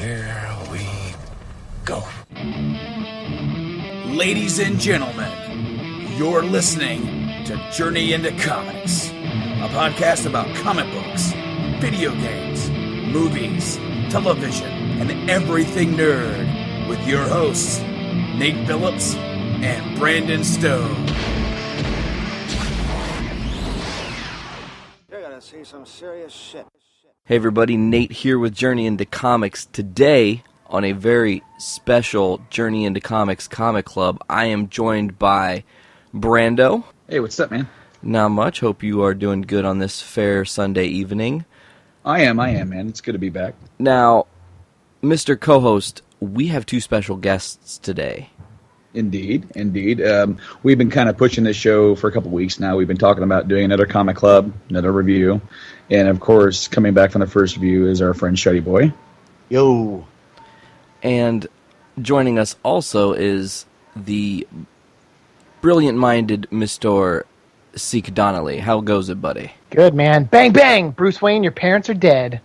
Here we go. Ladies and gentlemen, you're listening to Journey into Comics, a podcast about comic books, video games, movies, television, and everything nerd, with your hosts, Nate Phillips and Brandon Stone. You're gonna see some serious shit. Hey everybody, Nate here with Journey into Comics. Today, on a very special Journey into Comics Comic Club, I am joined by Brando. Hey, what's up, man? Not much. Hope you are doing good on this fair Sunday evening. I am, man. It's good to be back. Now, Mr. Co-host, we have two special guests today. Indeed. We've been kind of pushing this show for a couple weeks now. We've been talking about doing another comic club, another review. And, of course, coming back from the first review is our friend Shuddy Boy. Yo. And joining us also is the brilliant-minded Mr. Siike Donnelly. How goes it, buddy? Good, man. Bang, bang! Bruce Wayne, your parents are dead.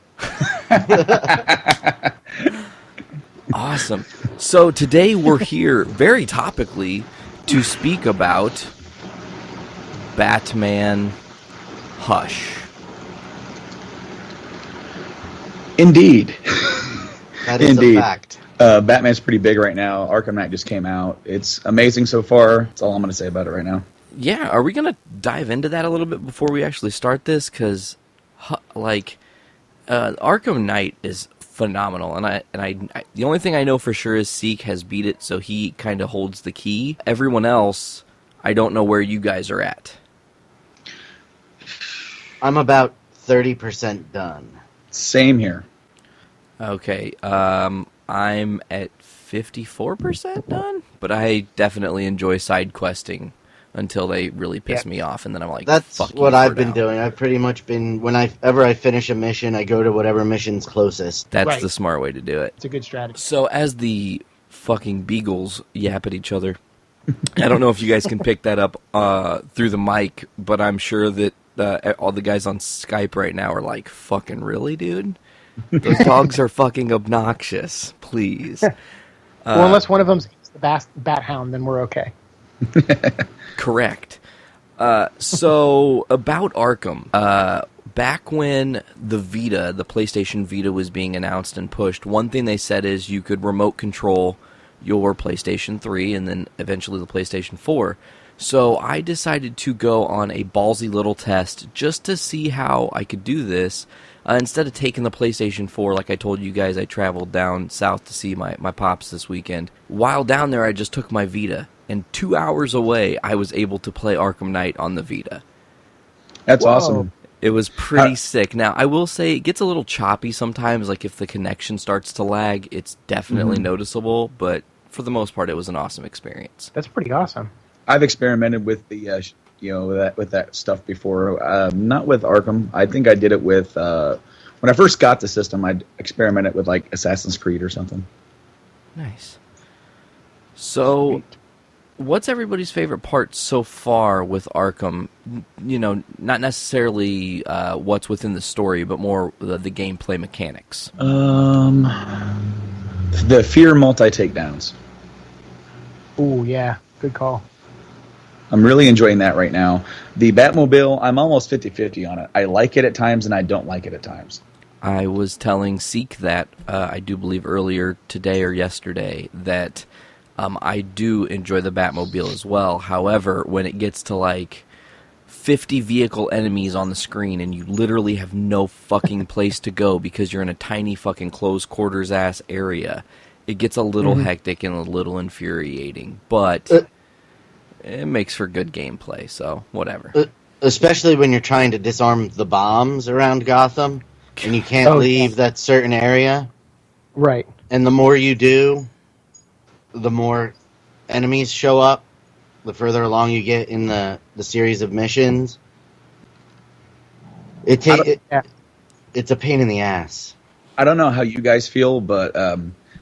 Awesome. So today we're here, very topically, to speak about Batman Hush. Indeed. That is Indeed. a fact. Batman's pretty big right now. Arkham Knight just came out. It's amazing so far. That's all I'm going to say about it right now. Yeah, are we going to dive into that a little bit before we actually start this? Because, Arkham Knight is phenomenal, and I the only thing I know for sure is Siike has beat it, so he kind of holds the key. Everyone else, I don't know where you guys are at. I'm about 30% done. Same here. Okay, I'm at 54% done, but I definitely enjoy side questing until they really piss me off, and then I'm like, that's fuck what you I've for been now. doing. I've pretty much been, whenever I finish a mission, I go to whatever mission's closest. That's Right. the smart way to do it. It's a good strategy. So as the fucking beagles yap at each other, I don't know if you guys can pick that up through the mic, but I'm sure that all the guys on Skype right now are like, fucking really, dude? Those dogs are fucking obnoxious. Please. Well, unless one of them's the bat hound, then we're okay. Correct. So, about Arkham. Back when the Vita, the PlayStation Vita, was being announced and pushed, one thing they said is you could remote control your PlayStation 3 and then eventually the PlayStation 4. So I decided to go on a ballsy little test just to see how I could do this. Instead of taking the PlayStation 4, like I told you guys, I traveled down south to see my pops this weekend. While down there, I just took my Vita, and 2 hours away, I was able to play Arkham Knight on the Vita. That's Whoa. awesome. It was pretty sick. Now, I will say, it gets a little choppy sometimes, like if the connection starts to lag, it's definitely noticeable, but for the most part, it was an awesome experience. That's pretty awesome. I've experimented with the with that stuff before. Not with Arkham. I think I did it with when I first got the system. I experimented with like Assassin's Creed or something. Nice. So, what's everybody's favorite part so far with Arkham? You know, not necessarily what's within the story, but more the gameplay mechanics. The fear multi-takedowns. Ooh, yeah. Good call. I'm really enjoying that right now. The Batmobile, I'm almost 50-50 on it. I like it at times, and I don't like it at times. I was telling Siike that, I do believe earlier today or yesterday, that I do enjoy the Batmobile as well. However, when it gets to like 50 vehicle enemies on the screen and you literally have no fucking place to go because you're in a tiny fucking closed quarters ass area, it gets a little hectic and a little infuriating. But it makes for good gameplay, so whatever. Especially when you're trying to disarm the bombs around Gotham, and you can't leave that certain area. Right. And the more you do, the more enemies show up, the further along you get in the series of missions. It's a pain in the ass. I don't know how you guys feel, but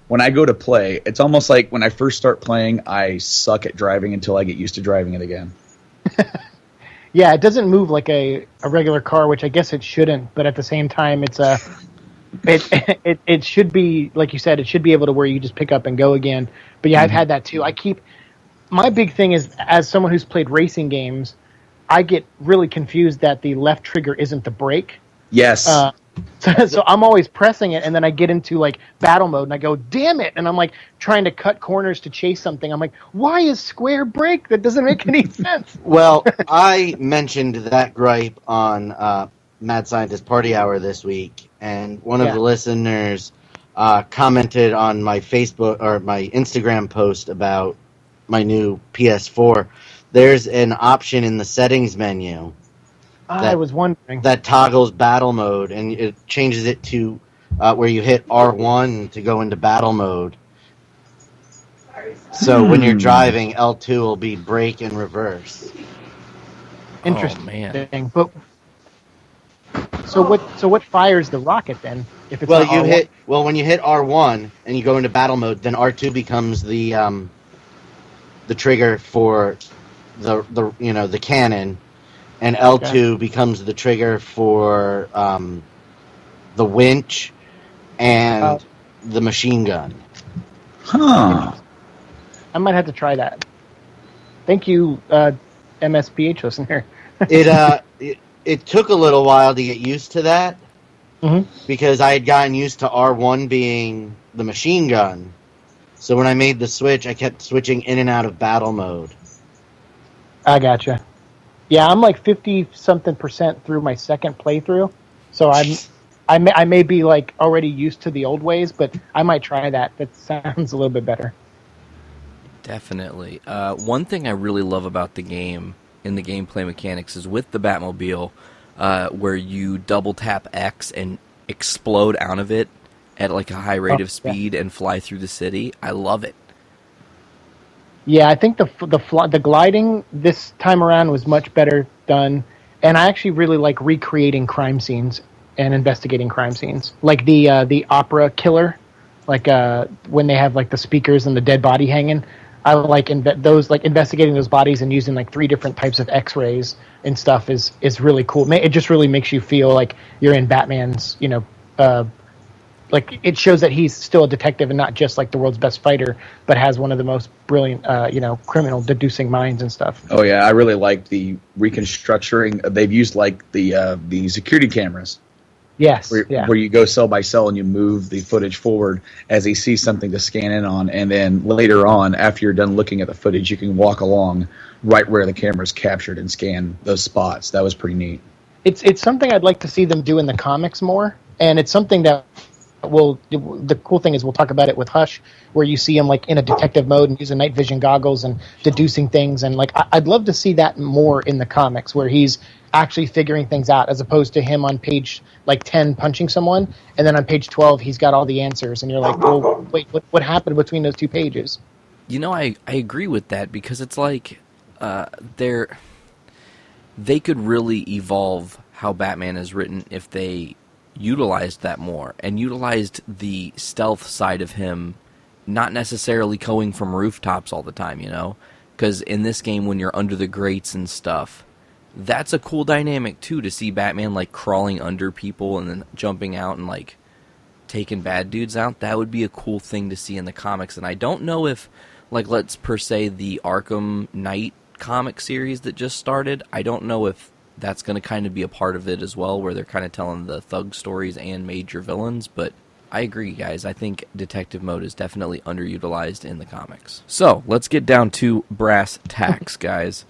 when I go to play, it's almost like when I first start playing, I suck at driving until I get used to driving it again. Yeah, it doesn't move like a regular car, which I guess it shouldn't, but at the same time, it's a it should be, like you said, it should be able to where you just pick up and go again. But yeah, I've had that too. My big thing is, as someone who's played racing games, I get really confused that the left trigger isn't the brake. Yes. So I'm always pressing it, and then I get into like battle mode, and I go, "Damn it!" And I'm like trying to cut corners to chase something. I'm like, "Why is square brake? That doesn't make any sense." Well, I mentioned that gripe on Mad Scientist Party Hour this week, and one of the listeners commented on my Facebook or my Instagram post about my new PS4. There's an option in the settings menu. I was wondering. That toggles battle mode, and it changes it to where you hit R1 to go into battle mode. So when you're driving, L2 will be brake and reverse. Interesting. Oh, man. But so what fires the rocket then? If it's Well, not R1? when you hit R1 and you go into battle mode, then R2 becomes the trigger for the cannon. And L2 becomes the trigger for the winch and the machine gun. Huh. I might have to try that. Thank you, MSPH listener. It took a little while to get used to that because I had gotten used to R1 being the machine gun. So when I made the switch, I kept switching in and out of battle mode. I gotcha. Yeah, I'm like 50-something% through my second playthrough, so I may be like already used to the old ways, but I might try that. That sounds a little bit better. Definitely. One thing I really love about the game in the gameplay mechanics is with the Batmobile, where you double tap X and explode out of it at like a high rate of speed and fly through the city. I love it. Yeah, I think the gliding this time around was much better done, and I actually really like recreating crime scenes and investigating crime scenes, like the opera killer, like when they have like the speakers and the dead body hanging. I like investigating those bodies and using like 3 different types of X-rays and stuff is really cool. It just really makes you feel like you're in Batman's, like it shows that he's still a detective and not just like the world's best fighter, but has one of the most brilliant, criminal deducing minds and stuff. Oh yeah, I really like the reconstructing. They've used like the security cameras. Yes, where you go cell by cell and you move the footage forward as he sees something to scan in on, and then later on, after you're done looking at the footage, you can walk along right where the camera's captured and scan those spots. That was pretty neat. It's something I'd like to see them do in the comics more, and it's something that the cool thing is we'll talk about it with Hush, where you see him like in a detective mode and using night vision goggles and deducing things, and like I'd love to see that more in the comics where he's actually figuring things out as opposed to him on page like 10 punching someone and then on page 12 he's got all the answers and you're like, well, wait, what happened between those 2 pages? I agree with that because it's like they could really evolve how Batman is written if they utilized that more and utilized the stealth side of him, not necessarily going from rooftops all the time, because in this game when you're under the grates and stuff, that's a cool dynamic too, to see Batman like crawling under people and then jumping out and like taking bad dudes out. That would be a cool thing to see in the comics, and I don't know if like let's per se the Arkham Knight comic series that just started, I don't know if that's going to kind of be a part of it as well, where they're kind of telling the thug stories and major villains. But I agree, guys. I think detective mode is definitely underutilized in the comics. So let's get down to brass tacks, guys.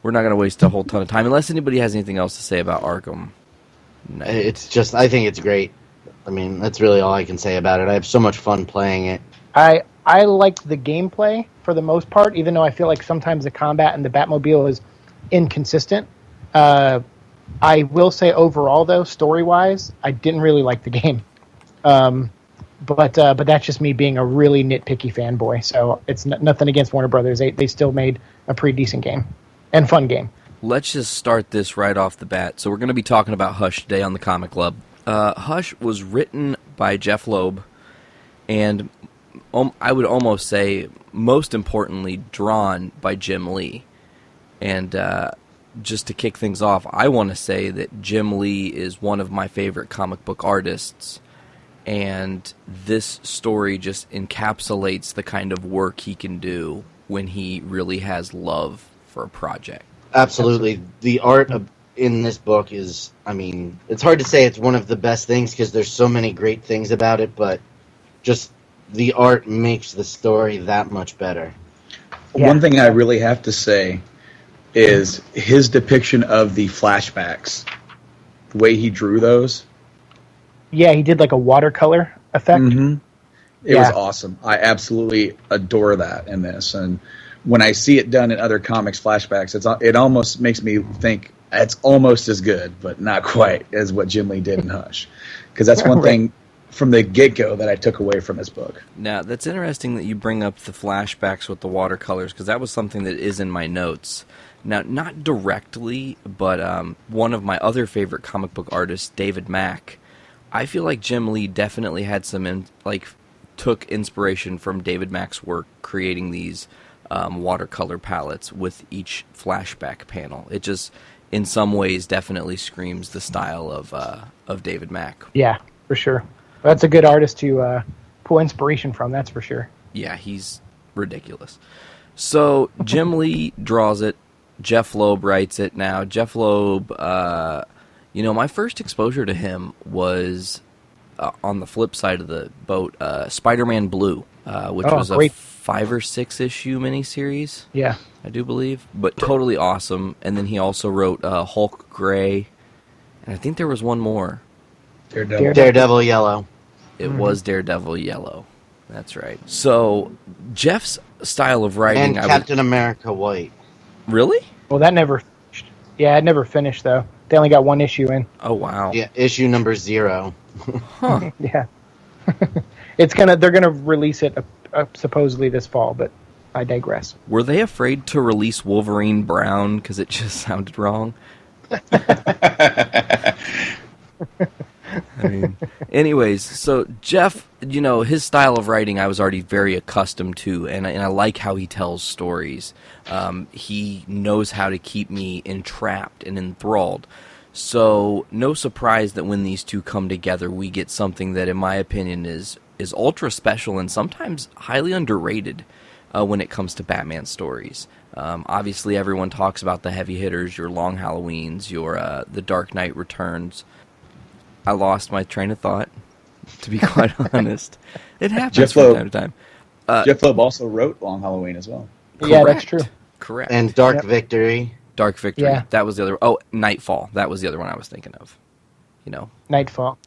We're not going to waste a whole ton of time unless anybody has anything else to say about Arkham Knight. I think it's great. I mean, that's really all I can say about it. I have so much fun playing it. I liked the gameplay for the most part, even though I feel like sometimes the combat in the Batmobile is inconsistent. I will say overall, though, story-wise, I didn't really like the game. But that's just me being a really nitpicky fanboy. So it's nothing against Warner Brothers. They still made a pretty decent game and fun game. Let's just start this right off the bat. So we're going to be talking about Hush today on the Comic Club. Hush was written by Jeff Loeb, and I would almost say, most importantly, drawn by Jim Lee. And just to kick things off, I want to say that Jim Lee is one of my favorite comic book artists. And this story just encapsulates the kind of work he can do when he really has love for a project. Absolutely. The art in this book is, I mean, it's hard to say it's one of the best things because there's so many great things about it, but just the art makes the story that much better. Yeah. One thing I really have to say is his depiction of the flashbacks, the way he drew those. Yeah, he did like a watercolor effect. Mm-hmm. It was awesome. I absolutely adore that in this. And when I see it done in other comics flashbacks, it almost makes me think it's almost as good, but not quite as what Jim Lee did in Hush. Because that's one thing from the get-go that I took away from his book. Now, that's interesting that you bring up the flashbacks with the watercolors, because that was something that is in my notes. Now, not directly, but one of my other favorite comic book artists, David Mack, I feel like Jim Lee definitely had took inspiration from David Mack's work creating these watercolor palettes with each flashback panel. It just, in some ways, definitely screams the style of David Mack. Yeah, for sure. That's a good artist to pull inspiration from, that's for sure. Yeah, he's ridiculous. So, Jim Lee draws it. Jeff Loeb writes it. Now, Jeff Loeb, my first exposure to him was on the flip side of the boat, Spider-Man Blue, which was a 5 or 6 issue miniseries. Yeah. I do believe, but totally awesome. And then he also wrote Hulk Gray, and I think there was one more. Daredevil Yellow. It was Daredevil Yellow. That's right. So, Jeff's style of writing... And Captain America White. Really? Well, that never finished. Yeah, it never finished, though. They only got one issue in. Oh, wow. Yeah, issue number 0. Huh. Yeah. They're gonna release it supposedly this fall, but I digress. Were they afraid to release Wolverine Brown because it just sounded wrong? I mean, anyways, so Jeff, his style of writing I was already very accustomed to, and I like how he tells stories. He knows how to keep me entrapped and enthralled. So, no surprise that when these two come together, we get something that, in my opinion, is ultra special and sometimes highly underrated when it comes to Batman stories. Obviously, everyone talks about the heavy hitters, your Long Halloweens, your The Dark Knight Returns. I lost my train of thought, to be quite honest. It happens from time to time. Jeff Loeb also wrote Long Halloween as well. Yeah, that's true. Correct. And Dark Victory. Dark Victory. Yeah. That was the other. Oh, Nightfall. That was the other one I was thinking of. Nightfall.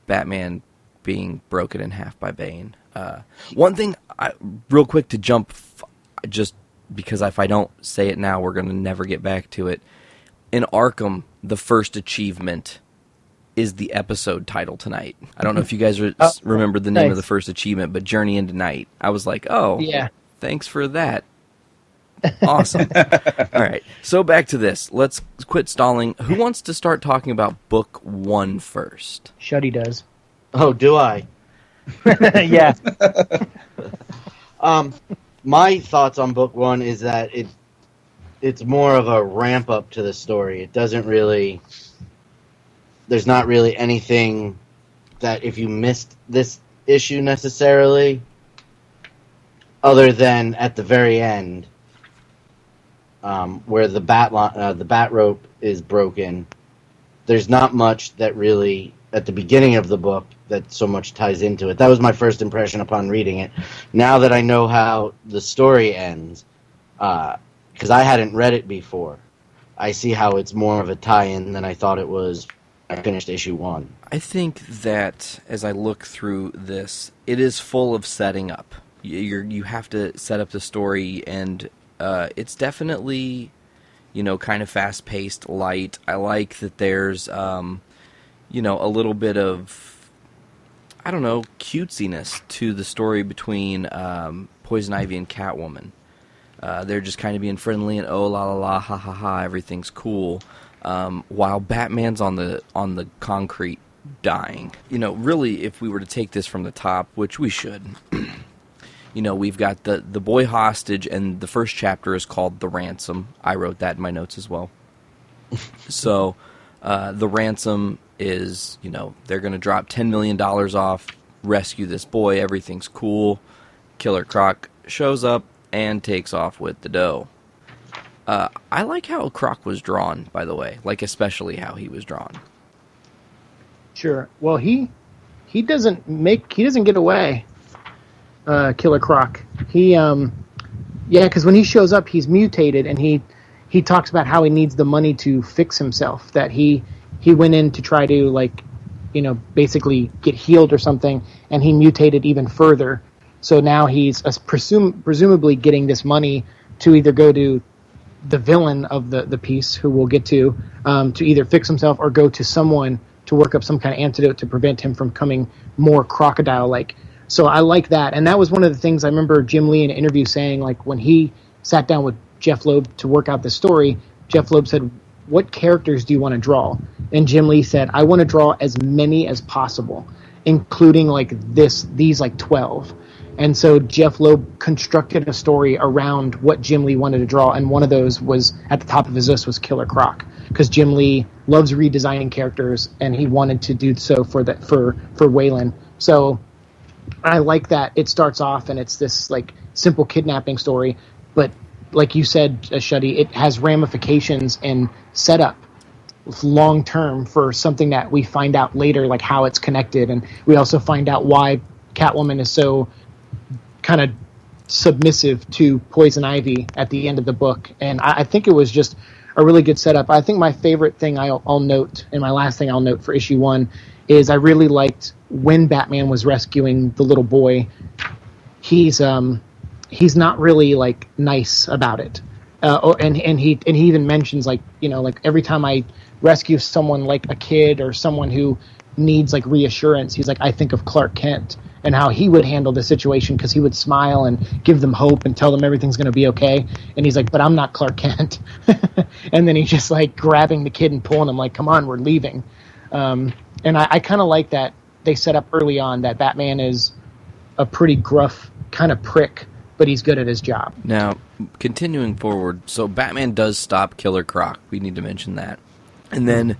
Batman being broken in half by Bane. One thing, real quick to jump, just because if I don't say it now, we're going to never get back to it. In Arkham, the first achievement is the episode title tonight. I don't know if you guys remember the name of the first achievement, but Journey into Night. I was like, oh, yeah. Thanks for that. Awesome. All right, so back to this. Let's quit stalling. Who wants to start talking about book 1 first? Shuddy does. Oh, do I? Yeah. My thoughts on book 1 is that it's more of a ramp up to the story. It doesn't really... There's not really anything that if you missed this issue necessarily, other than at the very end, where the bat rope is broken. There's not much that really, at the beginning of the book, that so much ties into it. That was my first impression upon reading it. Now that I know how the story ends, because I hadn't read it before, I see how it's more of a tie-in than I thought it was. I finished issue 1. I think that as I look through this, it is full of setting up. You have to set up the story, and it's definitely, kind of fast-paced, light. I like that there's, a little bit of, cutesiness to the story between Poison Ivy and Catwoman. They're just kind of being friendly and oh la la la ha ha ha, everything's cool. While Batman's on the concrete dying. Really, if we were to take this from the top, which we should, we've got the boy hostage, and the first chapter is called The Ransom. I wrote that in my notes as well. So, the ransom is, they're going to drop $10 million off, rescue this boy, everything's cool. Killer Croc shows up and takes off with the dough. I like how Croc was drawn, by the way, like especially how he was drawn. Sure. Well, he doesn't get away. Killer Croc. Because when he shows up, he's mutated, and he talks about how he needs the money to fix himself. That he went in to try to basically get healed or something, and he mutated even further. So now he's presumably getting this money to either go to the villain of the piece, who we'll get to either fix himself or go to someone to work up some kind of antidote to prevent him from becoming more crocodile-like. So I like that. And that was one of the things I remember Jim Lee in an interview saying, like, when he sat down with Jeff Loeb to work out the story, Jeff Loeb said, "What characters do you want to draw?" And Jim Lee said, "I want to draw as many as possible, including these 12. And so Jeff Loeb constructed a story around what Jim Lee wanted to draw, and one of those was at the top of his list was Killer Croc, because Jim Lee loves redesigning characters, and he wanted to do so for Waylon. So I like that it starts off and it's this simple kidnapping story, but like you said, Shuddy, it has ramifications and setup long term for something that we find out later, like how it's connected, and we also find out why Catwoman is so kind of submissive to Poison Ivy at the end of the book. And I think it was just a really good setup. I think my favorite thing I'll note, and my last thing I'll note for issue 1, is I really liked when Batman was rescuing the little boy. He's not really nice about it, and he even mentions every time I rescue someone like a kid or someone who needs reassurance, he's like, I think of Clark Kent and how he would handle the situation, because he would smile and give them hope and tell them everything's going to be okay. And he's like, but I'm not Clark Kent. And then he's just grabbing the kid and pulling him come on, we're leaving. And I kind of like that they set up early on that Batman is a pretty gruff kind of prick, but he's good at his job. Now, continuing forward, so Batman does stop Killer Croc. We need to mention that. And then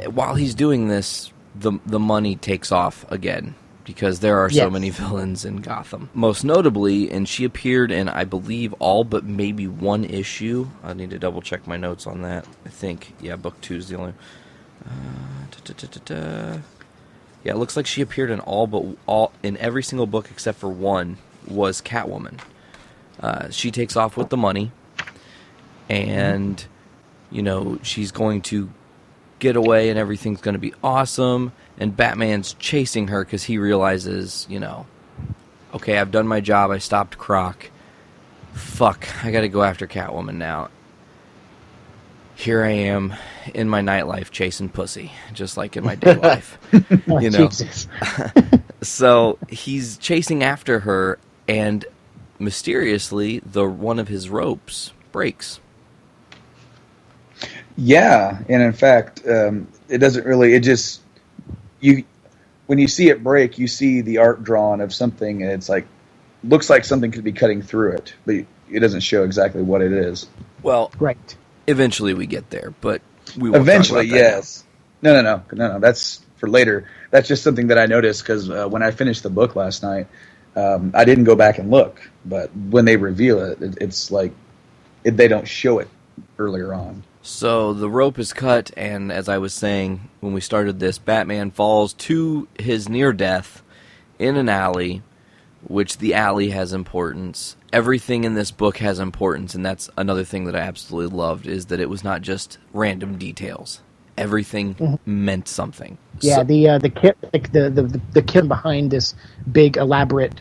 while he's doing this, the money takes off again, because there are so many villains in Gotham. Most notably, and she appeared in, I believe, all but maybe one issue. I need to double check my notes on that. I think, book 2 is the only... Yeah, it looks like she appeared in in every single book except for one was Catwoman. She takes off with the money, and she's going to get away, and everything's going to be awesome. And Batman's chasing her because he realizes, okay, I've done my job. I stopped Croc. Fuck, I got to go after Catwoman now. Here I am in my nightlife chasing pussy, just like in my day life. Jesus. So he's chasing after her, and mysteriously, one of his ropes breaks. Yeah, and in fact, it doesn't really. It just when you see it break, you see the art drawn of something, and it's looks like something could be cutting through it, but it doesn't show exactly what it is. Well, right. Eventually we get there, but we won't eventually, talk about that yes. No. That's for later. That's just something that I noticed because when I finished the book last night, I didn't go back and look. But when they reveal it, it's they don't show it earlier on. So the rope is cut, and as I was saying when we started this, Batman falls to his near death in an alley, which the alley has importance. Everything in this book has importance, and that's another thing that I absolutely loved, is that it was not just random details. Everything meant something. Yeah, the kid behind this big, elaborate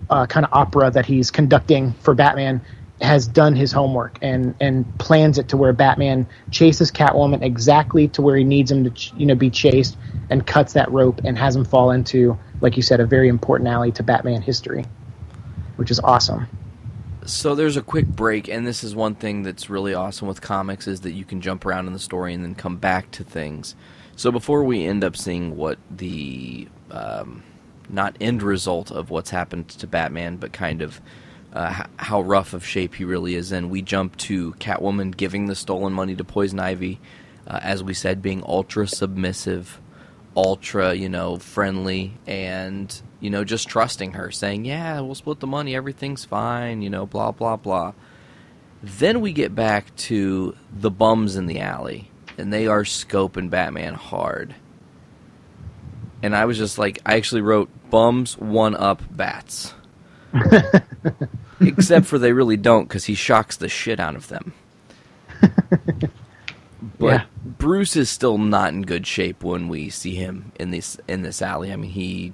kind of opera that he's conducting for Batman has done his homework and plans it to where Batman chases Catwoman exactly to where he needs him to be chased, and cuts that rope and has him fall into, like you said, a very important alley to Batman history, which is awesome. So there's a quick break, and this is one thing that's really awesome with comics, is that you can jump around in the story and then come back to things. So before we end up seeing what the not end result of what's happened to Batman, but kind of how rough of shape he really is in, we jump to Catwoman giving the stolen money to Poison Ivy, as we said, being ultra submissive ultra, friendly and, just trusting her, saying, yeah, we'll split the money, everything's fine, blah, blah, blah. Then we get back to the bums in the alley, and they are scoping Batman hard. And I was just like, I actually wrote, bums one-up bats. Except for they really don't, because he shocks the shit out of them. But Yeah. Bruce is still not in good shape when we see him in this alley. I mean, he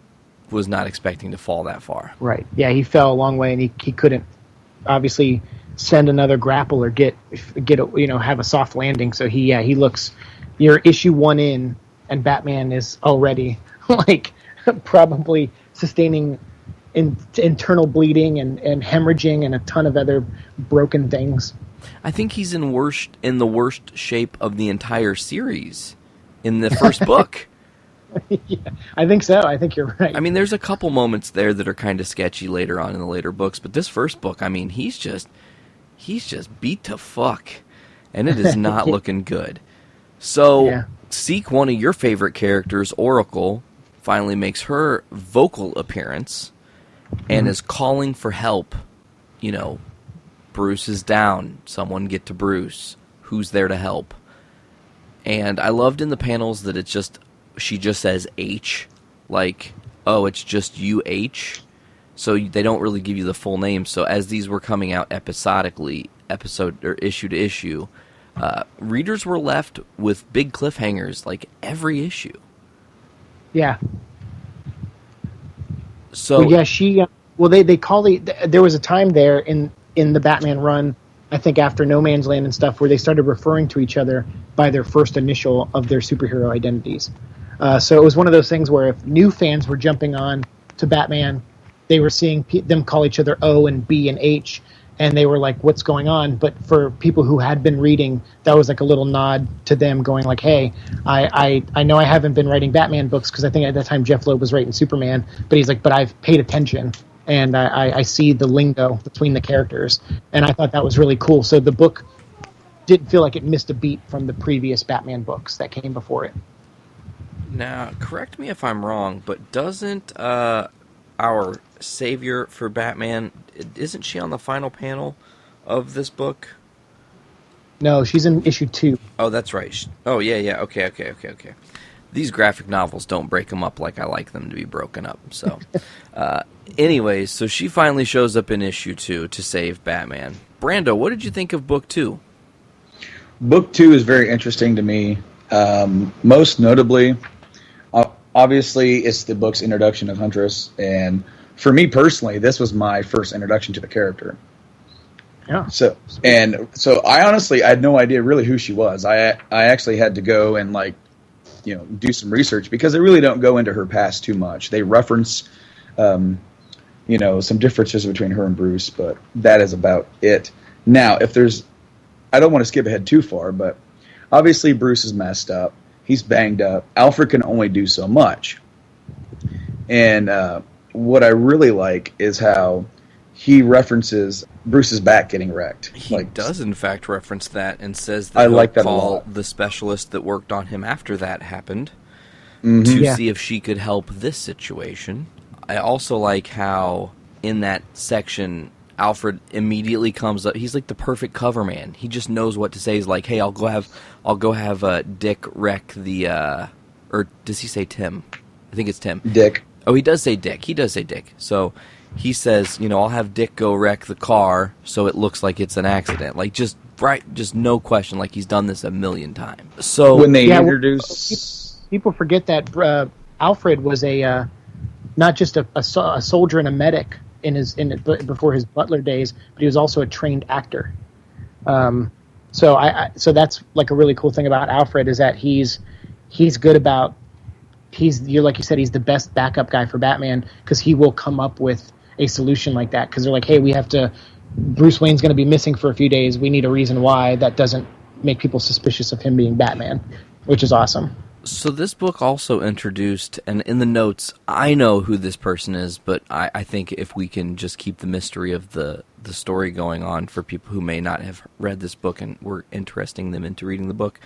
was not expecting to fall that far. Right. Yeah, he fell a long way, and he couldn't obviously send another grapple or get have a soft landing. So he looks. You're issue 1 in, and Batman is already like probably sustaining internal bleeding and hemorrhaging and a ton of other broken things. I think he's in the worst shape of the entire series in the first book. Yeah, I think so. I think you're right. I mean, there's a couple moments there that are kind of sketchy later on in the later books, but this first book, I mean, he's just beat to fuck, and it is not looking good. So, Yeah. Siike, one of your favorite characters, Oracle, finally makes her vocal appearance and is calling for help. Bruce is down. Someone get to Bruce. Who's there to help? And I loved in the panels that she just says H, like, oh, it's just you, H. So they don't really give you the full name. So as these were coming out episodically, issue to issue, readers were left with big cliffhangers, like every issue. Yeah. So Well, yeah, she. They call it. There was a time there in the Batman run, I think after No Man's Land and stuff, where they started referring to each other by their first initial of their superhero identities. So it was one of those things where if new fans were jumping on to Batman, they were seeing them call each other O and B and H, and they were like, "What's going on?" But for people who had been reading, that was like a little nod to them, going like, "Hey, I know I haven't been writing Batman books because I think at that time Jeff Loeb was writing Superman, but he's like, but I've paid attention." And I see the lingo between the characters, and I thought that was really cool. So the book didn't feel like it missed a beat from the previous Batman books that came before it. now, correct me if I'm wrong, but doesn't our savior for Batman, isn't she on the final panel of this book? No, she's in issue 2. Oh, that's right. Oh, yeah. Okay. These graphic novels don't break them up like I like them to be broken up. So, anyways, so she finally shows up in issue 2 to save Batman. Brando, what did you think of book 2? Book 2 is very interesting to me. Most notably, obviously, it's the book's introduction of Huntress, and for me personally, this was my first introduction to the character. Yeah. So I honestly I had no idea really who she was. I actually had to go and do some research because they really don't go into her past too much. They reference some differences between her and Bruce, but that is about it. Now, I don't want to skip ahead too far, but obviously Bruce is messed up. He's banged up. Alfred can only do so much. And what I really like is how he references Bruce's back getting wrecked. He does, in fact, reference that and says that I he'll like that a call lot. the specialist that worked on him after that happened Mm-hmm. to Yeah. see if she could help this situation. I also like how in that section, Alfred immediately comes up. He's like the perfect cover man. He just knows what to say. He's like, "Hey, I'll go have Dick wreck the." Or does he say Tim? I think it's Tim. Dick. Oh, he does say Dick. So he says, I'll have Dick go wreck the car so it looks like it's an accident. Like, just no question, like he's done this a million times. So When they Yeah, introduce... People forget that Alfred was not just a soldier and a medic before his butler days, but he was also a trained actor. So that's like a really cool thing about Alfred is that he's good about like you said, he's the best backup guy for Batman because he will come up with a solution like that because they're like, hey, Bruce Wayne's going to be missing for a few days. We need a reason why that doesn't make people suspicious of him being Batman, which is awesome. So this book also introduced, and in the notes, I know who this person is, but I think if we can just keep the mystery of the story going on for people who may not have read this book and we're interesting them into reading the book,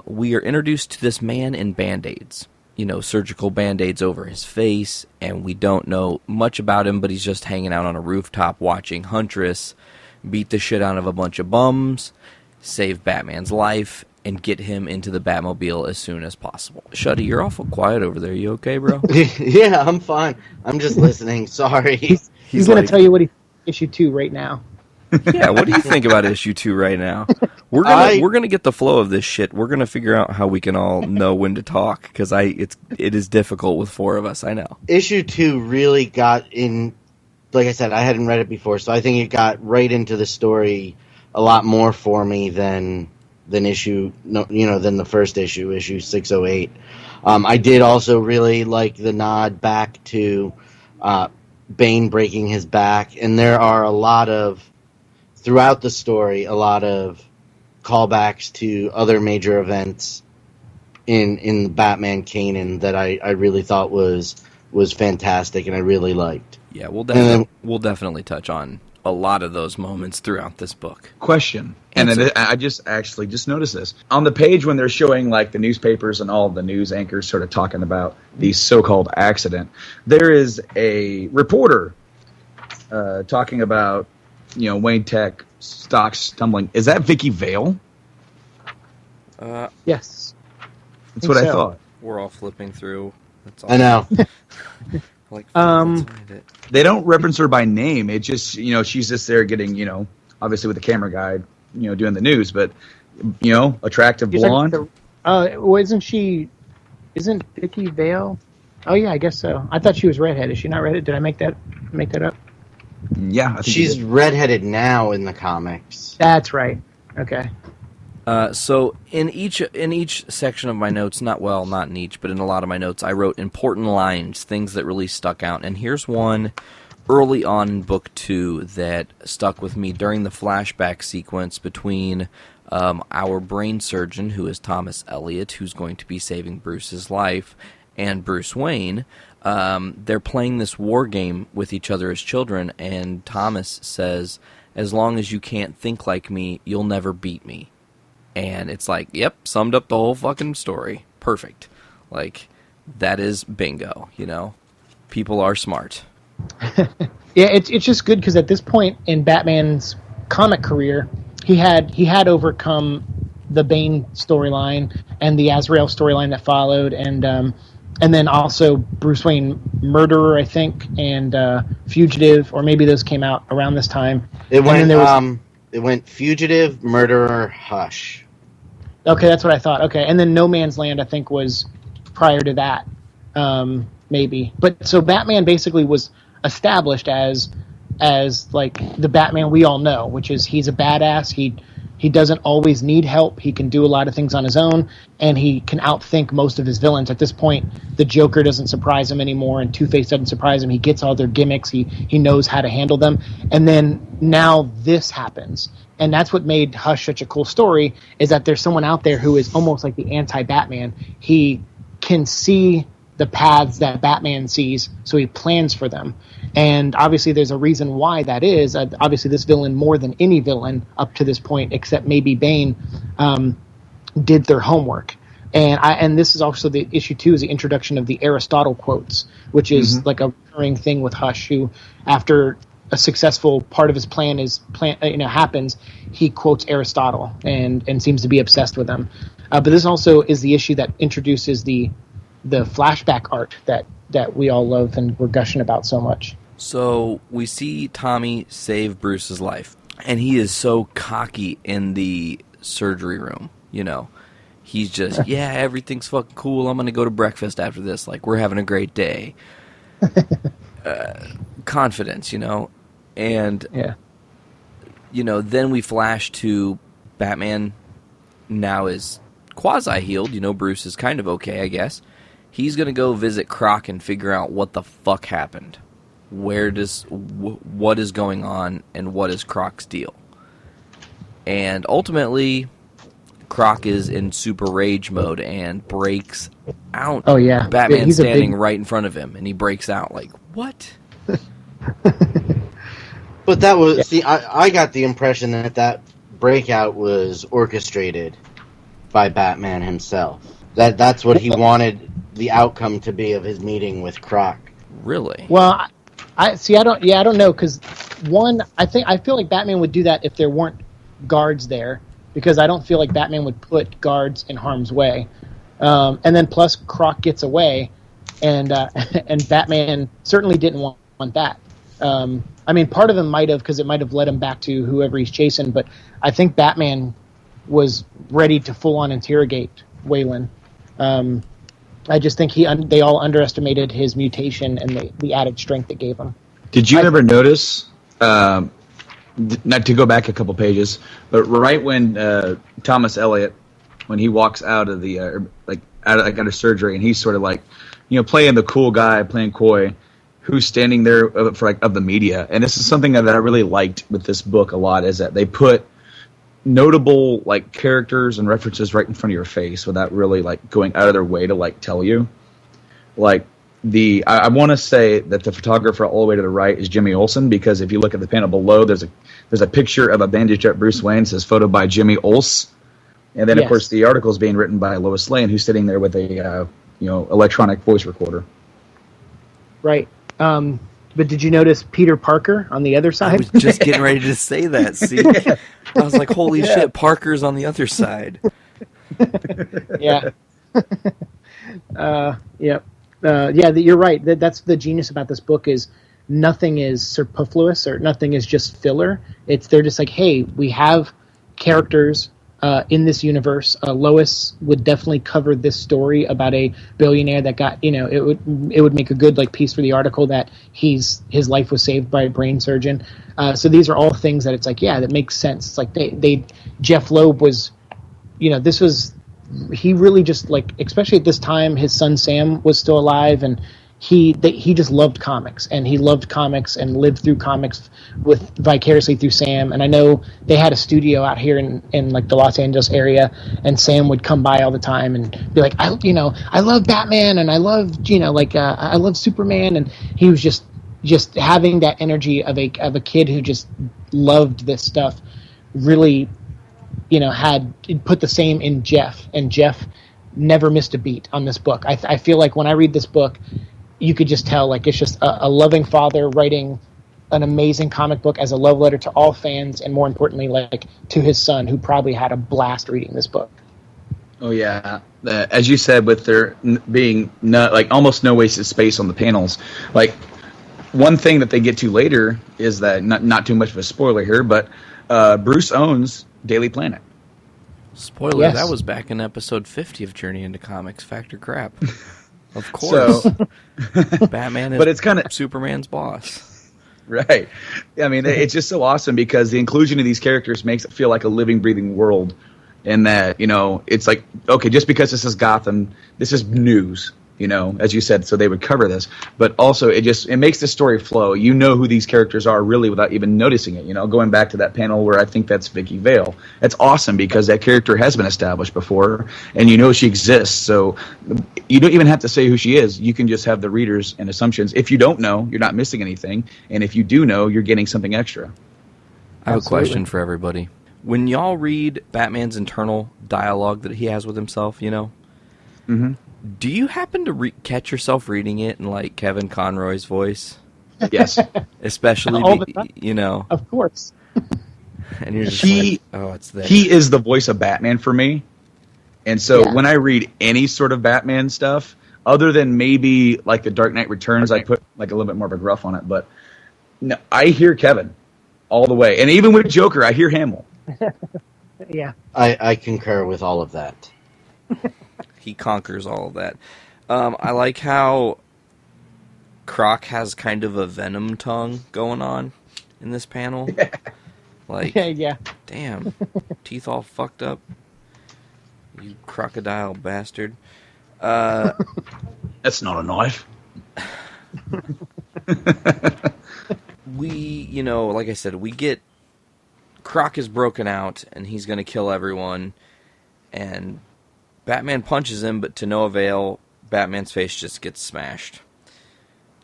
we are introduced to this man in Band-Aids. surgical band-aids over his face, and we don't know much about him, but he's just hanging out on a rooftop watching Huntress beat the shit out of a bunch of bums, save Batman's life, and get him into the Batmobile as soon as possible. Shuddy, you're awful quiet over there. You okay, bro? Yeah, I'm fine. I'm just listening. Sorry. He's going to tell you what he issue 2 right now. Yeah, what do you think about issue 2 right now? We're gonna get the flow of this shit. We're gonna figure out how we can all know when to talk, because it is difficult with 4 of us. I know. Issue 2 really got in. Like I said, I hadn't read it before, so I think it got right into the story a lot more for me than than the first issue 608. I did also really like the nod back to Bane breaking his back, and there are throughout the story a lot of callbacks to other major events in the Batman canon that I really thought was fantastic and I really liked. Yeah, we'll definitely touch on a lot of those moments throughout this book. Question. And then I just noticed this. On the page when they're showing like the newspapers and all the news anchors sort of talking about the so-called accident, there is a reporter talking about, Wayne Tech stocks tumbling. Is that Vicky Vale? Yes. That's what I thought. We're all flipping through. That's all. I know. They don't reference her by name. It just, she's just there getting, obviously with the camera guy, doing the news, but, attractive blonde. Isn't Vicky Vale? Oh yeah, I guess so. I thought she was redhead. Is she not redhead? Did I make that up? Yeah, I think she's redheaded now in the comics. That's right. Okay. So in each section of my notes, not in each, but in a lot of my notes, I wrote important lines, things that really stuck out. And here's one early on in book 2 that stuck with me during the flashback sequence between our brain surgeon, who is Thomas Elliot, who's going to be saving Bruce's life, and Bruce Wayne. They're playing this war game with each other as children, and Thomas says, "As long as you can't think like me, you'll never beat me." And it's like, yep, summed up the whole fucking story. Perfect. Like, that is bingo, People are smart. Yeah, it's just good because at this point in Batman's comic career, he had overcome the Bane storyline and the Azrael storyline that followed, and then also Bruce Wayne Murderer, I think, and Fugitive, or maybe those came out around this time. It went Fugitive, Murderer, Hush. Okay, that's what I thought. Okay, and then No Man's Land, I think, was prior to that, maybe. But so Batman basically was established as like the Batman we all know, which is he's a badass. He doesn't always need help. He can do a lot of things on his own, and he can outthink most of his villains. At this point, the Joker doesn't surprise him anymore, and Two-Face doesn't surprise him. He gets all their gimmicks. He knows how to handle them. And then now this happens. And that's what made Hush such a cool story, is that there's someone out there who is almost like the anti-Batman. He can see the paths that Batman sees, so he plans for them. And obviously there's a reason why that is. Obviously this villain, more than any villain up to this point, except maybe Bane, did their homework. And this is also the issue 2 is the introduction of the Aristotle quotes, which is like a recurring thing with Hush, who after a successful part of his plan happens, he quotes Aristotle and seems to be obsessed with him. But this also is the issue that introduces the flashback art that we all love and we're gushing about so much. So we see Tommy save Bruce's life, and he is so cocky in the surgery room, He's just, yeah, everything's fucking cool. I'm going to go to breakfast after this. Like, we're having a great day. Confidence, And, yeah. Then we flash to Batman now is quasi-healed. Bruce is kind of okay, I guess. He's going to go visit Croc and figure out what the fuck happened. What is going on, and what is Croc's deal? And ultimately, Croc is in super rage mode and breaks out. Oh, yeah. Batman's standing right in front of him, and he breaks out like, what? But that was... See, I got the impression that breakout was orchestrated by Batman himself. That's what he wanted the outcome to be of his meeting with Croc. Really? Well, I see. I don't know, because I feel like Batman would do that if there weren't guards there, because I don't feel like Batman would put guards in harm's way. And then plus Croc gets away, and Batman certainly didn't want that. I mean, part of him might have, because it might have led him back to whoever he's chasing, but I think Batman was ready to full-on interrogate Waylon. I just think they all underestimated his mutation and the added strength it gave him. Did you ever notice, not to go back a couple pages, but right when Thomas Elliot, when he walks out of the out of surgery, and he's sort of like, playing the cool guy, playing coy, who's standing there of the media, and this is something that I really liked with this book a lot, is that they put notable characters and references right in front of your face without really going out of their way to tell you. I want to say that the photographer all the way to the right is Jimmy Olsen, because if you look at the panel below, there's a picture of a bandaged up Bruce Wayne. It says photo by Jimmy Olsen, and then of course the article is being written by Lois Lane, who's sitting there with a electronic voice recorder. Right. But did you notice Peter Parker on the other side? I was just getting ready to say that. See, I was like, "Holy shit, Parker's on the other side." Yeah. Yep. You're right. That's the genius about this book, is nothing is superfluous or nothing is just filler. They're just like, hey, we have characters in this universe. Lois would definitely cover this story about a billionaire that got, it would make a good piece for the article that his life was saved by a brain surgeon. So these are all things that it's like, yeah, that makes sense. It's like Jeff Loeb was, he really just especially at this time, his son Sam was still alive, and he just loved comics, and he loved comics and lived through comics vicariously through Sam. And I know they had a studio out here in the Los Angeles area, and Sam would come by all the time and be like, I love Batman, and I love I love Superman, and he was just having that energy of a kid who just loved this stuff. Really, had put the same in Jeff, and Jeff never missed a beat on this book. I feel like when I read this book, you could just tell it's just a loving father writing an amazing comic book as a love letter to all fans, and more importantly, to his son, who probably had a blast reading this book. Oh yeah, as you said, with there being almost no wasted space on the panels. One thing that they get to later is that not too much of a spoiler here, but Bruce owns Daily Planet. Spoiler, Yes. that was back in episode 50 of Journey into Comics, Factor Crap. Of course. So, Batman is but it's kind of Superman's boss. Right. I mean, it's just so awesome because the inclusion of these characters makes it feel like a living, breathing world. And that, it's like, okay, just because this is Gotham, this is news, as you said, so they would cover this. But also, it makes the story flow. You know who these characters are really without even noticing it. Going back to that panel where I think that's Vicky Vale. That's awesome because that character has been established before, and she exists. So you don't even have to say who she is. You can just have the readers and assumptions. If you don't know, you're not missing anything. And if you do know, you're getting something extra. I have Absolutely. a question for everybody. When y'all read Batman's internal dialogue that he has with himself, Mm-hmm. do you happen to catch yourself reading it in Kevin Conroy's voice? Yes. Especially, All the time. Of course. And you're just it's there. He is the voice of Batman for me. And so Yeah. when I read any sort of Batman stuff, other than maybe The Dark Knight Returns, I put a little bit more of a gruff on it. But no, I hear Kevin all the way. And even with Joker, I hear Hamill. Yeah. I concur with all of that. He conquers all of that. I like how Croc has kind of a Venom tongue going on in this panel. Yeah. Damn, teeth all fucked up. You crocodile bastard. That's not a knife. We, like I said, we get Croc is broken out and he's going to kill everyone. And Batman punches him, but to no avail. Batman's face just gets smashed.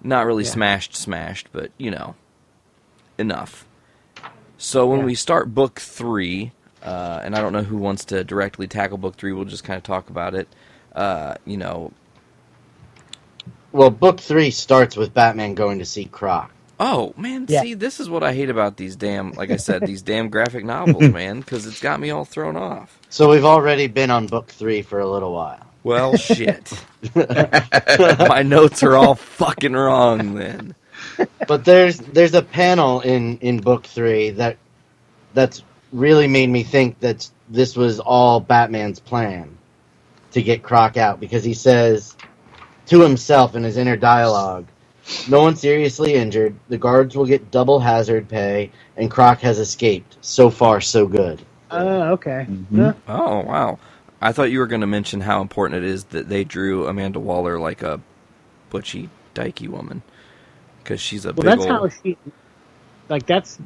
Not really smashed, but, enough. So when we start book 3, and I don't know who wants to directly tackle book 3, we'll just kind of talk about it. Well, book 3 starts with Batman going to see Croc. Oh, man, Yeah. see, this is what I hate about these damn, like I said, these damn graphic novels, man, because it's got me all thrown off. So we've already been on book 3 for a little while. Well, shit. My notes are all fucking wrong, then. But there's a panel in book 3 that's really made me think that this was all Batman's plan to get Croc out, because he says to himself in his inner dialogue, "No one seriously injured, the guards will get double hazard pay, and Croc has escaped. So far, so good." Okay. Mm-hmm. Oh, wow. I thought you were going to mention how important it is that they drew Amanda Waller like a butchy, dykey woman. Because she's a big That's old... how she, like that's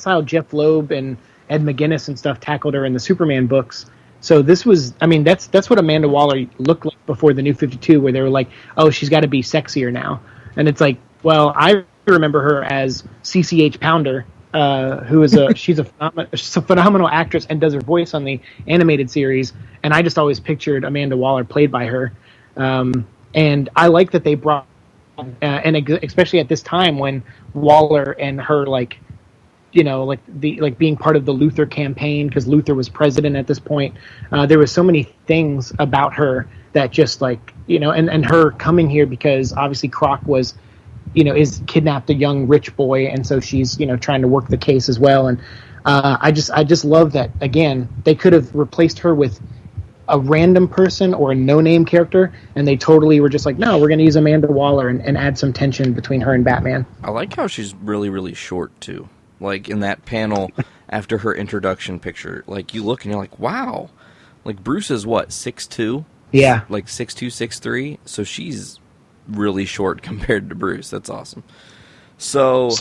how Jeff Loeb and Ed McGuinness and stuff tackled her in the Superman books. So this was, I mean, that's what Amanda Waller looked like before the New 52, where they were like, oh, she's got to be sexier now. And it's like, well, I remember her as CCH Pounder, who is she's a phenomenal actress and does her voice on the animated series. And I just always pictured Amanda Waller played by her. And I like that they brought, and especially at this time when Waller and her, like, you know, like being part of the Luthor campaign, because Luthor was president at this point. There was so many things about her that just, like, you know, and her coming here because obviously Croc was, you know, is kidnapped a young rich boy, and so she's, you know, trying to work the case as well. And I just love that, again, they could have replaced her with a random person or a no-name character, and they totally were just like, no, we're going to use Amanda Waller and add some tension between her and Batman. I like how she's really, really short, too. Like, in that panel after her introduction picture, like, you look and you're like, wow. Like, Bruce is, what, 6'2"? Yeah. Like, 6'2", 6'3"? So she's really short compared to Bruce. That's awesome. So...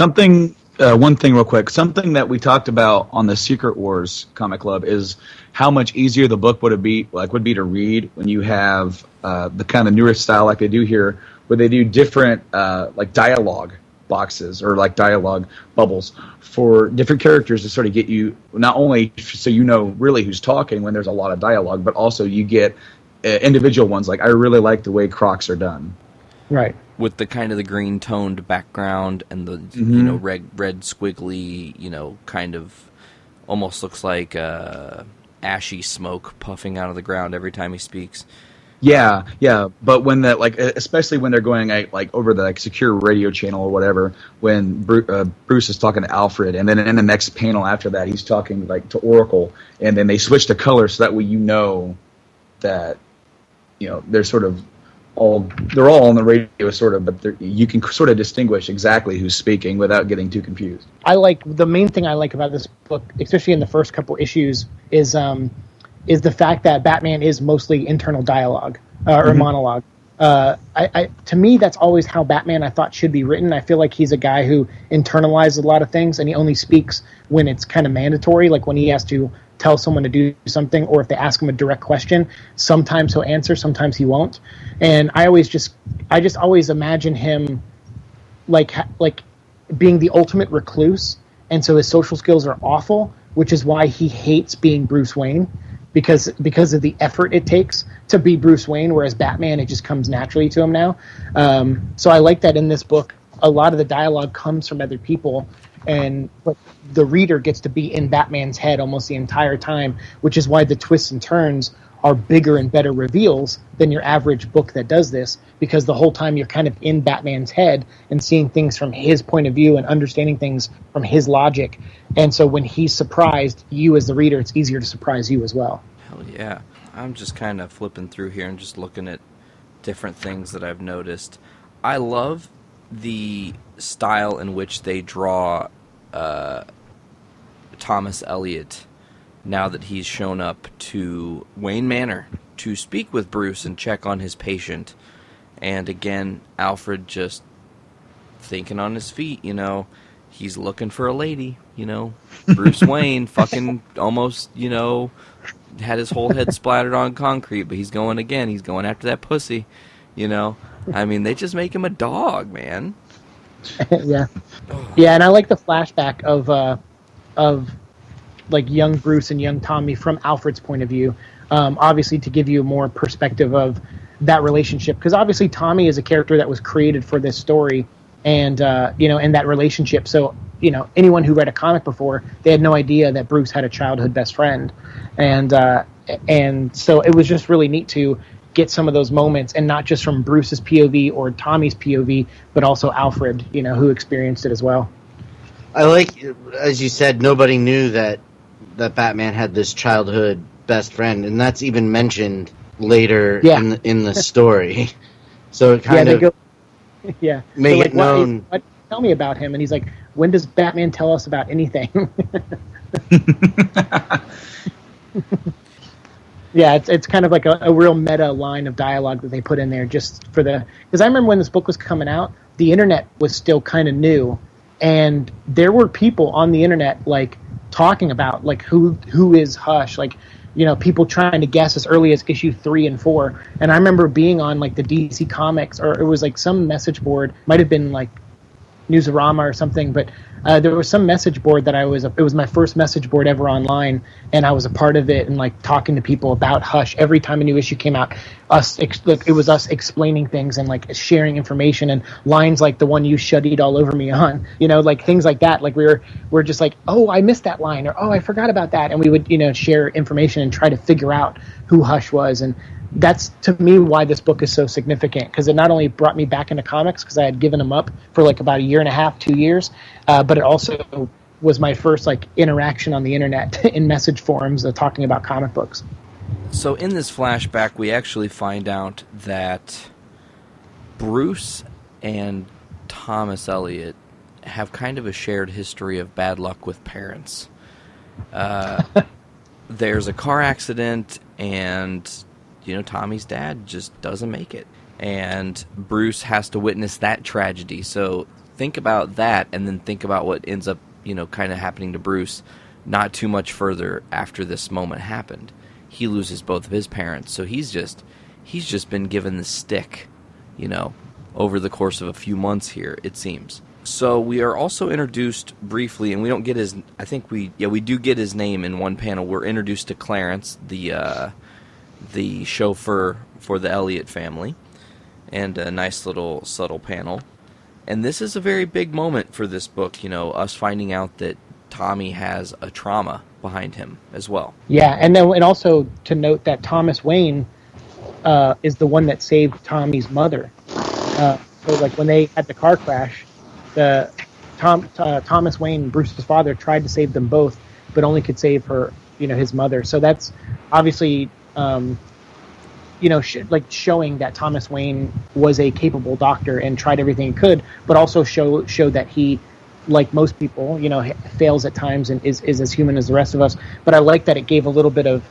One thing real quick. Something that we talked about on the Secret Wars Comic Club is how much easier the book would be to read when you have the kind of newer style like they do here, where they do different like dialogue boxes or like dialogue bubbles for different characters to sort of get you, not only so you know really who's talking when there's a lot of dialogue, but also you get individual ones. Like, I really like the way Crocs are done. Right. With the kind of the green toned background and the you know red squiggly, you know, kind of almost looks like ashy smoke puffing out of the ground every time he speaks. Yeah. But when that, like, especially when they're going like over the like secure radio channel or whatever, when Bruce is talking to Alfred, and then in the next panel after that, he's talking like to Oracle, and then they switch the color so that way you know that, you know, they're all on the radio sort of, but you can sort of distinguish exactly who's speaking without getting too confused. The main thing I like about this book, especially in the first couple issues, is the fact that Batman is mostly internal dialogue or monologue. To me, that's always how Batman, I thought, should be written. I feel like he's a guy who internalizes a lot of things, and he only speaks when it's kind of mandatory, like when he has to tell someone to do something, or if they ask him a direct question, sometimes he'll answer, sometimes he won't. And I just always imagine him like being the ultimate recluse, and so his social skills are awful, which is why he hates being Bruce Wayne, because of the effort it takes to be Bruce Wayne, whereas Batman, it just comes naturally to him now. So I like that in this book, a lot of the dialogue comes from other people, but the reader gets to be in Batman's head almost the entire time, which is why the twists and turns are bigger and better reveals than your average book that does this, because the whole time you're kind of in Batman's head and seeing things from his point of view and understanding things from his logic. And so when he's surprised, you as the reader, it's easier to surprise you as well. Hell yeah. I'm just kind of flipping through here and just looking at different things that I've noticed. I love the style in which they draw Thomas Elliot now that he's shown up to Wayne Manor to speak with Bruce and check on his patient. And again, Alfred just thinking on his feet, you know, he's looking for a lady, you know. Bruce Wayne fucking almost, you know, had his whole head splattered on concrete, but he's going again. He's going after that pussy, you know. I mean, they just make him a dog, man. Yeah, and I like the flashback of like young Bruce and young Tommy from Alfred's point of view, obviously to give you more perspective of that relationship, because obviously Tommy is a character that was created for this story, and and that relationship. So anyone who read a comic before, they had no idea that Bruce had a childhood best friend, and so it was just really neat to get some of those moments, and not just from Bruce's POV or Tommy's POV, but also Alfred, who experienced it as well. I like, as you said, nobody knew that Batman had this childhood best friend, and that's even mentioned later in the story. So it kind of make it known. Tell me about him, and he's like, when does Batman tell us about anything? Yeah, it's kind of like a real meta line of dialogue that they put in there just for because I remember when this book was coming out, the internet was still kind of new, and there were people on the internet like talking about like who is Hush, like people trying to guess as early as issue 3 and 4. And I remember being on like the DC Comics, or it was like some message board, might have been like Newsarama or something, but there was some message board that it was my first message board ever online, and I was a part of it, and like talking to people about Hush every time a new issue came out. It was us explaining things and like sharing information, and lines like the one you shuddied all over me on, like things like that. Like we're just like, oh, I missed that line, or oh, I forgot about that, and we would share information and try to figure out who Hush was. And that's, to me, why this book is so significant, because it not only brought me back into comics, because I had given them up for like about a year and a half, 2 years, but it also was my first like interaction on the internet in message forums talking about comic books. So in this flashback, we actually find out that Bruce and Thomas Elliot have kind of a shared history of bad luck with parents. There's a car accident, and Tommy's dad just doesn't make it, and Bruce has to witness that tragedy. So think about that, and then think about what ends up, kind of happening to Bruce not too much further after this moment happened. He loses both of his parents, so he's just been given the stick, over the course of a few months here, it seems. So we are also introduced briefly, and we don't get his, I think we do get his name in one panel. We're introduced to Clarence, the chauffeur for the Elliot family, and a nice little subtle panel. And this is a very big moment for this book, us finding out that Tommy has a trauma behind him as well. Yeah, and also to note that Thomas Wayne is the one that saved Tommy's mother. So like when they had the car crash, Thomas Wayne, Bruce's father, tried to save them both, but only could save her, his mother. So that's obviously showing that Thomas Wayne was a capable doctor and tried everything he could, but also show that he, like most people, fails at times and is as human as the rest of us. But I like that it gave a little bit of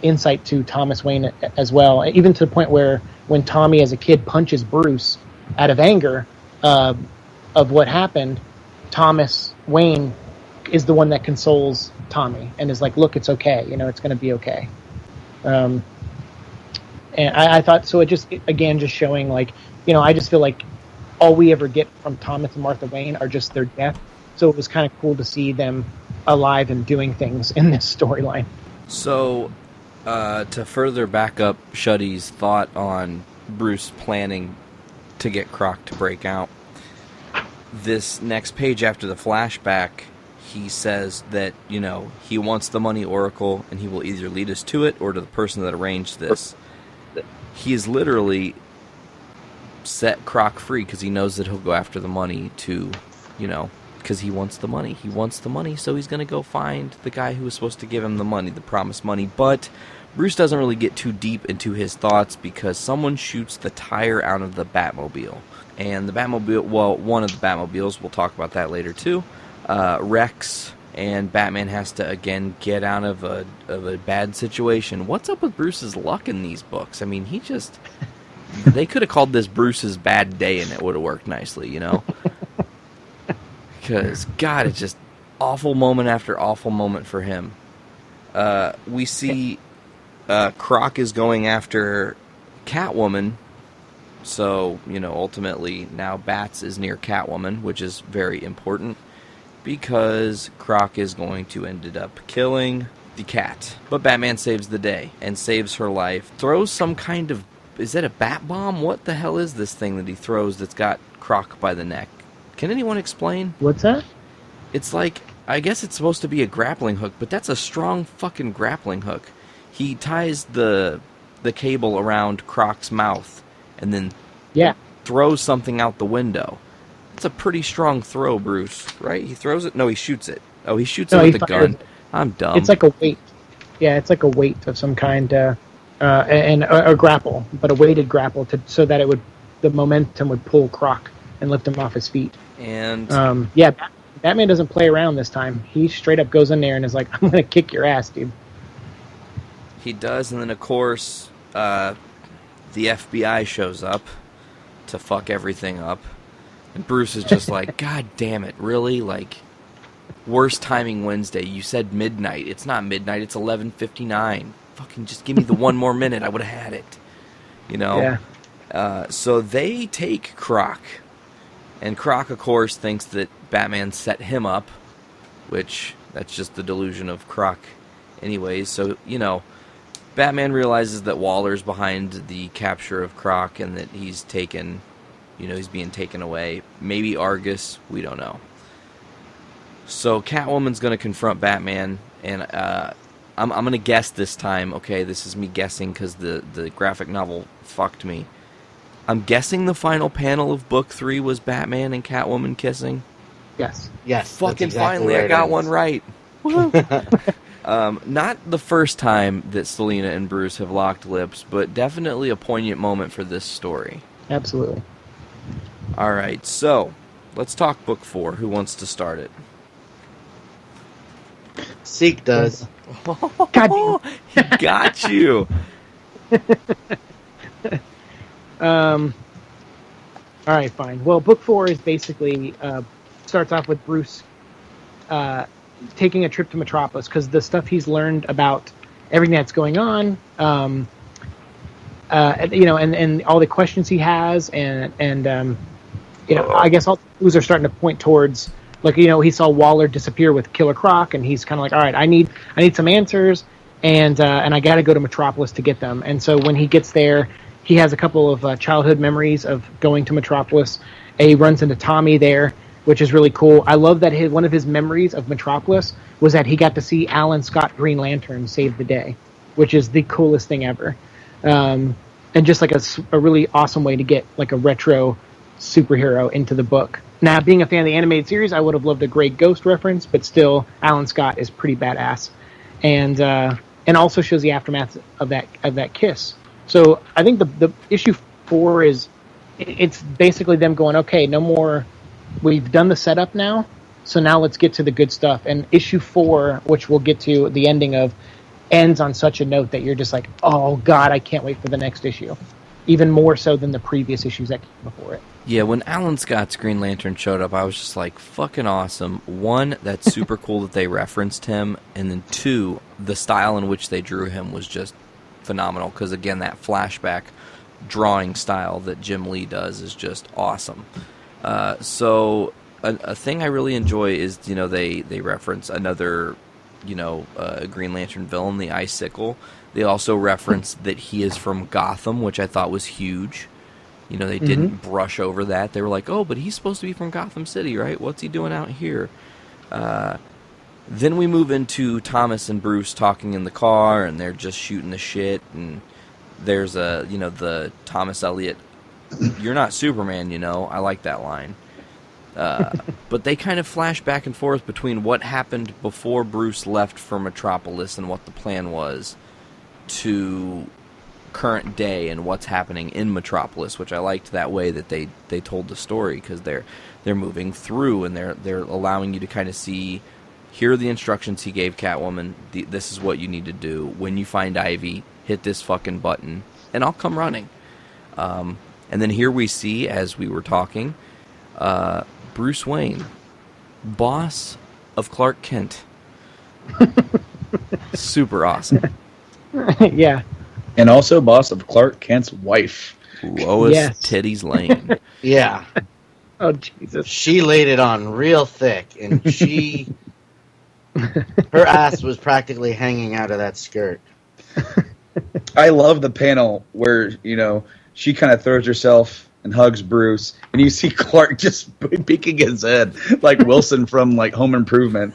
insight to Thomas Wayne as well, even to the point where when Tommy as a kid punches Bruce out of anger of what happened, Thomas Wayne is the one that consoles Tommy and is like, look, it's okay, it's going to be okay. And I thought, so it just showing like, I just feel like all we ever get from Thomas and Martha Wayne are just their death. So it was kind of cool to see them alive and doing things in this storyline. So to further back up Shuddy's thought on Bruce planning to get Croc to break out, this next page after the flashback, he says that, he wants the money oracle, and he will either lead us to it or to the person that arranged this. He is literally set Croc free because he knows that he'll go after the money to, because he wants the money. He wants the money, so he's going to go find the guy who was supposed to give him the money, the promised money. But Bruce doesn't really get too deep into his thoughts because someone shoots the tire out of the Batmobile. And the Batmobile, well, one of the Batmobiles, we'll talk about that later too, wrecks, and Batman has to again get out of a bad situation. What's up with Bruce's luck in these books? I mean, they could have called this Bruce's bad day and it would have worked nicely, Because, God, it's just awful moment after awful moment for him. We see Croc is going after Catwoman. So, ultimately now Bats is near Catwoman, which is very important because Croc is going to end up killing the cat. But Batman saves the day and saves her life, throws some kind of is that a bat bomb? What the hell is this thing that he throws that's got Croc by the neck? Can anyone explain? What's that? It's like, I guess it's supposed to be a grappling hook, but that's a strong fucking grappling hook. He ties the cable around Croc's mouth and then throws something out the window. It's a pretty strong throw, Bruce, right? He throws it? No, he shoots it. Oh, he shoots it with a gun. I'm dumb. It's like a weight. Yeah, it's like a weight of some kind, and a grapple, but a weighted grapple so that the momentum would pull Croc and lift him off his feet. And Batman doesn't play around this time. He straight up goes in there and is like, "I'm gonna kick your ass, dude." He does, and then of course, the FBI shows up to fuck everything up, and Bruce is just like, "God damn it, really? Like, worst timing Wednesday. You said midnight. It's not midnight. It's 11:59. Fucking just give me the one more minute. I would have had it." You know. Yeah. So they take Croc, and Croc, of course, thinks that Batman set him up, which that's just the delusion of Croc, anyways. So Batman realizes that Waller's behind the capture of Croc and that he's taken, he's being taken away. Maybe Argus, we don't know. So Catwoman's going to confront Batman, and I'm going to guess this time. Okay, this is me guessing because the graphic novel fucked me. I'm guessing the final panel of Book 3 was Batman and Catwoman kissing. Yes. Yes. Fucking exactly finally, I got one is. right. Not the first time that Selina and Bruce have locked lips, but definitely a poignant moment for this story. Absolutely. All right, so let's talk Book 4. Who wants to start it? Siike does. God damn. He got you. All right, fine. Well, Book 4 is basically starts off with Bruce taking a trip to Metropolis because the stuff he's learned about everything that's going on, and all the questions he has, and I guess all the clues are starting to point towards, like, he saw Waller disappear with Killer Croc, and he's kind of like, all right, I need some answers, and I got to go to Metropolis to get them. And so when he gets there, he has a couple of childhood memories of going to Metropolis. And he runs into Tommy there, which is really cool. I love that one of his memories of Metropolis was that he got to see Alan Scott Green Lantern save the day, which is the coolest thing ever. And just like a really awesome way to get like a retro superhero into the book. Now, being a fan of the animated series, I would have loved a Grey Ghost reference, but still, Alan Scott is pretty badass, and also shows the aftermath of that kiss. So I think the issue 4 is it's basically them going, okay, no more. We've done the setup now, so now let's get to the good stuff. And issue 4, which we'll get to the ending of, ends on such a note that you're just like, oh god, I can't wait for the next issue, even more so than the previous issues that came before it. Yeah, when Alan Scott's Green Lantern showed up, I was just like, fucking awesome. 1, that's super cool that they referenced him, and then 2, the style in which they drew him was just phenomenal, because again, that flashback drawing style that Jim Lee does is just awesome. So a thing I really enjoy is, they reference another, Green Lantern villain, the Icicle. They also reference that he is from Gotham, which I thought was huge. They didn't brush over that. They were like, oh, but he's supposed to be from Gotham City, right? What's he doing out here? Then we move into Thomas and Bruce talking in the car, and they're just shooting the shit, and there's the Thomas Elliot, "You're not Superman, I like that line. But they kind of flash back and forth between what happened before Bruce left for Metropolis and what the plan was to current day and what's happening in Metropolis, which I liked that way that they told the story, because they're moving through and they're allowing you to kind of see, here are the instructions he gave Catwoman, this is what you need to do. When you find Ivy, hit this fucking button, and I'll come running. And then here we see, as we were talking, Bruce Wayne, boss of Clark Kent. Super awesome. Yeah. And also boss of Clark Kent's wife. Lois Titties Lane. Yeah. Oh, Jesus. She laid it on real thick, and her ass was practically hanging out of that skirt. I love the panel where, she kind of throws herself and hugs Bruce, and you see Clark just peeking his head like Wilson from like Home Improvement.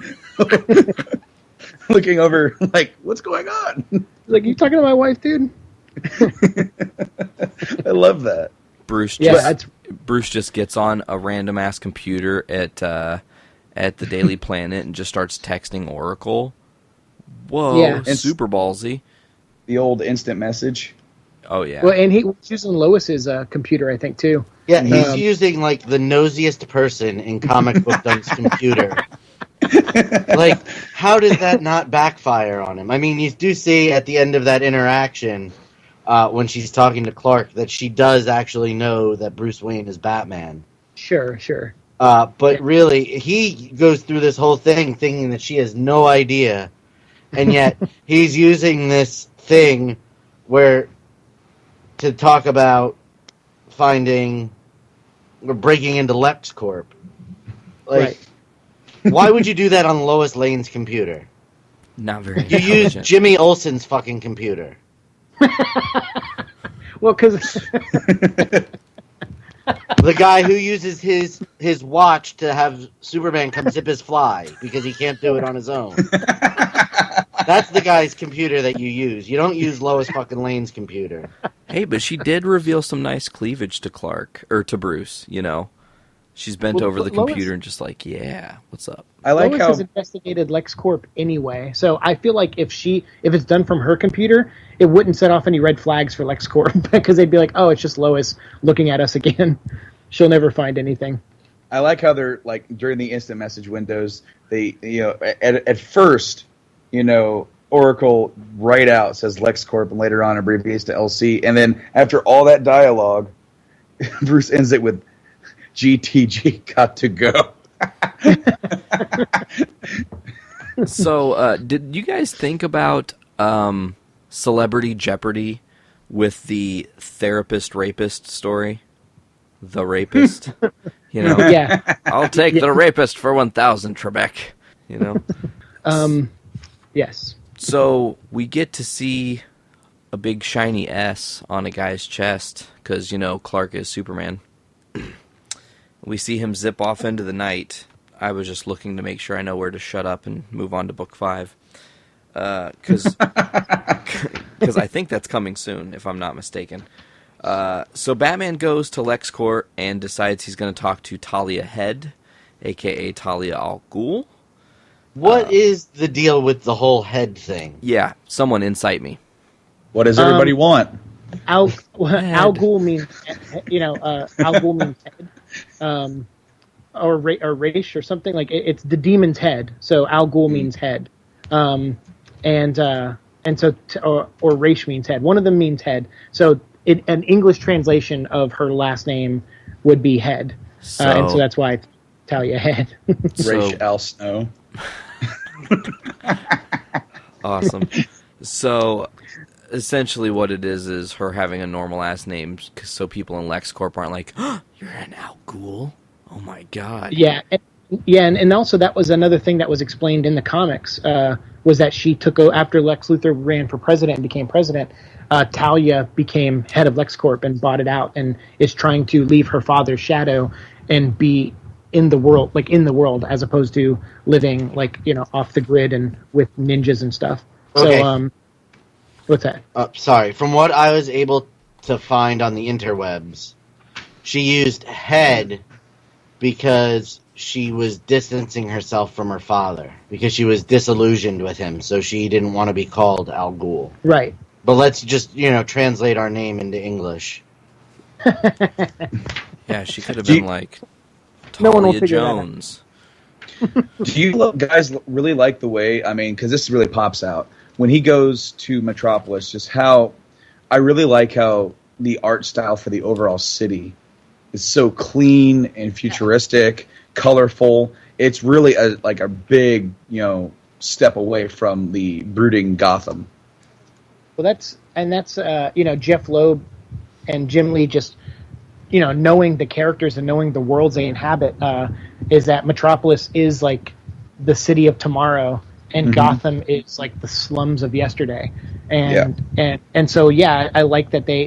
Looking over like, what's going on? Like, you talking to my wife, dude? I love that. Bruce just gets on a random ass computer at the Daily Planet and just starts texting Oracle. Whoa, Yeah. super ballsy. The old instant message. Oh yeah. Well, and he was using Lois's computer, I think, too. Yeah, he's using like the nosiest person in comic book dumb's computer. Like, how did that not backfire on him? I mean, you do see at the end of that interaction, when she's talking to Clark, that she does actually know that Bruce Wayne is Batman. Sure. But really, he goes through this whole thing thinking that she has no idea, and yet he's using this thing to talk about finding or breaking into LexCorp. Like, Right. Why would you do that on Lois Lane's computer? Not very You use intelligent. Jimmy Olsen's fucking computer. Well, because The guy who uses his watch to have Superman come zip his fly because he can't do it on his own. That's the guy's computer that you use. You don't use Lois fucking Lane's computer. Hey, but she did reveal some nice cleavage to Clark, or to Bruce, She's bent over the Lois- computer and just like, yeah, what's up? I like Lois how has investigated LexCorp anyway, so I feel like if it's done from her computer, it wouldn't set off any red flags for LexCorp because they'd be like, oh, it's just Lois looking at us again. She'll never find anything. I like how they're like during the instant message windows. They, at first, Oracle right out says LexCorp and later on abbreviates to LC, and then after all that dialogue, Bruce ends it with GTG got to go. So, did you guys think about Celebrity Jeopardy with the therapist-rapist story? The rapist? Yeah. I'll take the rapist for 1,000, Trebek. Yes. So, we get to see a big shiny S on a guy's chest, because, Clark is Superman. We see him zip off into the night. I was just looking to make sure I know where to shut up and move on to book 5. Because I think that's coming soon, if I'm not mistaken. So Batman goes to LexCorp and decides he's going to talk to Talia Head, a.k.a. Talia al Ghul. What is the deal with the whole head thing? Yeah, someone incite me. What does everybody want? Al Ghul means, Al Ghul means head, or Raish or something like it's the demon's head. So Al Ghul means head, and so or Raish means head. One of them means head. So an English translation of her last name would be Head, and so that's why it's Talia Head. Raish Al Snow. Awesome. So essentially what it is her having a normal ass name so people in LexCorp aren't like, oh, you're an Al Ghul? Oh my god. Yeah. And also that was another thing that was explained in the comics, was that she took after Lex Luthor ran for president and became president, Talia became head of LexCorp and bought it out and is trying to leave her father's shadow and be in the world as opposed to living off the grid and with ninjas and stuff. Okay. So what's that? Sorry. From what I was able to find on the interwebs, she used head because she was distancing herself from her father because she was disillusioned with him, so she didn't want to be called Al Ghul. Right. But let's just, translate our name into English. Yeah, she could have been like No one will Talia figure that out. Jones. Do you guys really like the way, because this really pops out, when he goes to Metropolis, just how, I really like how the art style for the overall city is so clean and futuristic, colorful. It's really a big, step away from the brooding Gotham. Well, that's Jeff Loeb and Jim Lee just, knowing the characters and knowing the worlds they inhabit, is that Metropolis is like the city of tomorrow and Gotham is like the slums of yesterday. And so I like that they,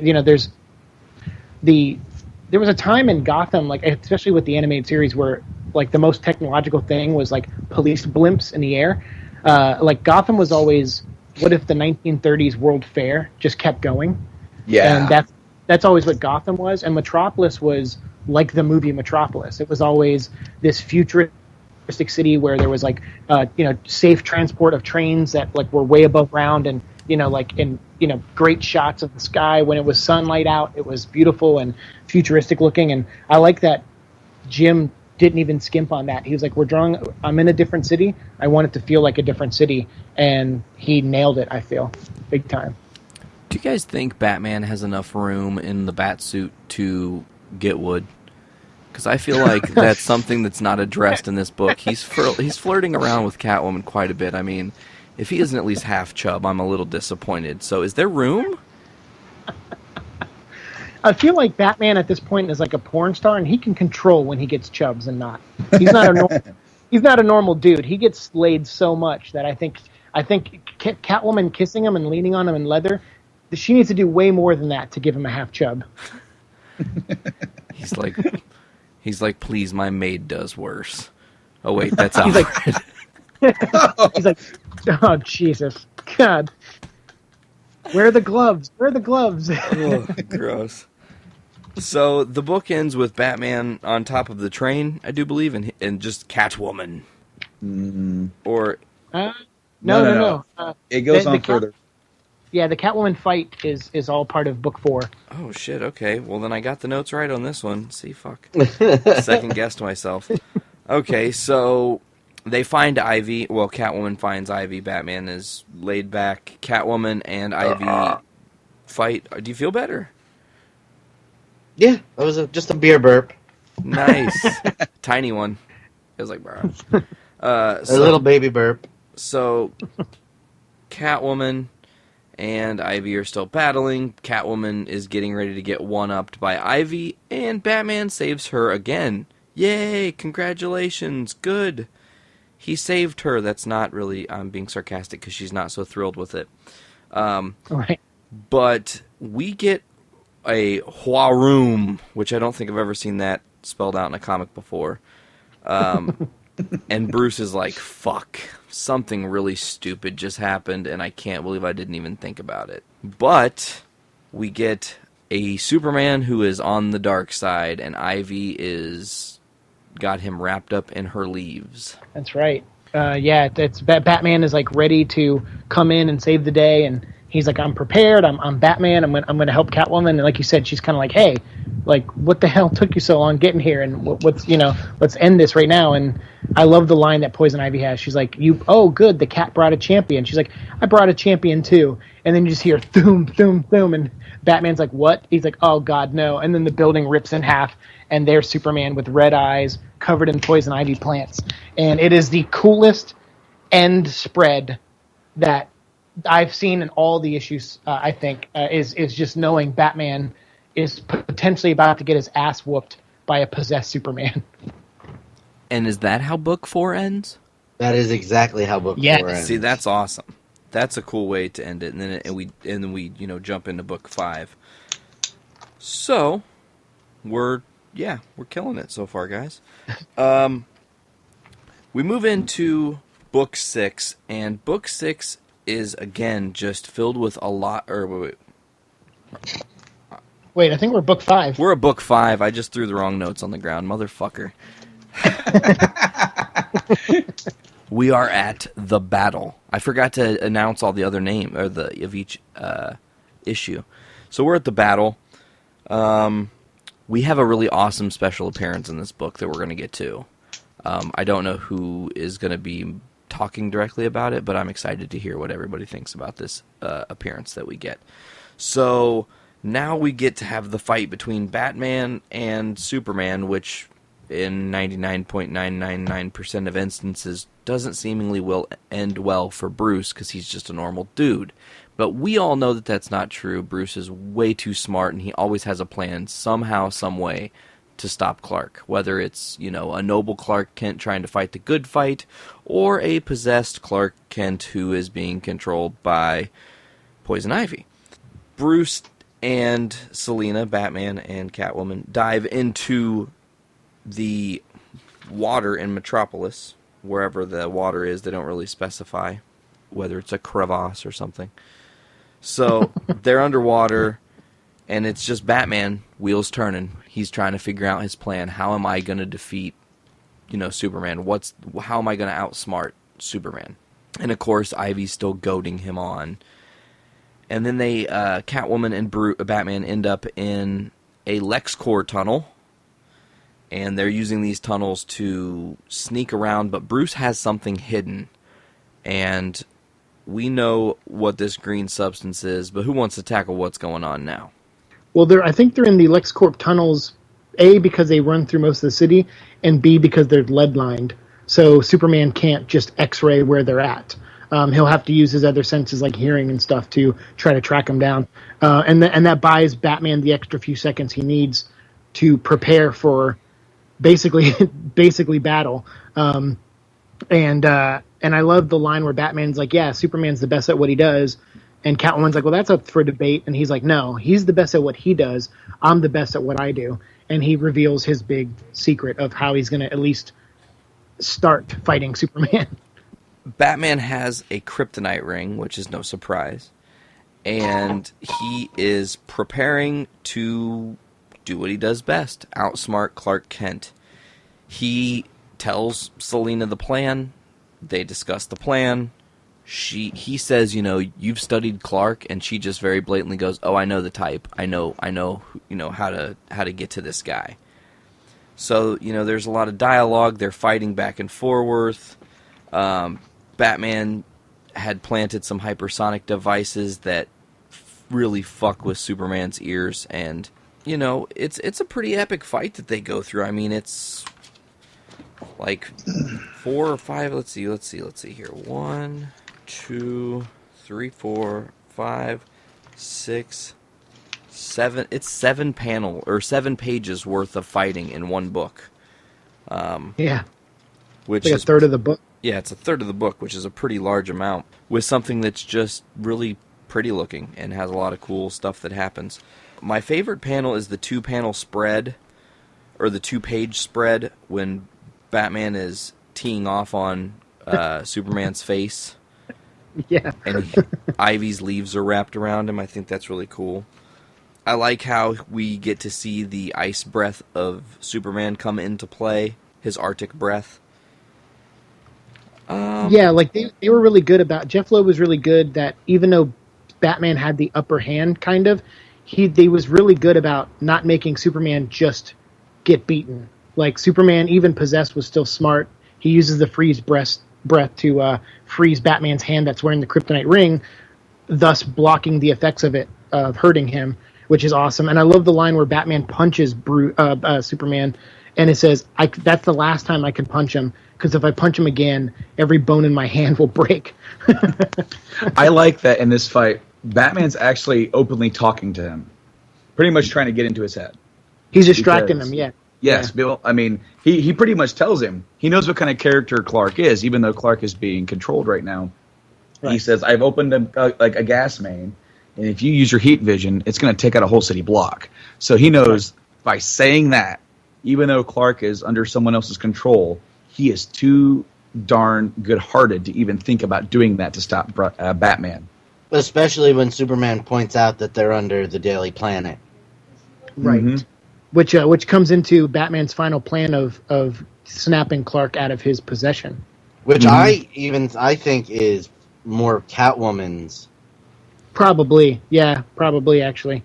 there was a time in Gotham, like especially with the animated series, where like the most technological thing was like police blimps in the air. Like Gotham was always, what if the 1930s World Fair just kept going? Yeah. And that's always what Gotham was. And Metropolis was like the movie Metropolis. It was always this futuristic city where there was like safe transport of trains that like were way above ground, and great shots of the sky. When it was sunlight out, it was beautiful and futuristic looking. And I like that Jim didn't even skimp on that. He was like, I'm in a different city. I want it to feel like a different city. And he nailed it, I feel. Big time. Do you guys think Batman has enough room in the Batsuit to get wood? Because I feel like that's something that's not addressed in this book. He's flirting around with Catwoman quite a bit. I mean, if he isn't at least half chub, I'm a little disappointed. So is there room? I feel like Batman at this point is like a porn star, and he can control when he gets chubs and not. He's not a normal dude. He gets laid so much that I think Catwoman kissing him and leaning on him in leather, she needs to do way more than that to give him a half chub. He's like, please, my maid does worse. Oh wait, that's Alfred. He's like, oh Jesus, God. Where are the gloves? Where are the gloves? Oh, gross. So the book ends with Batman on top of the train, I do believe, and just Catwoman. Mm-hmm. Or no. It goes on further. Yeah, the Catwoman fight is all part of book 4. Oh shit. Okay. Well, then I got the notes right on this one. See, fuck. Second guessed myself. Okay, so they find Ivy. Well, Catwoman finds Ivy. Batman is laid back. Catwoman and Ivy fight. Do you feel better? Yeah, that was just a beer burp. Nice. Tiny one. It was like, bro. A little baby burp. So, Catwoman and Ivy are still battling. Catwoman is getting ready to get one-upped by Ivy, and Batman saves her again. Yay! Congratulations! Good! He saved her. That's not really... I'm being sarcastic because she's not so thrilled with it. Right. But we get a Huaroom, which I don't think I've ever seen that spelled out in a comic before. And Bruce is like, fuck, something really stupid just happened, and I can't believe I didn't even think about it. But we get a Superman who is on the dark side, and Ivy is got him wrapped up in her leaves. That's right. It's Batman is like ready to come in and save the day, and he's like, I'm prepared. I'm Batman. I'm going to help Catwoman. And like you said, she's kind of like, hey, like, what the hell took you so long getting here? And let's end this right now. And I love the line that Poison Ivy has. She's like, good, the cat brought a champion. She's like, I brought a champion too. And then you just hear thoom, thoom, thoom. And Batman's like, what? He's like, oh God, no. And then the building rips in half, and there's Superman with red eyes covered in poison ivy plants. And it is the coolest end spread that I've seen in all the issues. I think is just knowing Batman is potentially about to get his ass whooped by a possessed Superman. And is that how book 4 ends? That is exactly how book 4 ends. See, that's awesome. That's a cool way to end it. And then we jump into book 5. So we're killing it so far, guys. We move into book 6, and book 6 is again just filled with a lot. Wait, I think we're book 5. We're at book 5. I just threw the wrong notes on the ground, motherfucker. We are at the battle. I forgot to announce all the other name of each issue. So we're at the battle. We have a really awesome special appearance in this book that we're going to get to. I don't know who is going to be talking directly about it, but I'm excited to hear what everybody thinks about this appearance that we get. So now we get to have the fight between Batman and Superman, which in 99.999% of instances doesn't seemingly end well for Bruce because he's just a normal dude. But we all know that that's not true. Bruce is way too smart, and he always has a plan somehow, some way to stop Clark. Whether it's, a noble Clark Kent trying to fight the good fight, or a possessed Clark Kent who is being controlled by Poison Ivy. Bruce and Selina, Batman and Catwoman, dive into the water in Metropolis, wherever the water is. They don't really specify whether it's a crevasse or something. So they're underwater, and it's just Batman, wheels turning. He's trying to figure out his plan. How am I going to defeat, Superman? How am I going to outsmart Superman? And of course, Ivy's still goading him on. And then Catwoman and Batman end up in a LexCorp tunnel, and they're using these tunnels to sneak around, but Bruce has something hidden, and we know what this green substance is, but who wants to tackle what's going on now? Well, I think they're in the LexCorp tunnels, A, because they run through most of the city, and B, because they're lead-lined. So Superman can't just X-ray where they're at. He'll have to use his other senses like hearing and stuff to try to track them down. And that buys Batman the extra few seconds he needs to prepare for basically battle. And I love the line where Batman's like, yeah, Superman's the best at what he does. And Catwoman's like, well, that's up for debate. And he's like, no, he's the best at what he does. I'm the best at what I do. And he reveals his big secret of how he's going to at least start fighting Superman. Batman has a kryptonite ring, which is no surprise. And he is preparing to do what he does best, outsmart Clark Kent. He tells Selina the plan. They discuss the plan. He says, you've studied Clark, and she just very blatantly goes, oh, I know the type. I know, how to get to this guy. So, there's a lot of dialogue. They're fighting back and forth. Batman had planted some hypersonic devices that really fuck with Superman's ears, and, it's a pretty epic fight that they go through. I mean, it's like 4 or 5, let's see here. 1, 2, 3, 4, 5, 6, 7. It's 7 pages worth of fighting in one book. Yeah. Which like is a third of the book. Yeah, it's a third of the book, which is a pretty large amount, with something that's just really pretty looking and has a lot of cool stuff that happens. My favorite panel is the 2-panel spread, or the 2-page spread, when Batman is teeing off on Superman's face. Yeah. And Ivy's leaves are wrapped around him. I think that's really cool. I like how we get to see the ice breath of Superman come into play, his Arctic breath. Yeah, like they were really good about... Jeff Loeb was really good that even though Batman had the upper hand, kind of, they was really good about not making Superman just get beaten. Like, Superman, even possessed, was still smart. He uses the freeze breath to freeze Batman's hand that's wearing the kryptonite ring, thus blocking the effects of it, of hurting him, which is awesome. And I love the line where Batman punches Superman, and it says, that's the last time I can punch him, because if I punch him again, every bone in my hand will break. I like that in this fight, Batman's actually openly talking to him, pretty much trying to get into his head. He's distracting him, yeah. Yes, yeah. Bill. I mean, he pretty much tells him. He knows what kind of character Clark is, even though Clark is being controlled right now. Right. He says, I've opened a gas main, and if you use your heat vision, it's going to take out a whole city block. So he knows by saying that, even though Clark is under someone else's control, he is too darn good-hearted to even think about doing that to stop Batman. Especially when Superman points out that they're under the Daily Planet. Right. Mm-hmm. Which comes into Batman's final plan of snapping Clark out of his possession. Which I think is more Catwoman's. Probably, actually.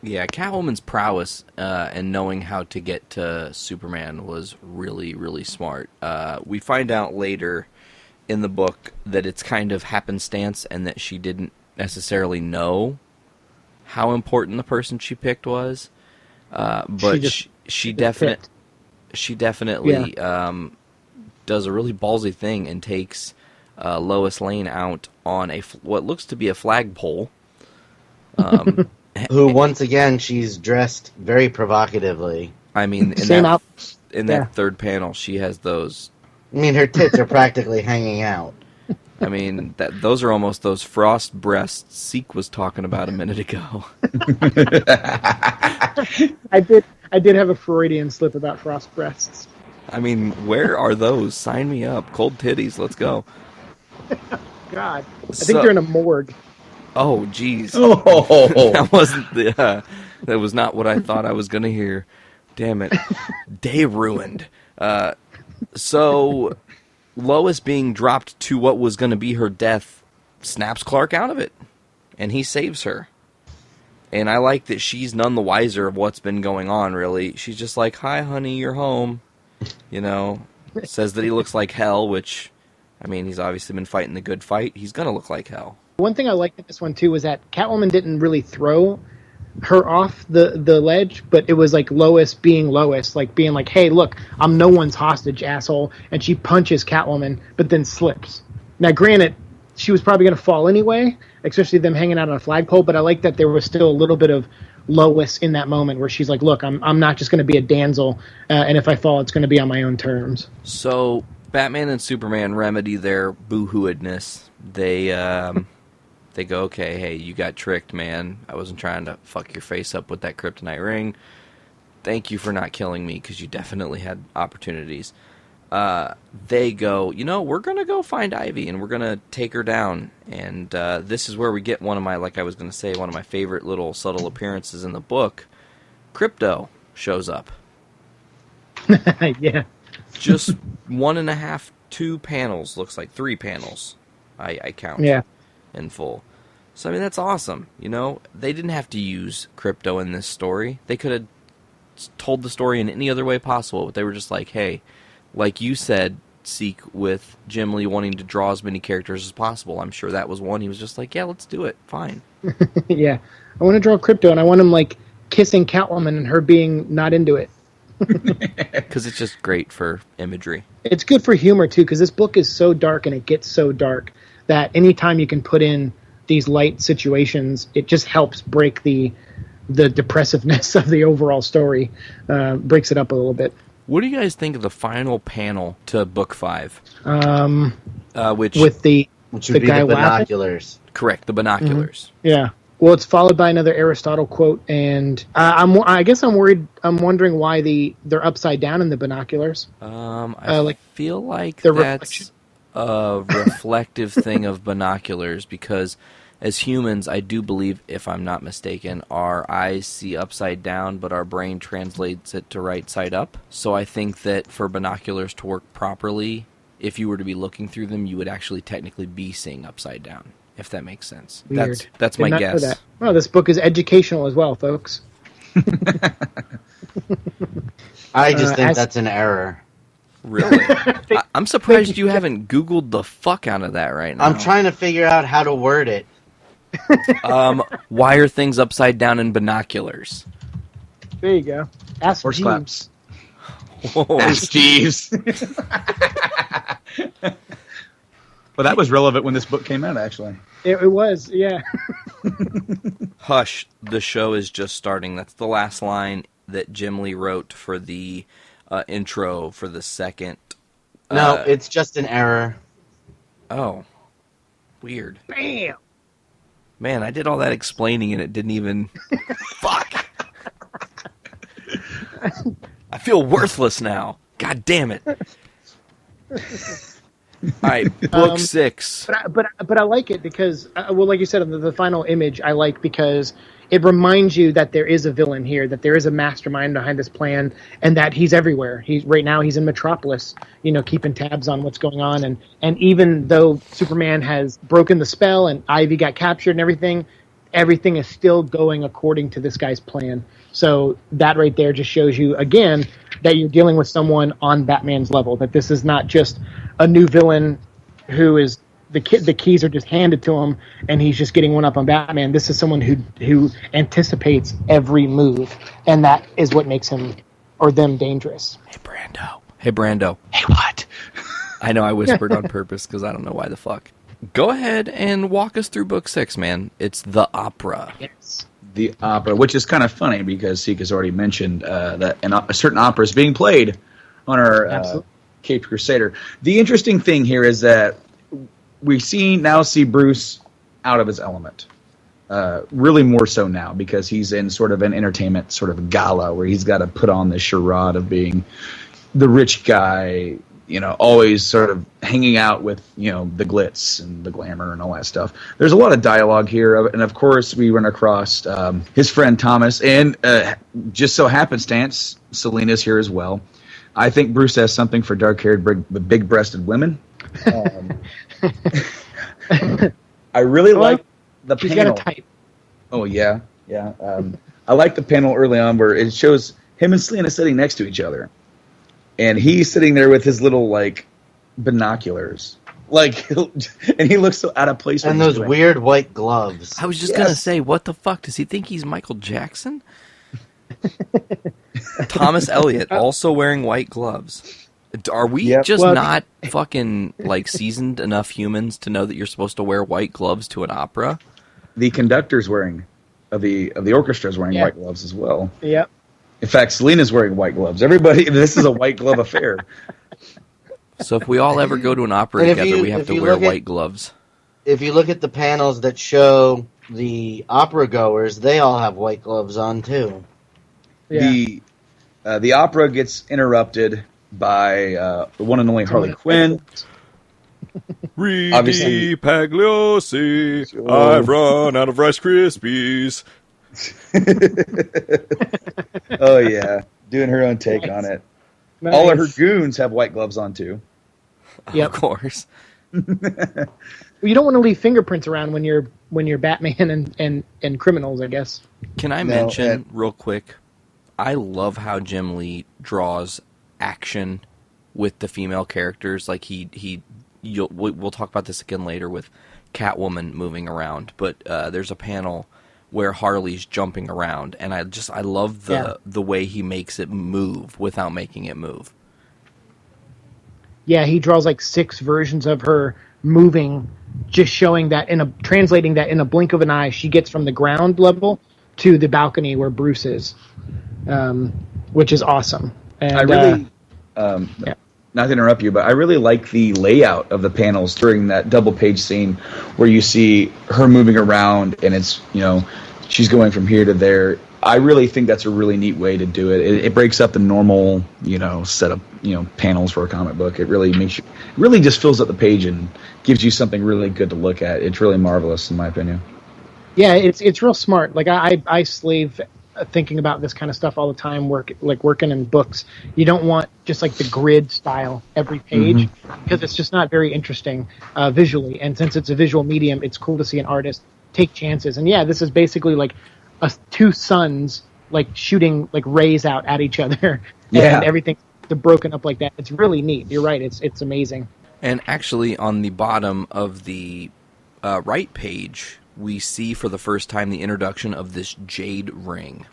Yeah, Catwoman's prowess and knowing how to get to Superman was really, really smart. We find out later in the book that it's kind of happenstance and that she didn't necessarily know how important the person she picked was. But she definitely does a really ballsy thing and takes Lois Lane out on what looks to be a flagpole. Who, once again, she's dressed very provocatively. I mean, in that third panel, she has those. I mean, her tits are practically hanging out. I mean, those are almost those frost breasts Siike was talking about a minute ago. I did have a Freudian slip about frost breasts. I mean, where are those? Sign me up. Cold titties, let's go. God, I think they're in a morgue. Oh, jeez. Oh. That was not what I thought I was going to hear. Damn it. Day ruined. So, Lois being dropped to what was going to be her death snaps Clark out of it. And he saves her. And I like that she's none the wiser of what's been going on, really. She's just like, hi, honey, you're home. You know, says that he looks like hell, which, I mean, he's obviously been fighting the good fight. He's going to look like hell. One thing I liked in this one, too, was that Catwoman didn't really throw her off the ledge, but it was like Lois being Lois, like being like, hey, look, I'm no one's hostage, asshole. And she punches Catwoman, but then slips. Now, granted, she was probably going to fall anyway, especially them hanging out on a flagpole, but I like that there was still a little bit of Lois in that moment where she's like, look, I'm not just going to be a damsel, and if I fall, it's going to be on my own terms. So, Batman and Superman remedy their boo-hooedness. They go, okay, hey, you got tricked, man. I wasn't trying to fuck your face up with that kryptonite ring. Thank you for not killing me, because you definitely had opportunities. They go, we're going to go find Ivy, and we're going to take her down. And this is where we get one of my favorite little subtle appearances in the book. Crypto shows up. Yeah. Just 1.5, 2 panels, looks like 3 panels, I count. Yeah. In full. So, I mean, that's awesome. They didn't have to use Crypto in this story. They could have told the story in any other way possible, but they were just like, hey, like you said, Siike, with Jim Lee wanting to draw as many characters as possible. I'm sure that was one. He was just like, yeah, let's do it. Fine. Yeah. I want to draw Crypto, and I want him, like, kissing Catwoman and her being not into it. Because it's just great for imagery. It's good for humor, too, because this book is so dark and it gets so dark that anytime you can put in these light situations, it just helps break the depressiveness of the overall story, breaks it up a little bit. What do you guys think of the final panel to Book 5? Which would be the guy binoculars. laughing? Correct, the binoculars. Mm-hmm. Yeah. Well, it's followed by another Aristotle quote, and I guess I'm worried. I'm wondering why they're upside down in the binoculars. I feel like that's a reflective thing of binoculars, because as humans, I do believe, if I'm not mistaken, our eyes see upside down, but our brain translates it to right side up. So I think that for binoculars to work properly, if you were to be looking through them, you would actually technically be seeing upside down, if that makes sense. Weird. That's my guess. That. Well, this book is educational as well, folks. I just think that's an error. Really? I'm surprised you haven't Googled the fuck out of that right now. I'm trying to figure out how to word it. Why are things upside down in binoculars? There you go. Ask Horse Jeeves. claps. Ask Jeeves. Well, that was relevant when this book came out, actually. It was, yeah. Hush, the show is just starting. That's the last line that Jim Lee wrote for the intro for the second. No, it's just an error. Oh. Weird. Bam! Man, I did all that explaining and it didn't even... Fuck! I feel worthless now. God damn it. Alright, book 6. But I like it because, like you said, the final image I like because it reminds you that there is a villain here, that there is a mastermind behind this plan, and that he's everywhere. Right now he's in Metropolis, keeping tabs on what's going on. And even though Superman has broken the spell and Ivy got captured and everything is still going according to this guy's plan. So that right there just shows you, again, that you're dealing with someone on Batman's level, that this is not just a new villain who is the keys are just handed to him and he's just getting one up on Batman. This is someone who anticipates every move, and that is what makes him or them dangerous. Hey Brando. Hey, what? I know I whispered on purpose because I don't know why the fuck. Go ahead and walk us through book 6, man. It's the opera. Yes. The opera, which is kind of funny because Siike has already mentioned that a certain opera is being played on our Caped Crusader. The interesting thing here is that we see Bruce out of his element. Really more so now because he's in sort of an entertainment sort of gala where he's got to put on this charade of being the rich guy, always sort of hanging out with, the glitz and the glamour and all that stuff. There's a lot of dialogue here, and of course we run across his friend Thomas, and just so happenstance, Selena's here as well. I think Bruce has something for dark-haired, big-breasted women. I really like the she's panel. got a type. Oh, yeah. I like the panel early on where it shows him and Selena sitting next to each other. And he's sitting there with his little, binoculars. And he looks so out of place. And those weird white gloves. I was just going to say, what the fuck? Does he think he's Michael Jackson? Thomas Elliott also wearing white gloves. Are we not fucking, seasoned enough humans to know that you're supposed to wear white gloves to an opera? The conductor's of the orchestra's wearing white gloves as well. Yep. In fact, Selena's wearing white gloves. Everybody, this is a white glove affair. So if we all ever go to an opera together, we have to wear white gloves. If you look at the panels that show the opera goers, they all have white gloves on too. Yeah. The opera gets interrupted by the one and only Harley Quinn. Obviously, Pagliosi, I've run out of Rice Krispies. Oh yeah, doing her own take on it. Nice. All of her goons have white gloves on too. Yep. Of course. You don't want to leave fingerprints around when you're Batman and criminals, I guess. Can I mention real quick? I love how Jim Lee draws action with the female characters. We'll talk about this again later with Catwoman moving around, but there's a panel where Harley's jumping around, and I love the way he makes it move without making it move. Yeah, he draws 6 versions of her moving, just showing that translating that in a blink of an eye, she gets from the ground level to the balcony where Bruce is, which is awesome. And, I really, not to interrupt you, but I really like the layout of the panels during that double page scene where you see her moving around and it's, she's going from here to there. I really think that's a really neat way to do it. It breaks up the normal, set of, panels for a comic book. It really really just fills up the page and gives you something really good to look at. It's really marvelous in my opinion. Yeah, it's real smart. I slave thinking about this kind of stuff all the time, working in books. You don't want just the grid style every page because it's just not very interesting visually. And since it's a visual medium, it's cool to see an artist take chances. And yeah, this is basically two suns shooting rays out at each other, and everything's broken up like that. It's really neat. You're right. It's amazing. And actually, on the bottom of the right page, we see for the first time the introduction of this jade ring.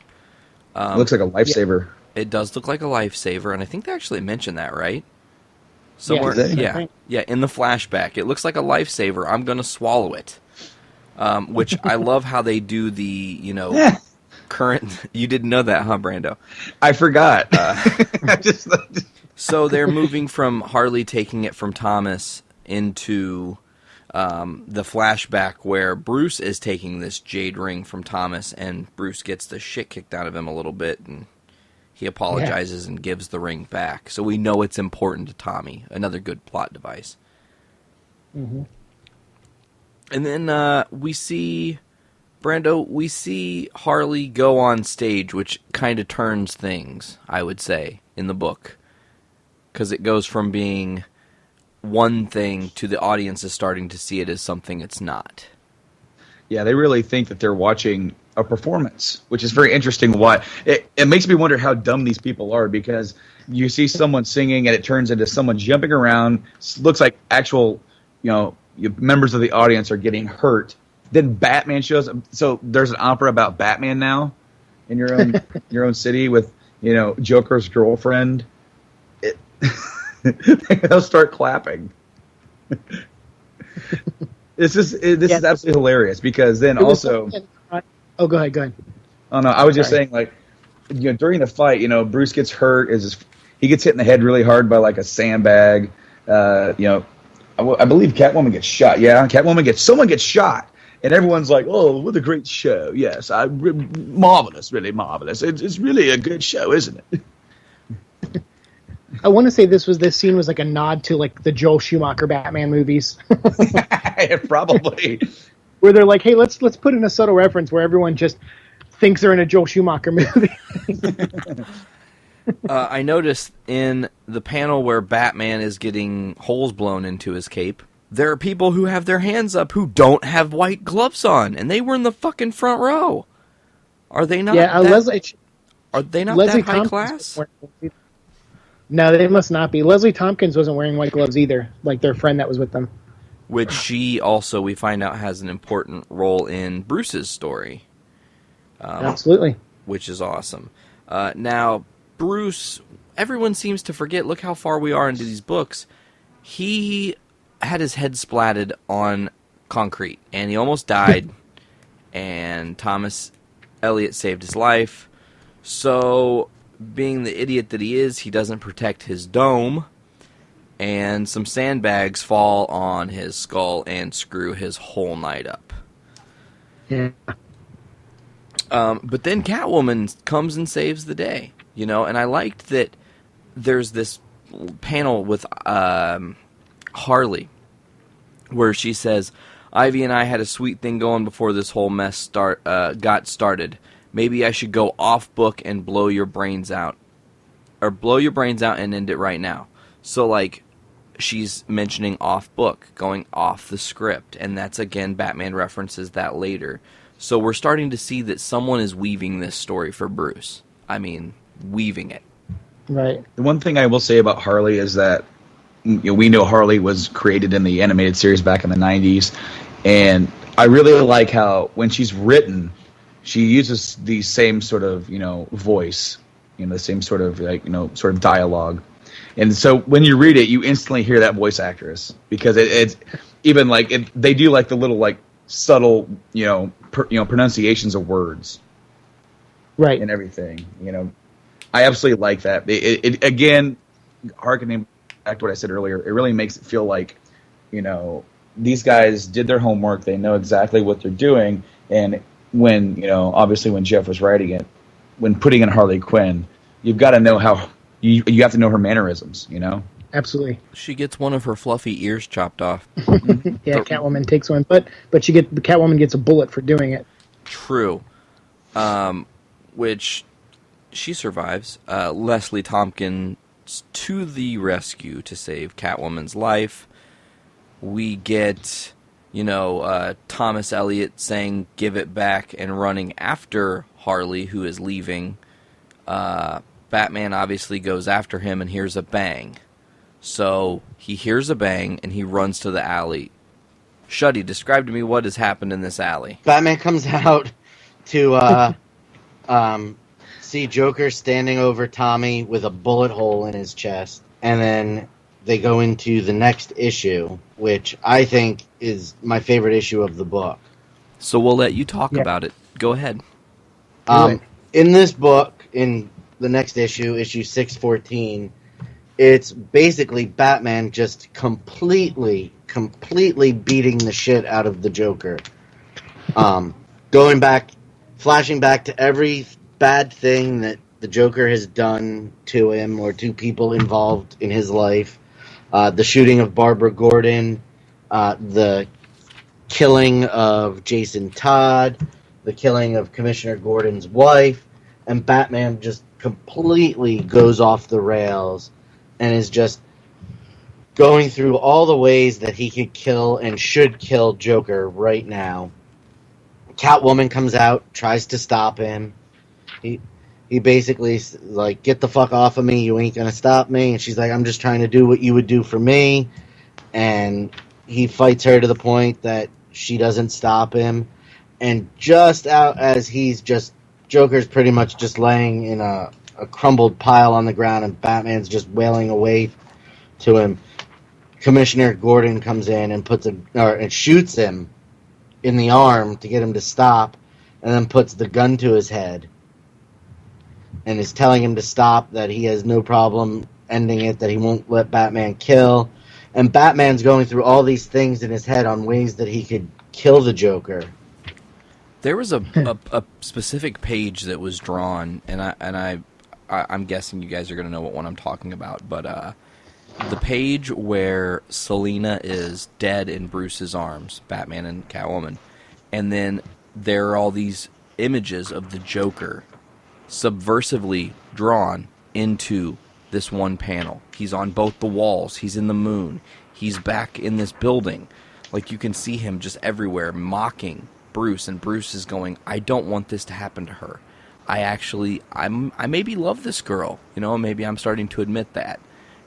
It looks like a lifesaver. Yeah. It does look like a lifesaver, and I think they actually mentioned that, right? Somewhere, yeah, in the flashback. It looks like a lifesaver. I'm going to swallow it. Which I love how they do the, current... You didn't know that, huh, Brando? I forgot. So they're moving from Harley taking it from Thomas into the flashback where Bruce is taking this jade ring from Thomas, and Bruce gets the shit kicked out of him a little bit, and he apologizes and gives the ring back. So we know it's important to Tommy. Another good plot device. Mm-hmm. And then we see Harley go on stage, which kind of turns things, I would say, in the book. Because it goes from being one thing to the audience is starting to see it as something it's not. Yeah, they really think that they're watching a performance, which is very interesting. Why it makes me wonder how dumb these people are, because you see someone singing and it turns into someone jumping around. Looks like actual, members of the audience are getting hurt. Then Batman shows up. So there's an opera about Batman now in your own city with Joker's girlfriend. They'll start clapping. This is absolutely hilarious, because then also. Oh, go ahead. Oh no, I was just saying, during the fight, Bruce gets hurt. He gets hit in the head really hard by a sandbag. I believe Catwoman gets shot. Yeah, someone gets shot, and everyone's like, "Oh, what a great show!" Yes, marvelous, really marvelous. It's really a good show, isn't it? I want to say this scene was like a nod to like the Joel Schumacher Batman movies, Probably. where they're like, "Hey, let's put in a subtle reference where everyone just thinks they're in a Joel Schumacher movie." I noticed in the panel where Batman is getting holes blown into his cape, there are people who have their hands up who don't have white gloves on, and they were in the fucking front row. Are they not? Yeah, Are they not Leslie that high Tompkins class? No, they must not be. Leslie Tompkins wasn't wearing white gloves either, like their friend that was with them. Which she also, we find out, has an important role in Bruce's story. Absolutely. Which is awesome. Now, Bruce, everyone seems to forget, look how far we are into these books. He had his head splatted on concrete, and he almost died, and Thomas Elliot saved his life. So, being the idiot that he is, he doesn't protect his dome, and some sandbags fall on his skull and screw his whole night up. Yeah. But then Catwoman comes and saves the day, you know, and I liked that there's this panel with Harley where she says, "Ivy and I had a sweet thing going before this whole mess got started. Maybe I should go off book and blow your brains out. Or blow your brains out and end it right now." So, like, she's mentioning off book, going off the script. And that's, again, Batman references that later. So we're starting to see that someone is weaving this story for Bruce. I mean, weaving it. Right. The one thing I will say about Harley is that we know Harley was created in the animated series back in the 90s. And I really like how when she's written, she uses the same sort of, voice, the same sort of, sort of dialogue. And so when you read it, you instantly hear that voice actress because it's even like they do like the little like subtle, pronunciations of words, right, and everything. I absolutely like that. It again, harkening back to what I said earlier, it really makes it feel like, these guys did their homework. They know exactly what they're doing, and when obviously when Jeff was writing it, when putting in Harley Quinn, you've got to know how you have to know her mannerisms. Absolutely. She gets one of her fluffy ears chopped off. Yeah, Catwoman takes one, but the Catwoman gets a bullet for doing it. True. Which she survives. Leslie Tompkins to the rescue to save Catwoman's life. We get, Thomas Elliot saying, "Give it back," and running after Harley, who is leaving. Batman obviously goes after him and hears a bang. So he hears a bang and he runs to the alley. Shuddy, describe to me what has happened in this alley. Batman comes out to see Joker standing over Tommy with a bullet hole in his chest. And then they go into the next issue, which I think is my favorite issue of the book. So we'll let you talk about it. Go ahead. In this book, in the next issue, issue 614, it's basically Batman just completely beating the shit out of the Joker. Flashing back to every bad thing that the Joker has done to him or to people involved in his life. The shooting of Barbara Gordon, the killing of Jason Todd, the killing of Commissioner Gordon's wife, and Batman just completely goes off the rails and is just going through all the ways that he could kill and should kill Joker right now. Catwoman comes out, tries to stop him. He basically like, "Get the fuck off of me, you ain't gonna stop me." And she's like, "I'm just trying to do what you would do for me." And he fights her to the point that she doesn't stop him. And just out as Joker's pretty much just laying in a crumbled pile on the ground and Batman's just wailing away to him, Commissioner Gordon comes in and shoots him in the arm to get him to stop, and then puts the gun to his head and is telling him to stop, that he has no problem ending it, that he won't let Batman kill. And Batman's going through all these things in his head on ways that he could kill the Joker. There was a specific page that was drawn, and I'm guessing you guys are going to know what one I'm talking about, but the page where Selina is dead in Bruce's arms, Batman and Catwoman, and then there are all these images of the Joker subversively drawn into this one panel. He's on both the walls, he's in the moon, he's back in this building. Like, you can see him just everywhere mocking Bruce, and Bruce is going, I don't want this to happen to her. I maybe love this girl, maybe I'm starting to admit that.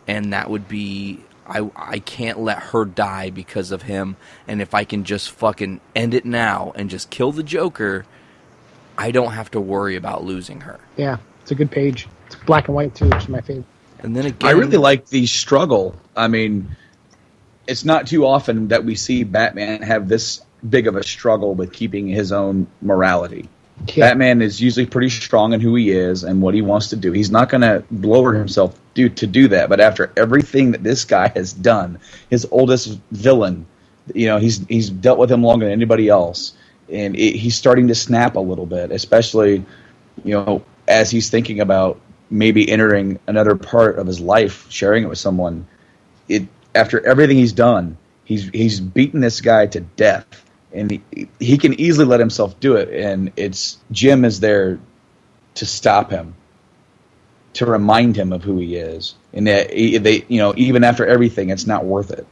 And that would be, I can't let her die because of him, and if I can just fucking end it now and just kill the Joker, I don't have to worry about losing her. Yeah, it's a good page. It's black and white too, which is my favorite. And then again, I really like the struggle. I mean, it's not too often that we see Batman have this big of a struggle with keeping his own morality. Yeah. Batman is usually pretty strong in who he is and what he wants to do. He's not going to lower himself to do that. But after everything that this guy has done, his oldest villain, he's dealt with him longer than anybody else, and he's starting to snap a little bit, especially as he's thinking about maybe entering another part of his life, sharing it with someone. After everything he's done, he's beaten this guy to death. And he can easily let himself do it, and Jim is there to stop him, to remind him of who he is, and that even after everything, it's not worth it.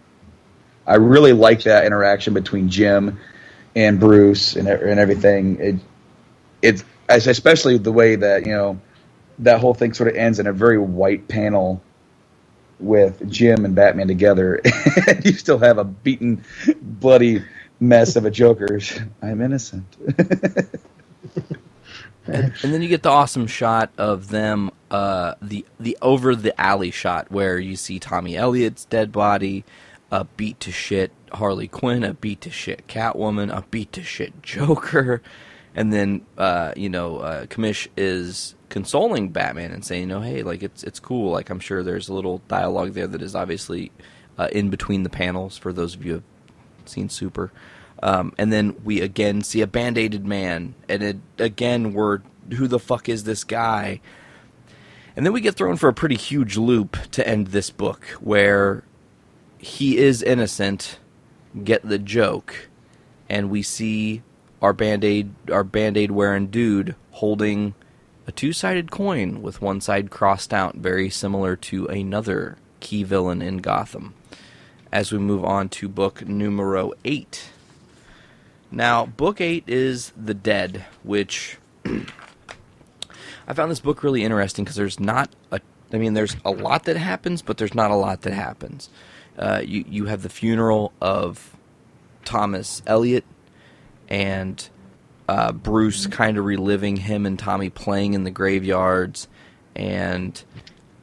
I really like that interaction between Jim and Bruce and everything. It's especially the way that that whole thing sort of ends in a very white panel with Jim and Batman together. You still have a beaten, bloody mess of a Joker. I'm innocent. and then you get the awesome shot of them, the over the alley shot where you see Tommy Elliott's dead body, a beat to shit Harley Quinn, a beat to shit Catwoman, a beat to shit Joker, and then Commish is consoling Batman and saying, hey, like it's cool. Like, I'm sure there's a little dialogue there that is obviously in between the panels for those of you who have seen Super. And then we again see a band-aided man, and who the fuck is this guy? And then we get thrown for a pretty huge loop to end this book, where he is innocent, get the joke, and we see our band-aid wearing dude holding a two-sided coin with one side crossed out, very similar to another key villain in Gotham. As we move on to book numero 8. Now, book 8 is The Dead, which I found this book really interesting because there's a lot that happens, but there's not a lot that happens. You have the funeral of Thomas Elliot, and Bruce kind of reliving him and Tommy playing in the graveyards, and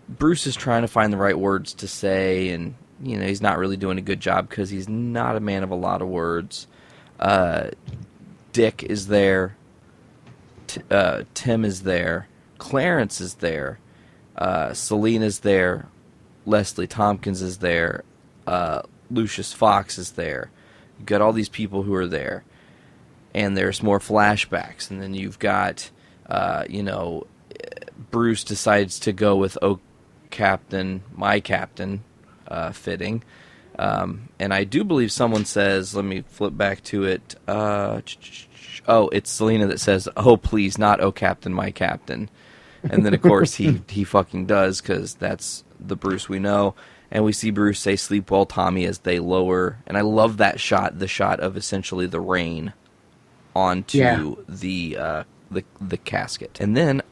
Bruce is trying to find the right words to say, and he's not really doing a good job because he's not a man of a lot of words. Dick is there, Tim is there, Clarence is there, Selena's there, Leslie Tompkins is there, Lucius Fox is there. You've got all these people who are there, and there's more flashbacks, and then you've got Bruce decides to go with Captain, my captain, fitting. And I do believe someone says, let me flip back to it. It's Selena that says, "Oh, please, not oh, Captain, my captain." And then, of course, he fucking does, because that's the Bruce we know. And we see Bruce say, "Sleep well, Tommy," as they lower. And I love that shot, the shot of essentially the rain onto the casket. And then,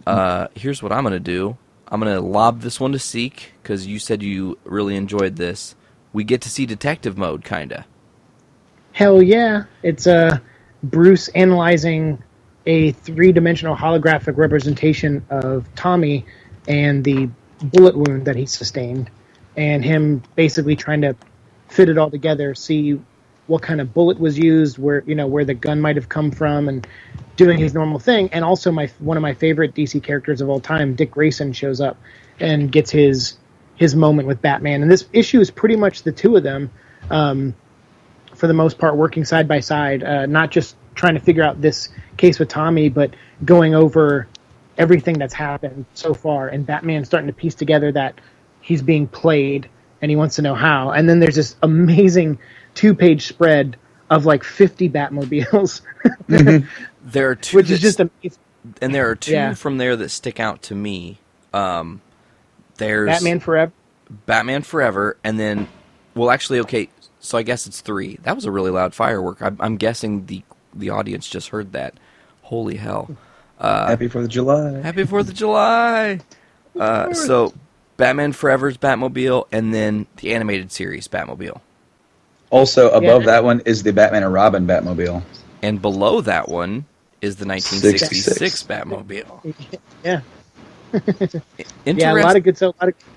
here's what I'm going to do. I'm going to lob this one to Siike, because you said you really enjoyed this. We get to see detective mode, kinda. Hell yeah. It's Bruce analyzing a three-dimensional holographic representation of Tommy and the bullet wound that he sustained, and him basically trying to fit it all together, see what kind of bullet was used, where the gun might have come from, and doing his normal thing. And also one of my favorite DC characters of all time, Dick Grayson, shows up and gets his his moment with Batman. And this issue is pretty much the two of them, for the most part, working side by side, not just trying to figure out this case with Tommy, but going over everything that's happened so far, and Batman starting to piece together that he's being played, and he wants to know how. And then there's this amazing 2-page spread of like 50 Batmobiles. There are two, which is just amazing. And there are two from there that stick out to me. There's Batman Forever, and then, well, actually, okay, so I guess it's 3. That was a really loud firework. I'm guessing the audience just heard that. Holy hell. Happy 4th of July. Happy 4th of July. So, Batman Forever's Batmobile, and then the animated series Batmobile. Also, above that one is the Batman and Robin Batmobile. And below that one is the 1966 Batmobile. Yeah. Yeah, a lot of good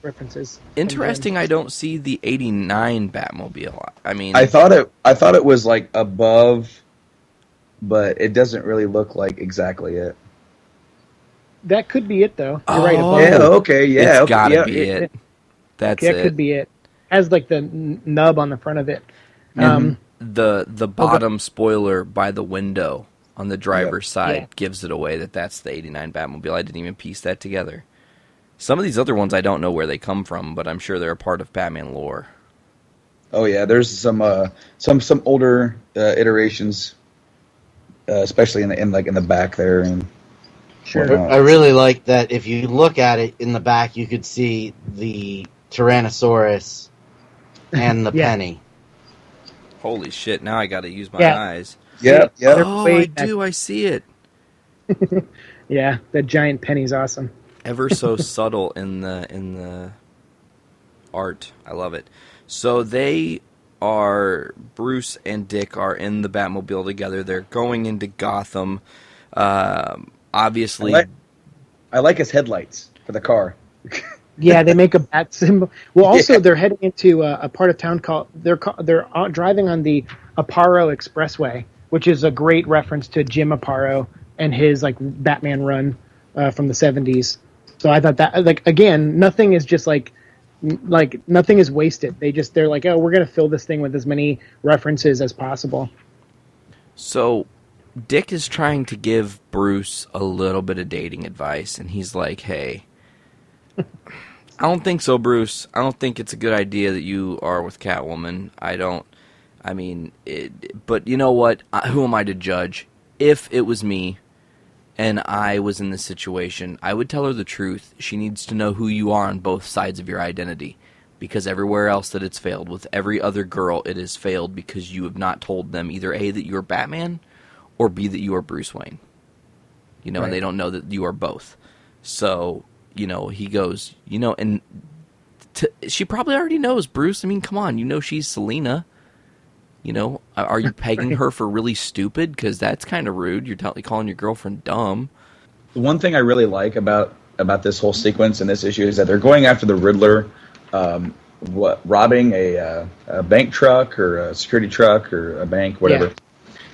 references. Interesting, I don't see the 89 Batmobile. I mean, I thought it was like above, but it doesn't really look like exactly it. That could be it, though. You're right. Yeah. Okay. Yeah. It's gotta be it. That's it. That could be it. Has like the nub on the front of it. The bottom spoiler by the window on the driver's side gives it away that that's the 89 Batmobile. I didn't even piece that together. Some of these other ones I don't know where they come from, but I'm sure they're a part of Batman lore. Oh yeah, there's some older iterations, especially in the back there. And sure, I really like that. If you look at it in the back, you could see the Tyrannosaurus and the penny. Holy shit! Now I got to use my eyes. Yeah. Oh, I do. I see it. Yeah, that giant penny's awesome. Ever so subtle in the art. I love it. So Bruce and Dick are in the Batmobile together. They're going into Gotham. Obviously, I like his headlights for the car. Yeah, they make a bat symbol. Well, also they're heading into a part of town called they're driving on the Aparo Expressway, which is a great reference to Jim Aparo and his like Batman run from the 70s. So I thought that, like, again, nothing is just like nothing is wasted. They're like, oh, we're gonna fill this thing with as many references as possible. So Dick is trying to give Bruce a little bit of dating advice, and he's like, hey, I don't think so, Bruce. I don't think it's a good idea that you are with Catwoman. But you know what? Who am I to judge? If it was me and I was in this situation, I would tell her the truth. She needs to know who you are on both sides of your identity. Because everywhere else that it's failed, with every other girl, it has failed because you have not told them either A, that you're Batman, or B, that you are Bruce Wayne. Right. And they don't know that you are both. So, he goes, and she probably already knows, Bruce. I mean, come on, she's Selena. Are you pegging her for really stupid? Because that's kind of rude. You're calling your girlfriend dumb. The one thing I really like about this whole sequence and this issue is that they're going after the Riddler, robbing a bank truck or a security truck or a bank, whatever. Yeah.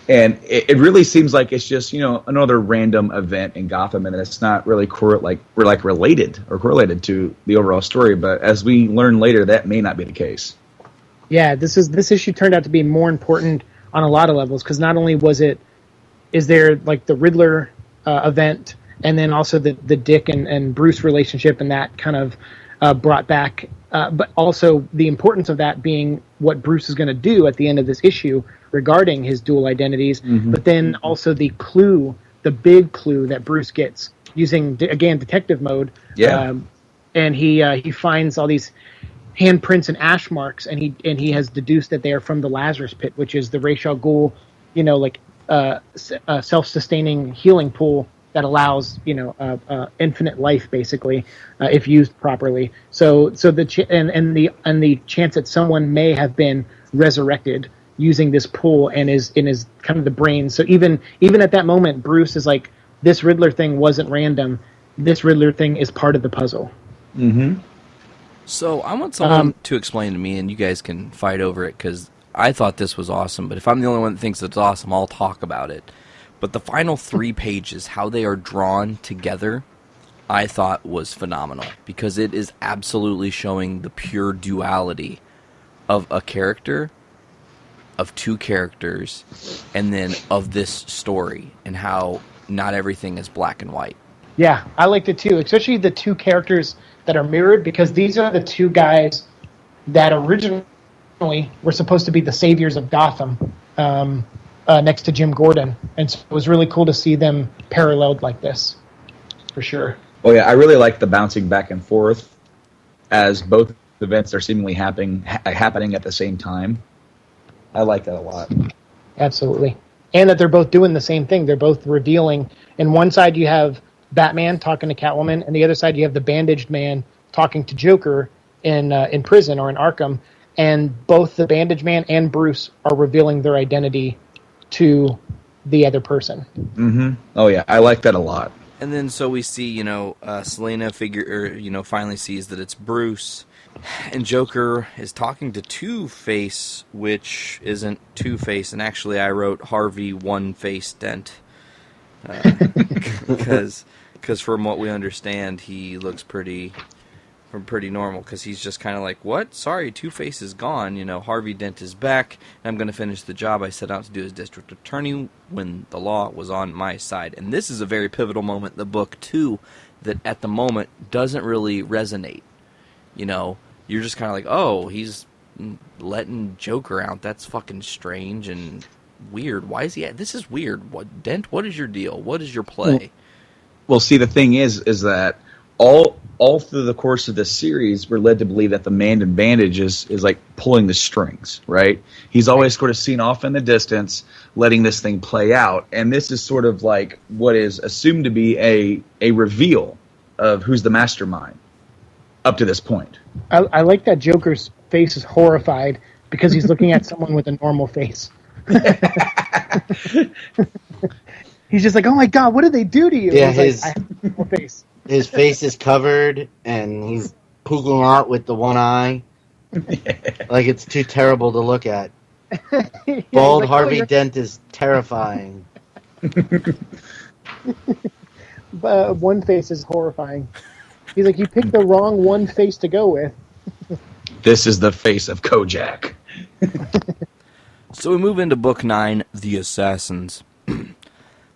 And it really seems like it's just another random event in Gotham, and it's not really related to the overall story. But as we learn later, that may not be the case. Yeah, this issue turned out to be more important on a lot of levels, because not only is there like the Riddler event, and then also the Dick and Bruce relationship, and that kind of brought back, but also the importance of that being what Bruce is going to do at the end of this issue regarding his dual identities, but then also the big clue that Bruce gets using, again, detective mode. Yeah. And he finds all these handprints and ash marks, and he has deduced that they are from the Lazarus Pit, which is the Ra's al Ghul, self-sustaining healing pool that allows infinite life, basically, if used properly. So the chance that someone may have been resurrected using this pool and is kind of the brain. So even at that moment, Bruce is like, this Riddler thing wasn't random. This Riddler thing is part of the puzzle. Mm-hmm. So I want someone to explain to me, and you guys can fight over it, because I thought this was awesome. But if I'm the only one that thinks it's awesome, I'll talk about it. But the final 3 pages, how they are drawn together, I thought was phenomenal because it is absolutely showing the pure duality of a character, of two characters, and then of this story and how not everything is black and white. Yeah, I liked it too, especially the two characters that are mirrored, because these are the two guys that originally were supposed to be the saviors of Gotham, next to Jim Gordon. And so it was really cool to see them paralleled like this, for sure. Oh yeah, I really like the bouncing back and forth as both events are seemingly happening at the same time. I like that a lot. Absolutely. And that they're both doing the same thing. They're both revealing. In one side you have Batman talking to Catwoman, and the other side you have the bandaged man talking to Joker in prison or in Arkham. And both the bandaged man and Bruce are revealing their identity to the other person. Mm-hmm. Oh yeah, I like that a lot. And then so we see, Selena finally sees that it's Bruce, and Joker is talking to Two-Face, which isn't Two-Face, and actually I wrote Harvey One-Face Dent, because from what we understand, he looks pretty normal, because he's just kind of like, what? Sorry, Two-Face is gone. Harvey Dent is back, and I'm going to finish the job I set out to do as district attorney when the law was on my side. And this is a very pivotal moment in the book, too, that at the moment doesn't really resonate. You're just kind of like, oh, he's letting Joker out. That's fucking strange and weird. Why is he this is weird. Dent, what is your deal? What is your play? Well, see, the thing is that all through the course of this series, we're led to believe that the man in bandage is like pulling the strings, right? He's always sort of seen off in the distance, letting this thing play out. And this is sort of like what is assumed to be a reveal of who's the mastermind up to this point. I like that Joker's face is horrified because he's looking at someone with a normal face. He's just like, oh my God, what did they do to you? Yeah, he's like, I have a normal face. His face is covered, and he's poking out with the one eye. Like, it's too terrible to look at. Yeah, Bald like, Harvey Dent is terrifying. One face is horrifying. He's like, you picked the wrong one face to go with. This is the face of Kojak. So we move into Book 9, The Assassins.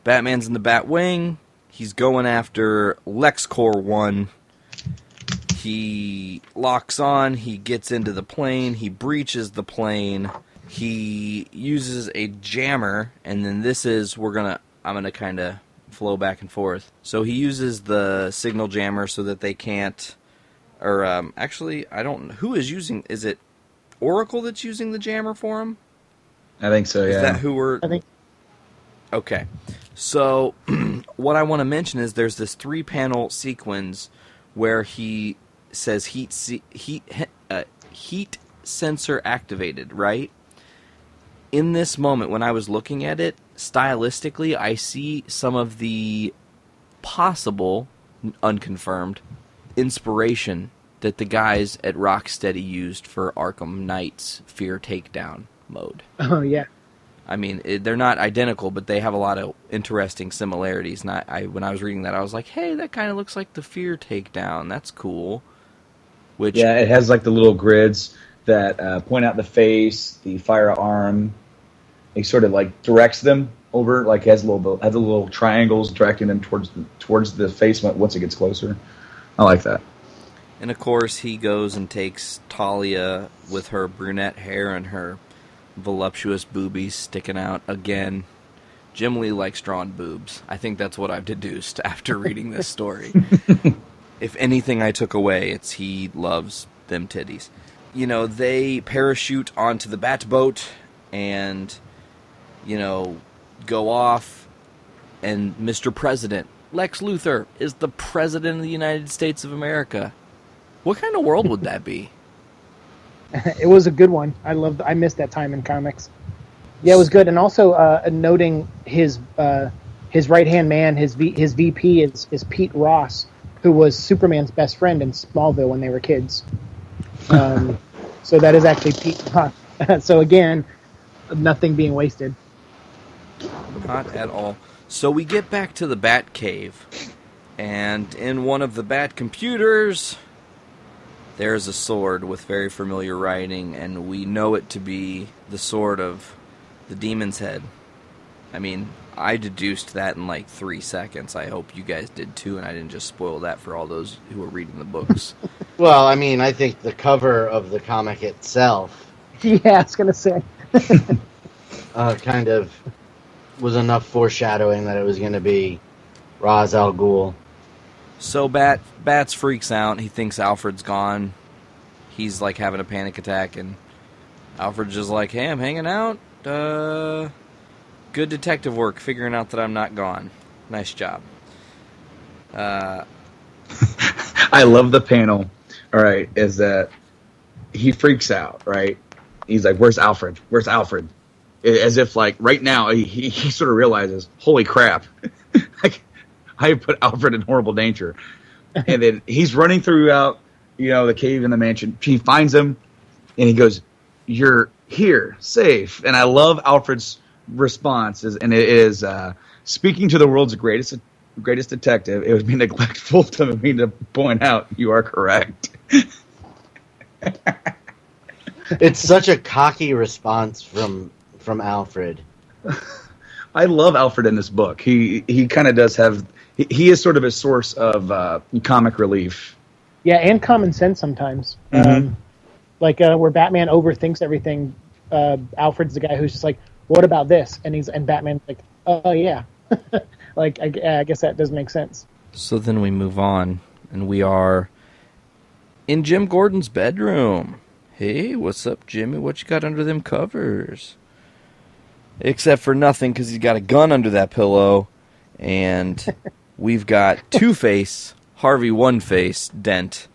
Batman's in the Batwing. He's going after LexCorp 1. He locks on. He gets into the plane. He breaches the plane. He uses a jammer, and then I'm gonna kind of flow back and forth. So he uses the signal jammer so that they can't, or actually, I don't. Who is using? Is it Oracle that's using the jammer for him? I think so. Yeah. Is that who we're? I think. Okay. So, what I want to mention is there's this 3-panel sequence where he says heat sensor activated, right? In this moment, when I was looking at it, stylistically, I see some of the possible, unconfirmed, inspiration that the guys at Rocksteady used for Arkham Knight's Fear Takedown mode. Oh, yeah. I mean, they're not identical, but they have a lot of interesting similarities. And when I was reading that, I was like, hey, that kind of looks like the Fear Takedown. That's cool. Yeah, it has like the little grids that point out the face, the firearm. He sort of like directs them over, like has the little triangles directing them towards the face once it gets closer. I like that. And of course, he goes and takes Talia with her brunette hair and her voluptuous boobies sticking out again. Jim Lee likes drawn boobs. I think that's what I've deduced after reading this story. If anything I took away, it's he loves them titties. They parachute onto the Batboat and, go off. And Mr. President, Lex Luthor, is the President of the United States of America. What kind of world would that be? It was a good one. I missed that time in comics. Yeah, it was good. And also noting his right-hand man, his VP is Pete Ross, who was Superman's best friend in Smallville when they were kids. So that is actually Pete Ross. So again, nothing being wasted. Not at all. So we get back to the Batcave, And in one of the Bat computers, there's a sword with very familiar writing, and we know it to be the sword of the Demon's Head. I mean, I deduced that in like 3 seconds. I hope you guys did too, and I didn't just spoil that for all those who are reading the books. Well, I mean, I think the cover of the comic itself Yeah, I was going to say. kind of was enough foreshadowing that it was going to be Ra's al Ghul. So Bats freaks out. He thinks Alfred's gone. He's like having a panic attack, and Alfred's just like, hey, I'm hanging out. Good detective work figuring out that I'm not gone. Nice job. I love the panel, all right, is that he freaks out, right? He's like, where's Alfred? Where's Alfred? As if, like, right now, he sort of realizes, holy crap, I put Alfred in horrible danger. And then he's running throughout, the cave in the mansion. He finds him, and he goes, you're here, safe. And I love Alfred's response, and it is, speaking to the world's greatest detective, it would be neglectful to me to point out you are correct. It's such a cocky response from Alfred. I love Alfred in this book. He kind of does have. He is sort of a source of comic relief. Yeah, and common sense sometimes. Mm-hmm. Where Batman overthinks everything. Alfred's the guy who's just like, "What about this?" And Batman's like, "Oh yeah." I guess that does make sense. So then we move on, and we are in Jim Gordon's bedroom. Hey, what's up, Jimmy? What you got under them covers? Except for nothing, because he's got a gun under that pillow, and we've got Two-Face, Harvey One-Face, Dent,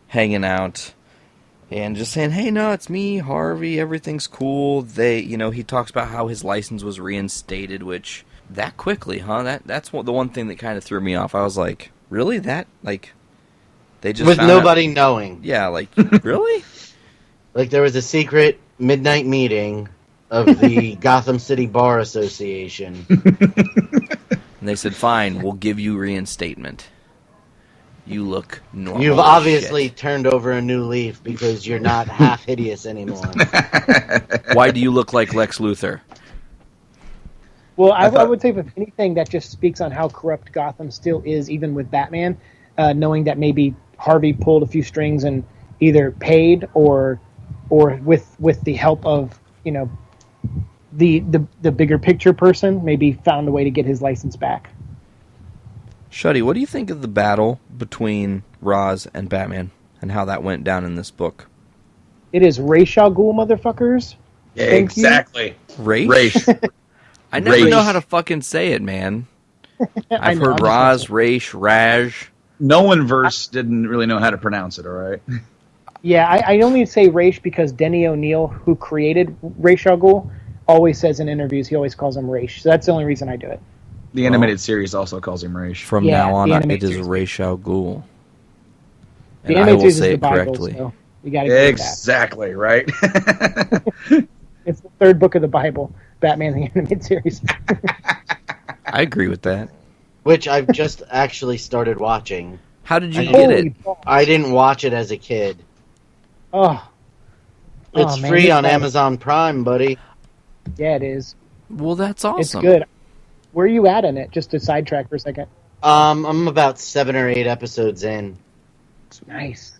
hanging out, and just saying, hey, no, it's me, Harvey, everything's cool. He talks about how his license was reinstated, which, that quickly, huh? That's the one thing that kind of threw me off. I was like, really? They just With found nobody out? knowing. Yeah, really? Like, there was a secret midnight meeting of the Gotham City Bar Association. And they said, fine, we'll give you reinstatement. You look normal. You've as obviously shit. turned over a new leaf because you're not half hideous anymore. Why do you look like Lex Luthor? Well, I would say, if anything, that just speaks on how corrupt Gotham still is, even with Batman, knowing that maybe Harvey pulled a few strings and either paid or with the help of the bigger picture person, maybe found a way to get his license back. Shuddy, what do you think of the battle between Ra's and Batman and how that went down in this book? It is Ra's al Ghul, motherfuckers. Yeah, Thank exactly. Ra's? I never Ra's. know how to fucking say it, man. I've know, heard I'm Ra's, just Raish, Raj. No one verse didn't really know how to pronounce it, all right? Yeah, I only say Ra's because Denny O'Neil, who created Ra's al Ghul, always says in interviews, he always calls him Ra's. So that's the only reason I do it. The animated series also calls him Raish. From Yeah, now on, the it animated is series. Ra's al Ghul. The And I animated will series is say the it Bible, correctly. so you got to get that. Exactly, right? It's the third book of the Bible, Batman the Animated Series. I agree with that. Which I've just actually started watching. How did you I get Holy it? balls. I didn't watch it as a kid. Oh. It's Man, free it's on bad. Amazon Prime, buddy. Yeah, it is. Well, that's awesome. It's good. Where are you at in it? Just to sidetrack for a second. I'm about 7 or 8 episodes in. Nice.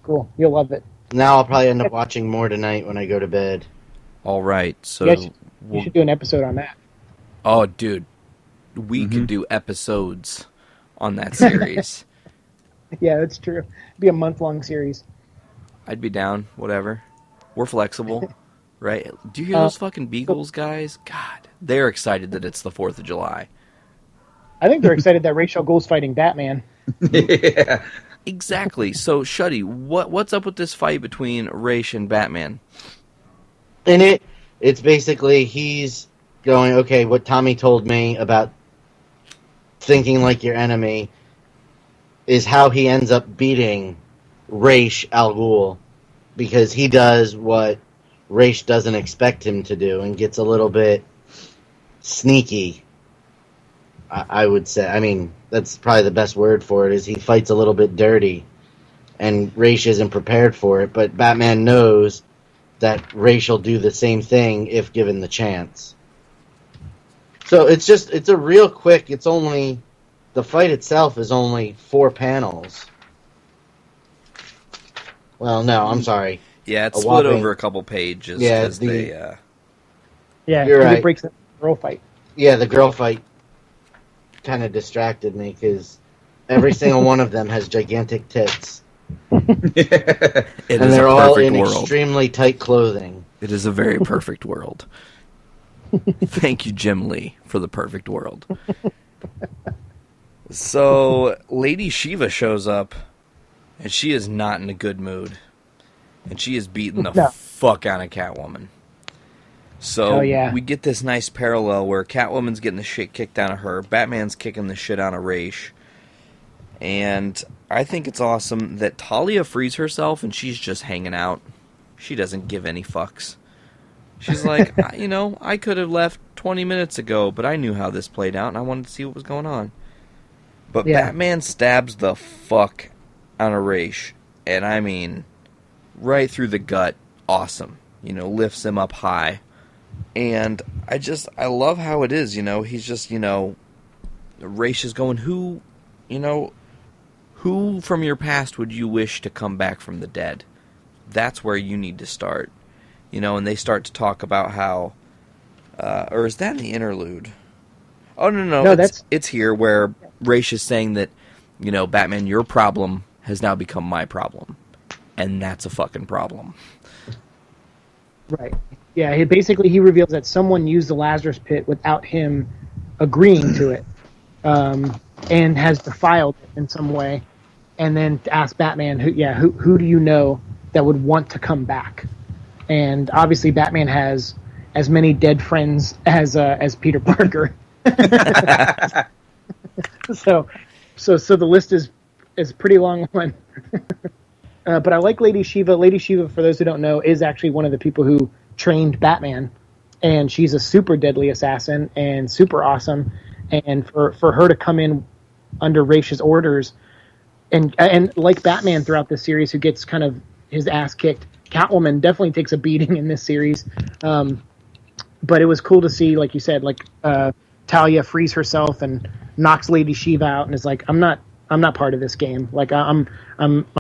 Cool. You'll love it. Now I'll probably end up watching more tonight when I go to bed. All right, so You guys- You should do an episode on that. oh, dude, we could do episodes on that series. Yeah, that's true. It'd be a month-long series. I'd be down. Whatever. We're flexible, right? Do you hear those fucking beagles, guys? God, they're excited that it's the 4th of July. I think they're excited that Ra's al Ghul's fighting Batman. Yeah. Exactly. So, Shuddy, what's up with this fight between Ra's and Batman? In it's basically he's going, okay, what Tommy told me about thinking like your enemy is how he ends up beating Ra's al Ghul, because he does what Ra's doesn't expect him to do and gets a little bit sneaky. I would say. I mean, that's probably the best word for it. Is he fights a little bit dirty, and Ra's isn't prepared for it. But Batman knows that Ra's will do the same thing if given the chance. So it's a real quick. It's only the fight itself is only 4 panels. Well, no, I'm sorry. Yeah, it's A split whopping- over a couple pages. Yeah, 'Cause the- they, Yeah, You're 'cause right. it breaks up the girl fight. Yeah, the girl fight kind of distracted me because every single one of them has gigantic tits, it and is they're a all perfect in world. extremely tight clothing. It is a very perfect world. Thank you, Jim Lee, for the perfect world. So, Lady Shiva shows up, and she is not in a good mood. And she is beating the No. fuck out of Catwoman. So, Oh, yeah. we get this nice parallel where Catwoman's getting the shit kicked out of her, Batman's kicking the shit out of Ra's. And I think it's awesome that Talia frees herself and she's just hanging out. She doesn't give any fucks. She's like, I could have left 20 minutes ago, but I knew how this played out and I wanted to see what was going on. But Yeah. Batman stabs the fuck out of Ra's. And I mean, right through the gut. Awesome. Lifts him up high. And I love how it is, he's just, Ra's is going, who from your past would you wish to come back from the dead? That's where you need to start. And they start to talk about how, or is that in the interlude? Oh, no, it's here where Ra's is saying that, Batman, your problem has now become my problem. And that's a fucking problem. Right. Yeah, he reveals that someone used the Lazarus Pit without him agreeing to it, and has defiled it in some way, and then asks Batman, who do you know that would want to come back? And obviously Batman has as many dead friends as Peter Parker. so the list is pretty long one. But I like Lady Shiva. Lady Shiva, for those who don't know, is actually one of the people who trained Batman, and she's a super deadly assassin and super awesome. And for her to come in under Ra's orders, and like Batman throughout this series, who gets kind of his ass kicked, Catwoman definitely takes a beating in this series. But it was cool to see, like you said, Talia frees herself and knocks Lady Shiva out, and is like, I'm not part of this game. Like I'm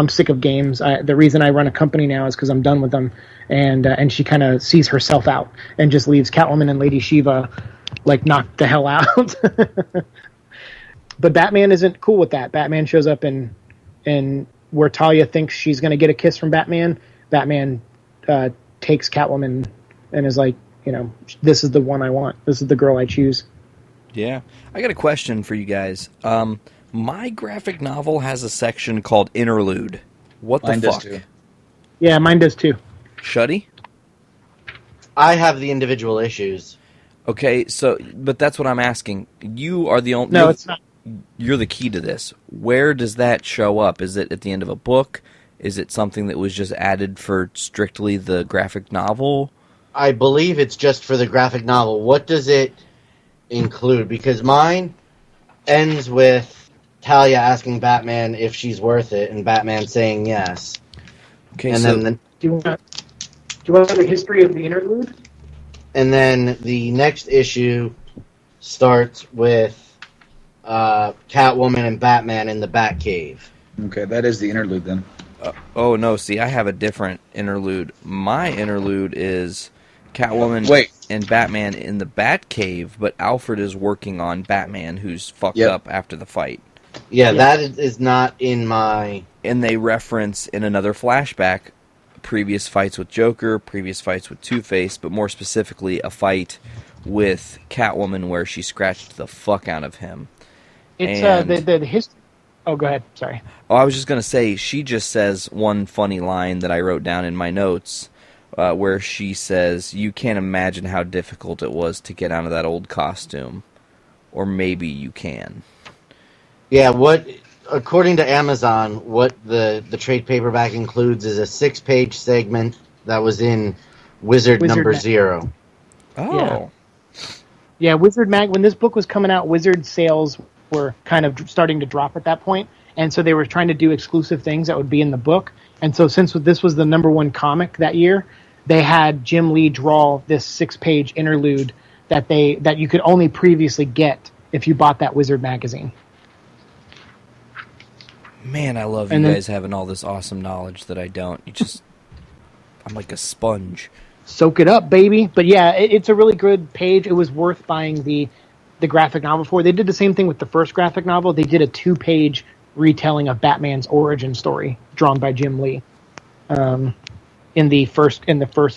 sick of games. The reason I run a company now is because I'm done with them. And she kind of sees herself out and just leaves Catwoman and Lady Shiva knocked the hell out. But Batman isn't cool with that. Batman shows up and where Talia thinks she's going to get a kiss from Batman, Batman takes Catwoman and is like, this is the one I want. This is the girl I choose. Yeah. I got a question for you guys. My graphic novel has a section called Interlude. What Mine the does fuck? too. Yeah, mine does too. Shuddy? I have the individual issues. Okay, but that's what I'm asking. You are the only... No, it's not. You're the key to this. Where does that show up? Is it at the end of a book? Is it something that was just added for strictly the graphic novel? I believe it's just for the graphic novel. What does it include? Because mine ends with Talia asking Batman if she's worth it, and Batman saying yes. Okay, And so... then Do you want the history of the interlude? and then the next issue starts with Catwoman and Batman in the Batcave. Okay, that is the interlude then. oh, no, see, I have a different interlude. My interlude is Catwoman and Batman in the Batcave, but Alfred is working on Batman, who's fucked up after the fight. Yeah, that is not in my... And they reference in another flashback previous fights with Joker, previous fights with Two-Face, but more specifically a fight with Catwoman where she scratched the fuck out of him. It's And- the history. Oh, go ahead. Sorry. Oh, I was just going to say, she just says one funny line that I wrote down in my notes, where she says, you can't imagine how difficult it was to get out of that old costume. Or maybe you can. Yeah, according to Amazon, what the trade paperback includes is a 6-page segment that was in Wizard number Net. 0. Oh. Yeah, Wizard when this book was coming out, Wizard sales were kind of starting to drop at that point, and so they were trying to do exclusive things that would be in the book. And so since this was the #1 comic that year, they had Jim Lee draw this 6-page interlude that you could only previously get if you bought that Wizard magazine. Man, I love you guys having all this awesome knowledge that I don't. I'm like a sponge. Soak it up, baby. But yeah, it's a really good page. It was worth buying the graphic novel for. They did the same thing with the first graphic novel. They did a 2-page retelling of Batman's origin story drawn by Jim Lee in the first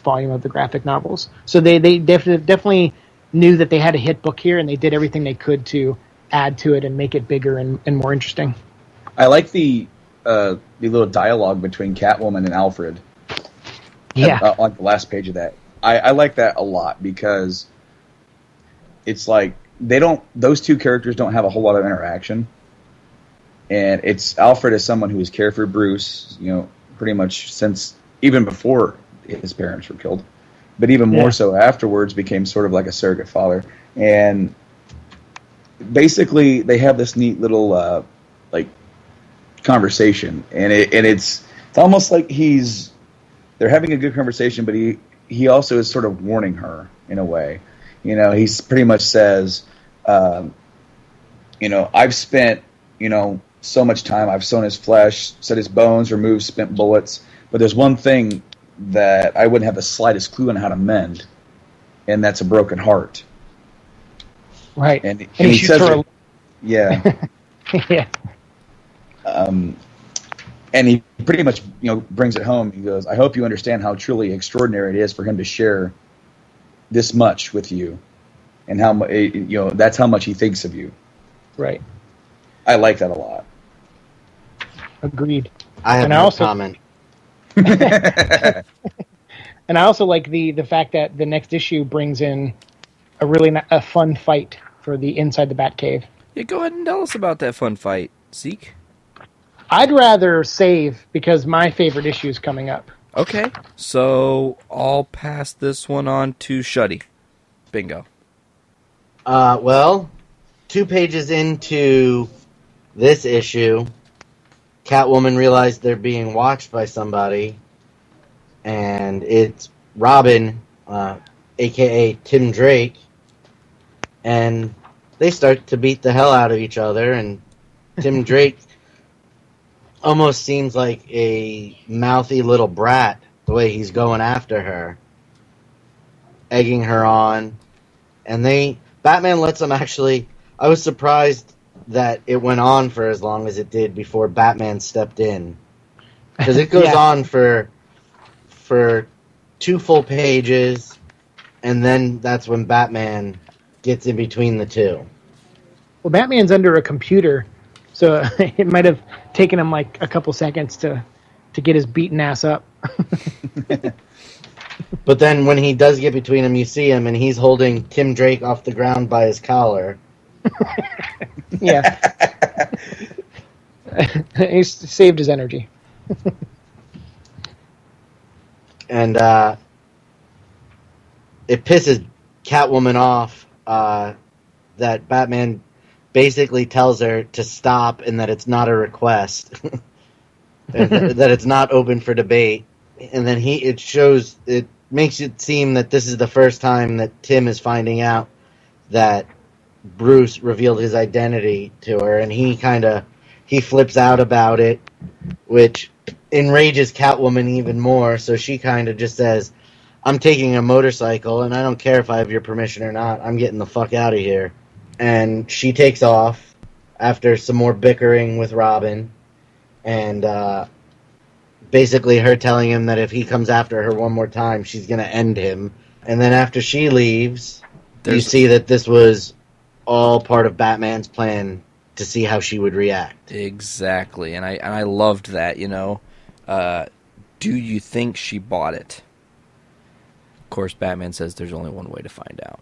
volume of the graphic novels. So they definitely knew that they had a hit book here, and they did everything they could to add to it and make it bigger and more interesting. I like the little dialogue between Catwoman and Alfred. Yeah. On the last page of that. I like that a lot because it's like those two characters don't have a whole lot of interaction. And it's Alfred as someone who has cared for Bruce, pretty much since even before his parents were killed. But even more so afterwards became sort of like a surrogate father. And basically they have this neat little conversation. And it's almost like they're having a good conversation, but he also is sort of warning her in a way. He's pretty much says, I've spent, so much time. I've sewn his flesh, set his bones, removed spent bullets. But there's one thing that I wouldn't have the slightest clue on how to mend, and that's a broken heart. Right. And he says it, yeah. Yeah. And he pretty much, brings it home. He goes, I hope you understand how truly extraordinary it is for him to share this much with you, and how that's how much he thinks of you. Right. I like that a lot. Agreed. I have no comment. And I also like the fact that the next issue brings in a fun fight for the inside the Batcave. Yeah, go ahead and tell us about that fun fight, Siike. I'd rather save because my favorite issue is coming up. Okay, so I'll pass this one on to Shuddy. Bingo. Well, 2 pages into this issue, Catwoman realized they're being watched by somebody, and it's Robin, a.k.a. Tim Drake, and they start to beat the hell out of each other, and Tim Drake almost seems like a mouthy little brat the way he's going after her, egging her on, and Batman lets him actually. I was surprised that it went on for as long as it did before Batman stepped in, because it goes on for 2 full pages, and then that's when Batman gets in between the two. Well, Batman's under a computer, so it might have taken him like a couple seconds to get his beaten ass up. But then when he does get between them, you see him, and he's holding Tim Drake off the ground by his collar. Yeah. He saved his energy. And it pisses Catwoman off that Batman basically tells her to stop and that it's not a request. That it's not open for debate. And then it makes it seem that this is the first time that Tim is finding out that Bruce revealed his identity to her, and he flips out about it, which enrages Catwoman even more, so she kind of just says, I'm taking a motorcycle, and I don't care if I have your permission or not, I'm getting the fuck out of here. And she takes off after some more bickering with Robin, and basically her telling him that if he comes after her one more time, she's going to end him. And then after she leaves, you see that this was all part of Batman's plan to see how she would react. Exactly, and I loved that, do you think she bought it? Of course, Batman says there's only one way to find out.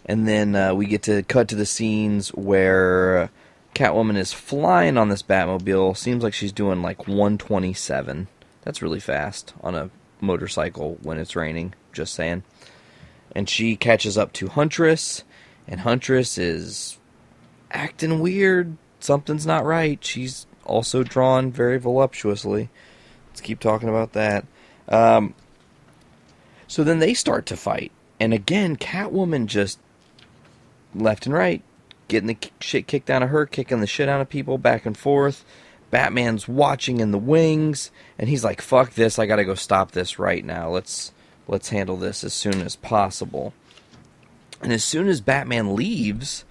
And then we get to cut to the scenes where Catwoman is flying on this Batmobile. Seems like she's doing like 127. That's really fast on a motorcycle when it's raining, just saying. and she catches up to Huntress, and Huntress is acting weird. Something's not right. She's also drawn very voluptuously. Let's keep talking about that. So then they start to fight. And again, Catwoman just left and right, getting the shit kicked out of her, kicking the shit out of people back and forth. Batman's watching in the wings, and he's like, fuck this, I gotta go stop this right now. Let's handle this as soon as possible. And as soon as Batman leaves,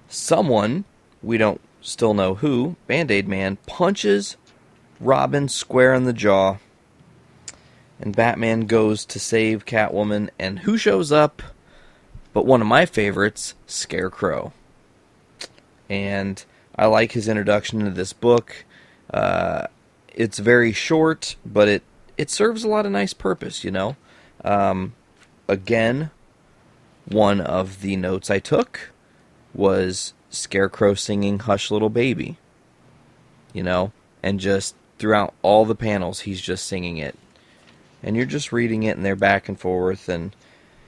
someone, we don't still know who, Band-Aid Man, punches Robin square in the jaw. And Batman goes to save Catwoman, and who shows up but one of my favorites, Scarecrow. And I like his introduction to this book. It's very short, but it serves a lot of nice purpose, you know. Again, one of the notes I took was Scarecrow singing Hush Little Baby. You know, and just throughout all the panels, he's just singing it. And you're just reading it, and they're back and forth, and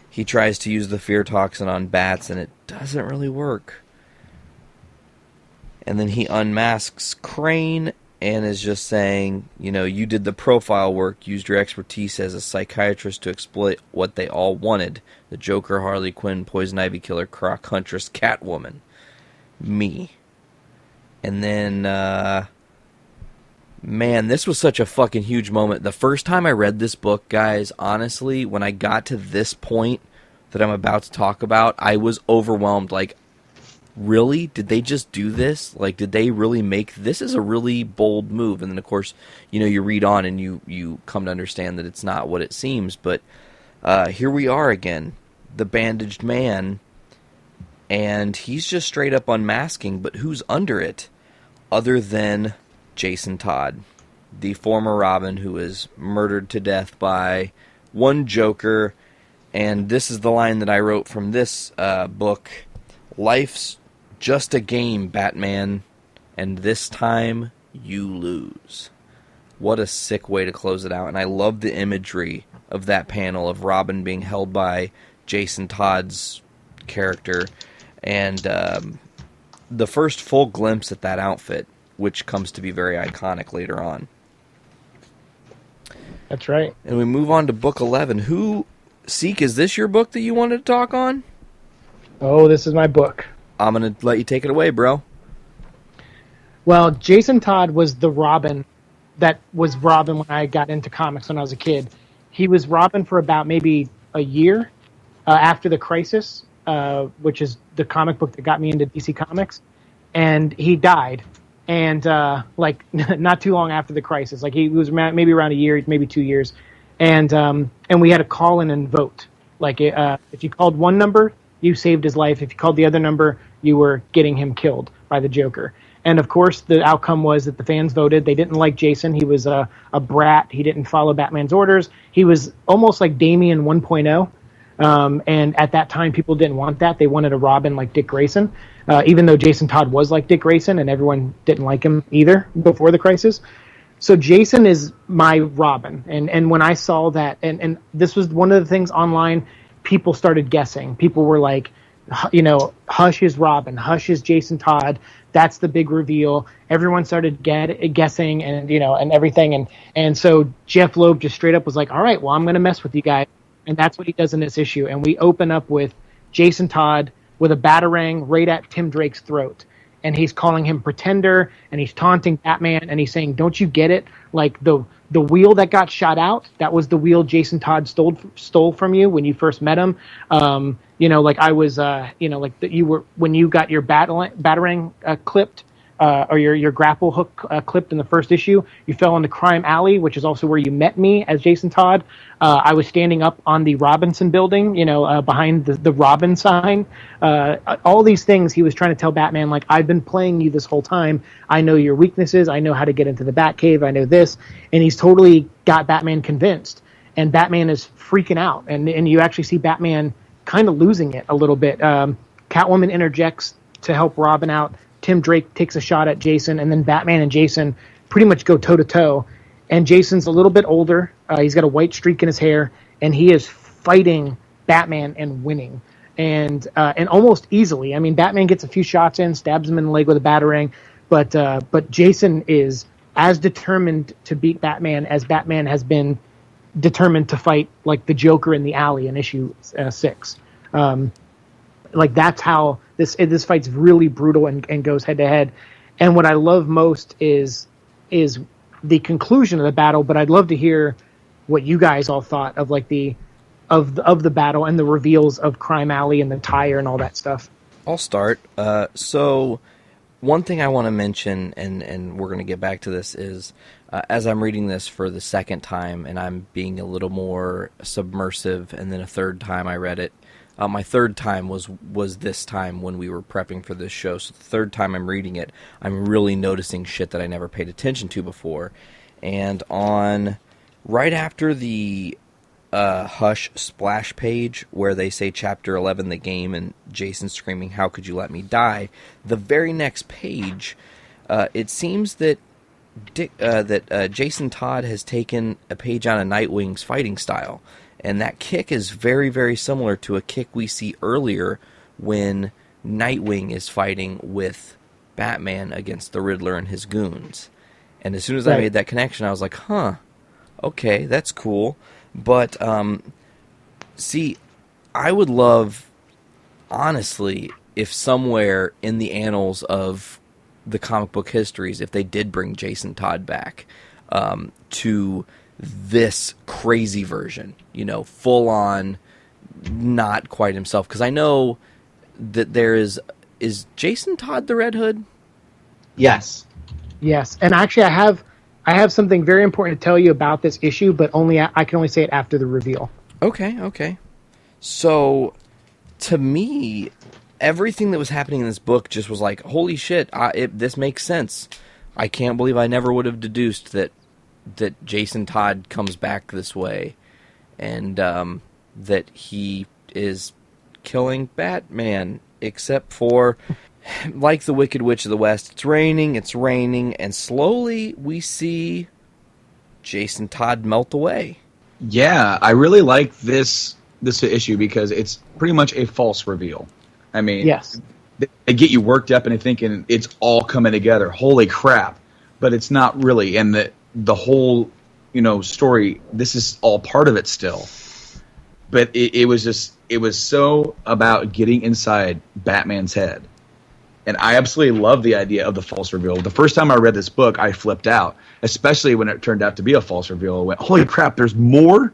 he tries to use the fear toxin on bats, and it doesn't really work. And then he unmasks Crane, and is just saying, you know, you did the profile work, used your expertise as a psychiatrist to exploit what they all wanted. The Joker, Harley Quinn, Poison Ivy Killer, Croc Huntress, Catwoman. Me. And then, man, this was such a fucking huge moment. The first time I read this book, guys, honestly, when I got to this point that I'm about to talk about, I was overwhelmed. Like, really? Did they just do this? Like, did they really make... This is a really bold move. And then, of course, you know, you read on and you come to understand that it's not what it seems. But here we are again. The bandaged man. And he's just straight up unmasking. But who's under it? Other than Jason Todd, the former Robin who was murdered to death by one Joker. And this is the line that I wrote from this book. Life's just a game, Batman, and this time you lose. What a sick way to close it out. And I love the imagery of that panel of Robin being held by Jason Todd's character. And the first full glimpse at that outfit, which comes to be very iconic later on. That's right. And we move on to book 11. Siike, is this your book that you wanted to talk on? Oh, this is my book. I'm going to let you take it away, bro. Well, Jason Todd was the Robin that was Robin when I got into comics when I was a kid. He was Robin for about maybe a year after the Crisis, which is the comic book that got me into DC Comics. And he died. And, not too long after the Crisis. Like, he was maybe around a year, maybe 2 years. And we had to call in and vote. Like, if you called one number, you saved his life. If you called the other number, you were getting him killed by the Joker. And, of course, the outcome was that the fans voted. They didn't like Jason. He was a brat. He didn't follow Batman's orders. He was almost like Damian 1.0. And at that time, people didn't want that. They wanted a Robin like Dick Grayson, even though Jason Todd was like Dick Grayson, and everyone didn't like him either before the Crisis. So Jason is my Robin. And when I saw that, and this was one of the things online, people started guessing. People were like, you know, Hush is Robin, Hush is Jason Todd. That's the big reveal. Everyone started guessing and, you know, and everything. And so Jeff Loeb just straight up was like, all right, well, I'm going to mess with you guys. And that's what he does in this issue. And we open up with Jason Todd with a batarang right at Tim Drake's throat. And he's calling him Pretender, and he's taunting Batman, and he's saying, don't you get it? Like, the wheel that got shot out, that was the wheel Jason Todd stole from you when you first met him. You know, like I was, you know, like you were, when you got your batarang clipped, or your grapple hook clipped in the first issue, you fell into Crime Alley, which is also where you met me as Jason Todd. I was standing up on the Robinson building, you know, behind the Robin sign. All these things he was trying to tell Batman, like, I've been playing you this whole time. I know your weaknesses. I know how to get into the Batcave. I know this. And he's totally got Batman convinced. And Batman is freaking out. And you actually see Batman kind of losing it a little bit. Catwoman interjects to help Robin out. Tim Drake takes a shot at Jason, and then Batman and Jason pretty much go toe-to-toe. And Jason's a little bit older. He's got a white streak in his hair, and he is fighting Batman and winning, and almost easily. I mean, Batman gets a few shots in, stabs him in the leg with a batarang, but Jason is as determined to beat Batman as Batman has been determined to fight like the Joker in the alley in issue 6. Like that's how this fight's really brutal and goes head to head. And what I love most is the conclusion of the battle. But I'd love to hear what you guys all thought of like of the battle and the reveals of Crime Alley and the tire and all that stuff. I'll start. So one thing I want to mention, and we're going to get back to this, is as I'm reading this for the second time and I'm being a little more submersive, and then a third time I read it. My third time was this time when we were prepping for this show. So the third time I'm reading it, I'm really noticing shit that I never paid attention to before. And right after the Hush splash page where they say Chapter 11, the game, and Jason screaming, "How could you let me die?" The very next page, it seems that Jason Todd has taken a page out of Nightwing's fighting style. And that kick is very, very similar to a kick we see earlier when Nightwing is fighting with Batman against the Riddler and his goons. And as soon as I made that connection, I was like, huh, okay, that's cool. But, see, I would love, honestly, if somewhere in the annals of the comic book histories, if they did bring Jason Todd back to this crazy version, full on, not quite himself. Because I know that there is Jason Todd the Red Hood? Yes. Yes, and actually I have something very important to tell you about this issue, but I can only say it after the reveal. Okay. So, to me, everything that was happening in this book just was like, holy shit, this makes sense. I can't believe I never would have deduced that Jason Todd comes back this way, and that he is killing Batman, except for, like the Wicked Witch of the West, it's raining, and slowly we see Jason Todd melt away. Yeah, I really like this issue because it's pretty much a false reveal. I mean, yes, they get you worked up and thinking it's all coming together. Holy crap. But it's not really, and the whole, story, this is all part of it still. But it was so about getting inside Batman's head. And I absolutely love the idea of the false reveal. The first time I read this book, I flipped out, especially when it turned out to be a false reveal. I went, holy crap, there's more?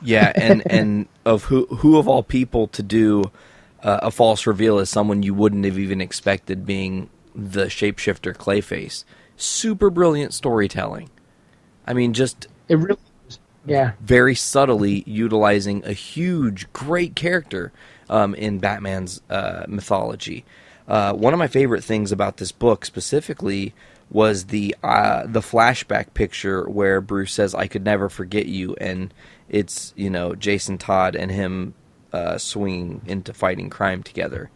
Yeah, and of who of all people to do a false reveal is someone you wouldn't have even expected, being the shapeshifter Clayface. Super brilliant storytelling. I mean, just it really is. Yeah, very subtly utilizing a huge, great character in Batman's mythology. One of my favorite things about this book specifically was the flashback picture where Bruce says, "I could never forget you," and it's Jason Todd and him swinging into fighting crime together.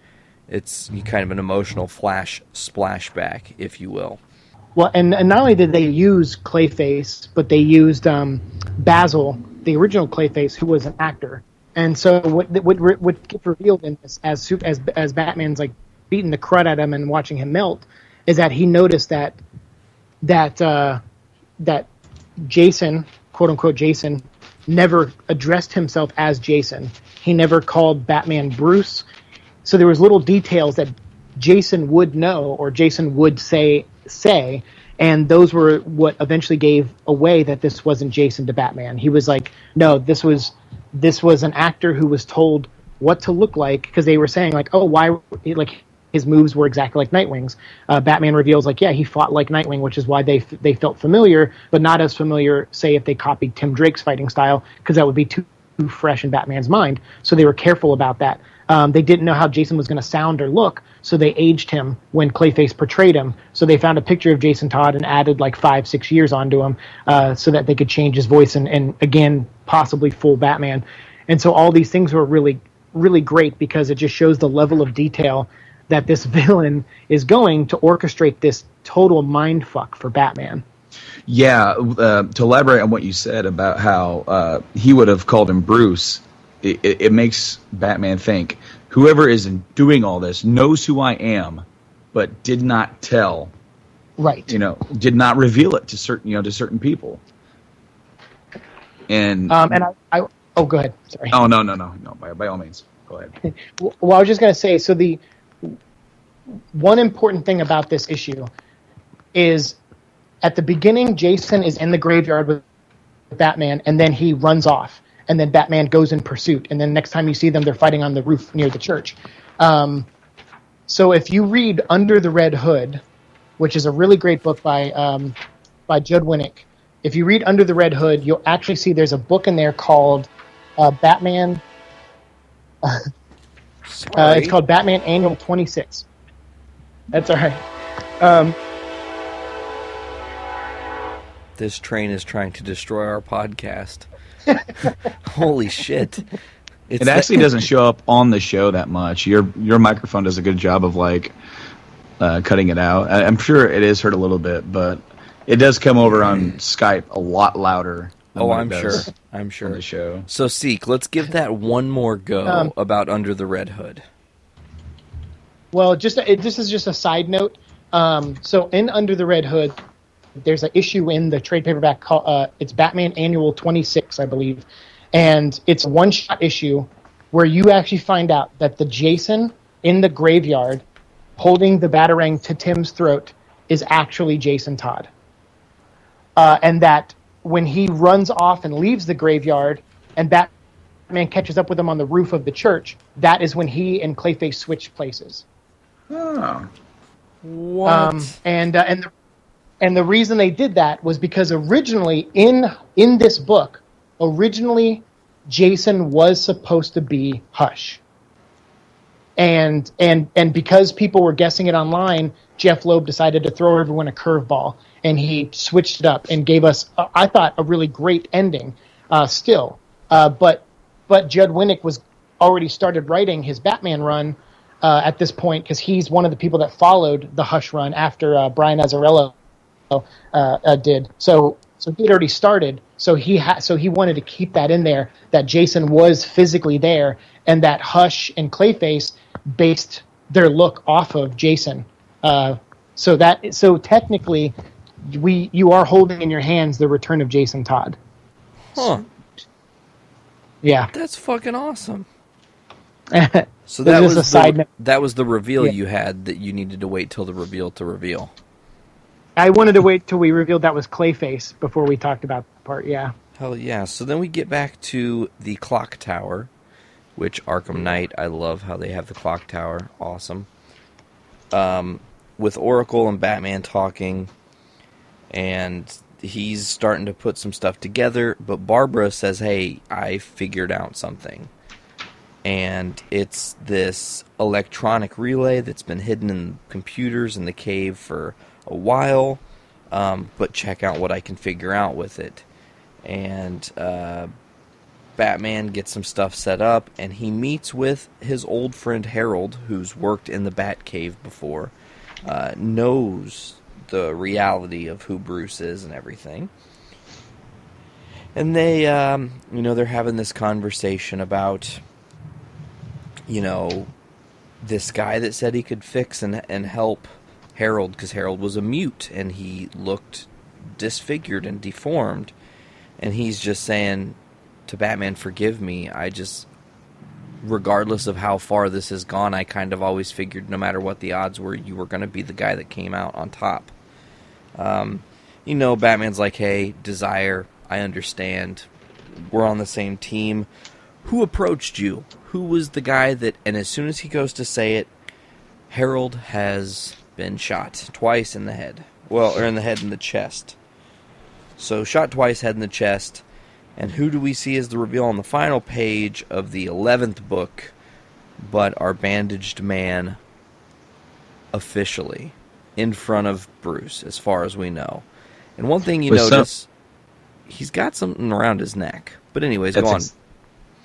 It's kind of an emotional splashback, if you will. Well, and not only did they use Clayface, but they used Basil, the original Clayface, who was an actor. And so what gets revealed in this, as Batman's like beating the crud at him and watching him melt, is that he noticed that Jason, quote unquote Jason, never addressed himself as Jason. He never called Batman Bruce. So there was little details that Jason would know or Jason would say, and those were what eventually gave away that this wasn't Jason to Batman. He was like, no, this was an actor who was told what to look like, because they were saying like, oh, why, like his moves were exactly like Nightwing's. Batman reveals like, yeah, he fought like Nightwing, which is why they felt familiar, but not as familiar, say, if they copied Tim Drake's fighting style, because that would be too fresh in Batman's mind. So they were careful about that. They didn't know how Jason was going to sound or look, so they aged him when Clayface portrayed him. So they found a picture of Jason Todd and added like 5-6 years onto him so that they could change his voice and again, possibly fool Batman. And so all these things were really, really great because it just shows the level of detail that this villain is going to orchestrate this total mindfuck for Batman. Yeah, to elaborate on what you said about how he would have called him Bruce, it makes Batman think whoever is doing all this knows who I am, but did not tell. Right. Did not reveal it to certain people. And I oh, go ahead. Sorry. Oh no. By all means, go ahead. Well, I was just going to say, so the one important thing about this issue is at the beginning, Jason is in the graveyard with Batman, and then he runs off, and then Batman goes in pursuit, and then next time you see them, they're fighting on the roof near the church. So if you read Under the Red Hood, which is a really great book by Judd Winnick, if you read Under the Red Hood, you'll actually see there's a book in there called Batman. It's called Batman Annual 26. That's all right. This train is trying to destroy our podcast. Holy shit. It actually doesn't show up on the show that much. Your microphone does a good job of cutting it out. I'm sure it is heard a little bit, but it does come over on Skype a lot louder. I'm sure. I'm sure. On the show. So, Siike, let's give that one more go about Under the Red Hood. Well, this is just a side note. So in Under the Red Hood, there's an issue in the trade paperback called it's Batman Annual 26, I believe, and it's a one-shot issue where you actually find out that the Jason in the graveyard holding the Batarang to Tim's throat is actually Jason Todd, and that when he runs off and leaves the graveyard and Batman catches up with him on the roof of the church, that is when he and Clayface switch places. Oh. What? And the reason they did that was because originally in this book, Jason was supposed to be Hush. And because people were guessing it online, Jeff Loeb decided to throw everyone a curveball, and he switched it up and gave us, I thought, a really great ending. Still, but Judd Winnick was already started writing his Batman run at this point because he's one of the people that followed the Hush run after Brian Azzarello did. So he had already started. So he wanted to keep that in there, that Jason was physically there, and that Hush and Clayface based their look off of Jason. So technically, you are holding in your hands the return of Jason Todd. Huh. Yeah. That's fucking awesome. So that was a side note. That was the reveal you had that you needed to wait till the reveal to reveal. I wanted to wait till we revealed that was Clayface before we talked about that part, yeah. Hell yeah. So then we get back to the clock tower, which Arkham Knight, I love how they have the clock tower. Awesome. With Oracle and Batman talking, and he's starting to put some stuff together, but Barbara says, hey, I figured out something. And it's this electronic relay that's been hidden in computers in the cave for a while, but check out what I can figure out with it. And Batman gets some stuff set up, and he meets with his old friend Harold, who's worked in the Batcave before, knows the reality of who Bruce is and everything. And they, they're having this conversation about, this guy that said he could fix and help Harold, because Harold was a mute, and he looked disfigured and deformed. And he's just saying to Batman, forgive me, regardless of how far this has gone, I kind of always figured no matter what the odds were, you were going to be the guy that came out on top. Batman's like, hey, Desire, I understand. We're on the same team. Who approached you? Who was the guy that... And as soon as he goes to say it, Harold has been shot twice in the head. Well, or in the head and the chest. So, shot twice, head in the chest. And who do we see as the reveal on the final page of the 11th book, but our bandaged man officially in front of Bruce, as far as we know. And one thing you notice, he's got something around his neck. But anyways, go on.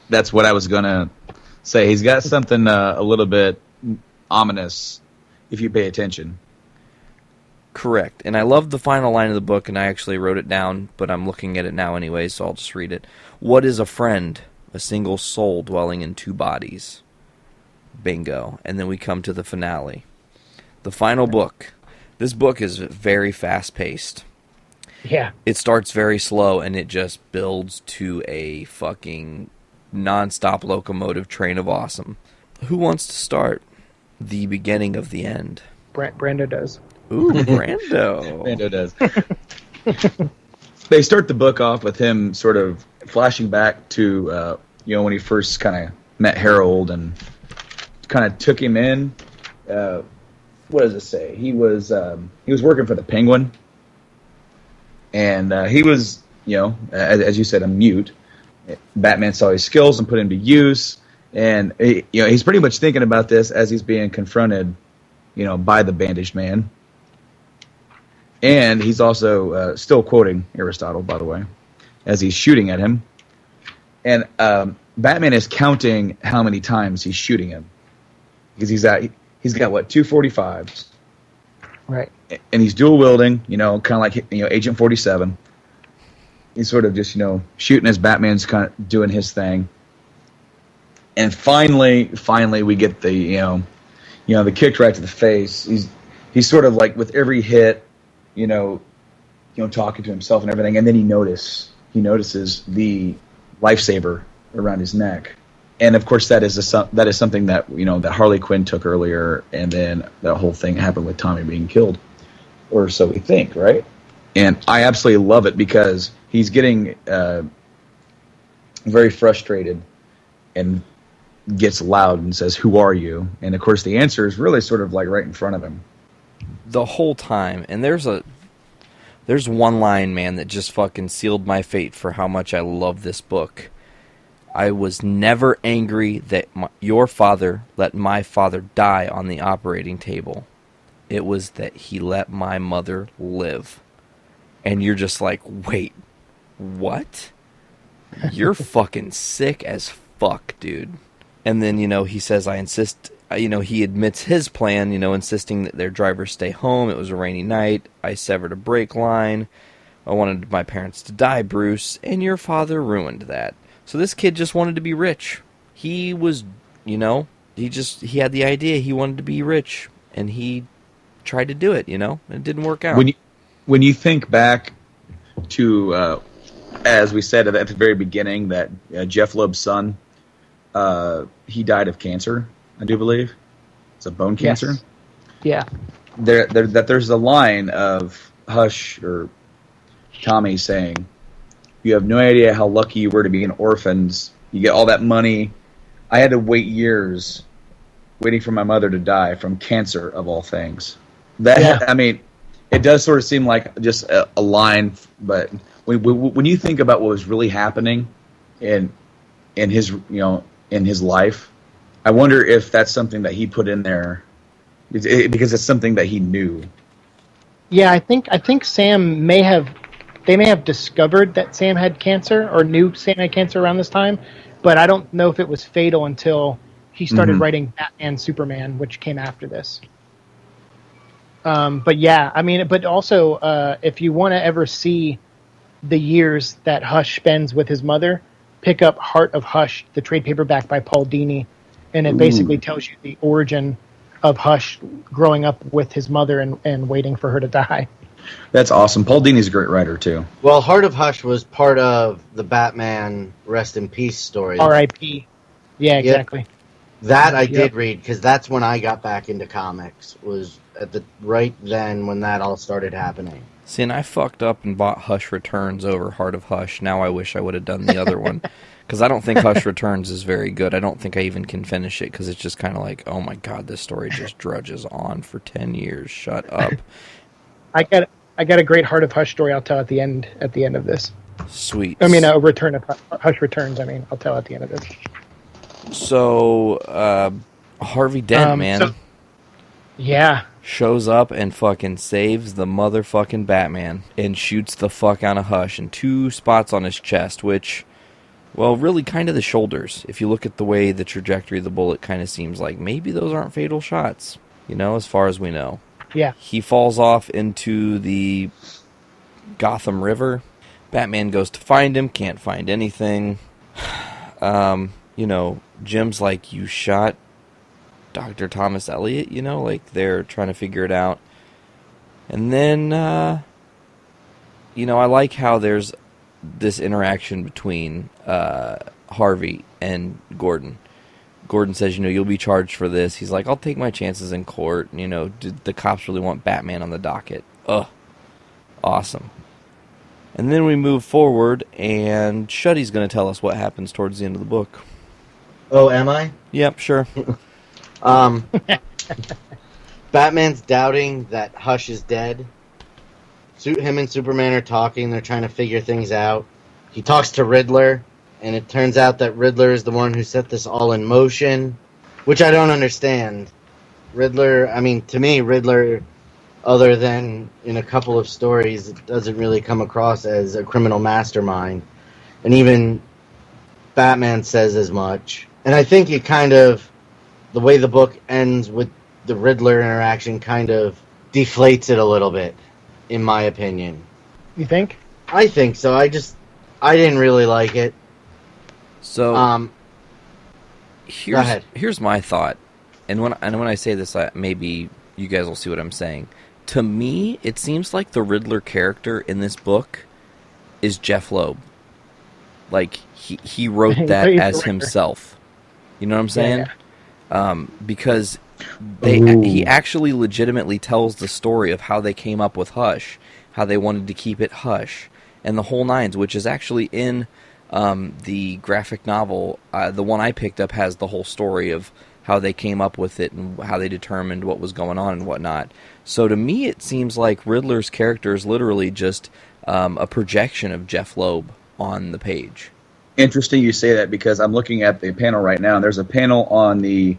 That's what I was going to say. He's got something a little bit ominous, if you pay attention. Correct. And I love the final line of the book, and I actually wrote it down, but I'm looking at it now anyway, so I'll just read it. What is a friend? a single soul dwelling in two bodies. Bingo. And then we come to the finale. The final book. This book is very fast-paced. Yeah. It starts very slow, and it just builds to a fucking non-stop locomotive train of awesome. Who wants to start the beginning of the end? Brando does. Ooh, Brando. Brando does. They start the book off with him sort of flashing back to, when he first kind of met Harold and kind of took him in. What does it say? He was working for the Penguin, and he was, as you said, a mute. Batman saw his skills and put him to use, and he's pretty much thinking about this as he's being confronted, by the bandaged man. And he's also still quoting Aristotle, by the way, as he's shooting at him. And Batman is counting how many times he's shooting him, because he's got what, 245s, right? And he's dual wielding, kind of like Agent 47. He's sort of just shooting as Batman's kind of doing his thing. And finally we get the the kick right to the face. He's sort of like with every hit, talking to himself and everything, and then he notices the lifesaver around his neck. And of course, that is something that that Harley Quinn took earlier, and then that whole thing happened with Tommy being killed, or so we think, right? And I absolutely love it because he's getting very frustrated and gets loud and says, "Who are you?" And of course, the answer is really sort of like right in front of him the whole time. And there's one line, man, that just fucking sealed my fate for how much I love this book. I was never angry that your father let my father die on the operating table. It was that he let my mother live. And you're just like, wait, what? You're fucking sick as fuck, dude. And then, he says, I insist, he admits his plan, insisting that their drivers stay home. It was a rainy night. I severed a brake line. I wanted my parents to die, Bruce, and your father ruined that. So this kid just wanted to be rich. He was, he had the idea he wanted to be rich, and he tried to do it, and it didn't work out. When you think back to, as we said at the very beginning, that Jeff Loeb's son, he died of cancer, I do believe. It's a bone cancer. Yeah. There's a line of Hush or Tommy saying, "You have no idea how lucky you were to be an orphan. You get all that money. I had to wait years waiting for my mother to die from cancer, of all things." I mean, it does sort of seem like just a line, but when you think about what was really happening in his in his life, I wonder if that's something that he put in there because it's something that he knew. Yeah, I think Sam may have discovered that Sam had cancer, or knew Sam had cancer around this time, but I don't know if it was fatal until he started writing Batman Superman, which came after this. But yeah, I mean, but also, if you want to ever see the years that Hush spends with his mother, pick up Heart of Hush, the trade paperback by Paul Dini, and it basically tells you the origin of Hush growing up with his mother and waiting for her to die. That's awesome. Paul Dini's a great writer, too. Well, Heart of Hush was part of the Batman Rest in Peace story. R.I.P. Yeah, exactly. Yep. That I did read, because that's when I got back into comics, was at the right then when that all started happening. See, and I fucked up and bought Hush Returns over Heart of Hush. Now I wish I would have done the other one, because I don't think Hush Returns is very good. I don't think I even can finish it, because it's just kind of like, oh my god, this story just drudges on for 10 years. Shut up. I got a great Heart of Hush story I'll tell at the end of this. Sweet. I mean, a return of Hush Returns. I mean, I'll tell at the end of this. So, Harvey Dent, man. Yeah. Shows up and fucking saves the motherfucking Batman and shoots the fuck out of Hush in 2 spots on his chest, which, well, really kind of the shoulders. If you look at the way the trajectory of the bullet kind of seems like maybe those aren't fatal shots, as far as we know. Yeah. He falls off into the Gotham River. Batman goes to find him, can't find anything. Jim's like, you shot Dr. Thomas Elliot, like they're trying to figure it out. And then, I like how there's this interaction between Harvey and Gordon. Gordon says, you'll be charged for this. He's like, I'll take my chances in court. Did the cops really want Batman on the docket? Ugh. Awesome. And then we move forward, and Shuddy's going to tell us what happens towards the end of the book. Oh, am I? Yep, sure. Batman's doubting that Hush is dead. Him and Superman are talking. They're trying to figure things out. He talks to Riddler, and it turns out that Riddler is the one who set this all in motion, which I don't understand. To me, Riddler, other than in a couple of stories, it doesn't really come across as a criminal mastermind. And even Batman says as much. And I think the way the book ends with the Riddler interaction kind of deflates it a little bit, in my opinion. You think? I think so. I didn't really like it. So, go ahead. Here's my thought. And when I say this, maybe you guys will see what I'm saying. To me, it seems like the Riddler character in this book is Jeff Loeb. Like, he wrote that as himself. You know what I'm saying? Yeah. Because he actually legitimately tells the story of how they came up with Hush, how they wanted to keep it Hush, and the whole nines, which is actually in the graphic novel. The one I picked up has the whole story of how they came up with it and how they determined what was going on and whatnot. So to me, it seems like Riddler's character is literally just a projection of Jeff Loeb on the page. Interesting you say that, because I'm looking at the panel right now, and there's a panel on the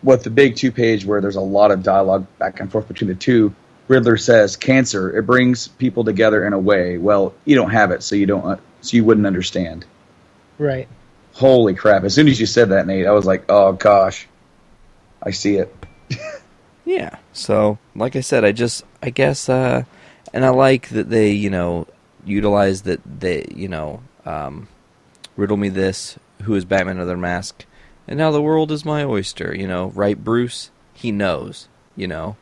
big 2-page where there's a lot of dialogue back and forth between the two. Riddler says, "Cancer, it brings people together in a way. Well, you don't have it, so you wouldn't understand." Right. Holy crap. As soon as you said that, Nate, I was like, oh gosh, I see it. Yeah. So, like I said, I guess, and I like that they, utilize that they, riddle me this, who is Batman under mask, and now the world is my oyster, right, Bruce? He knows, and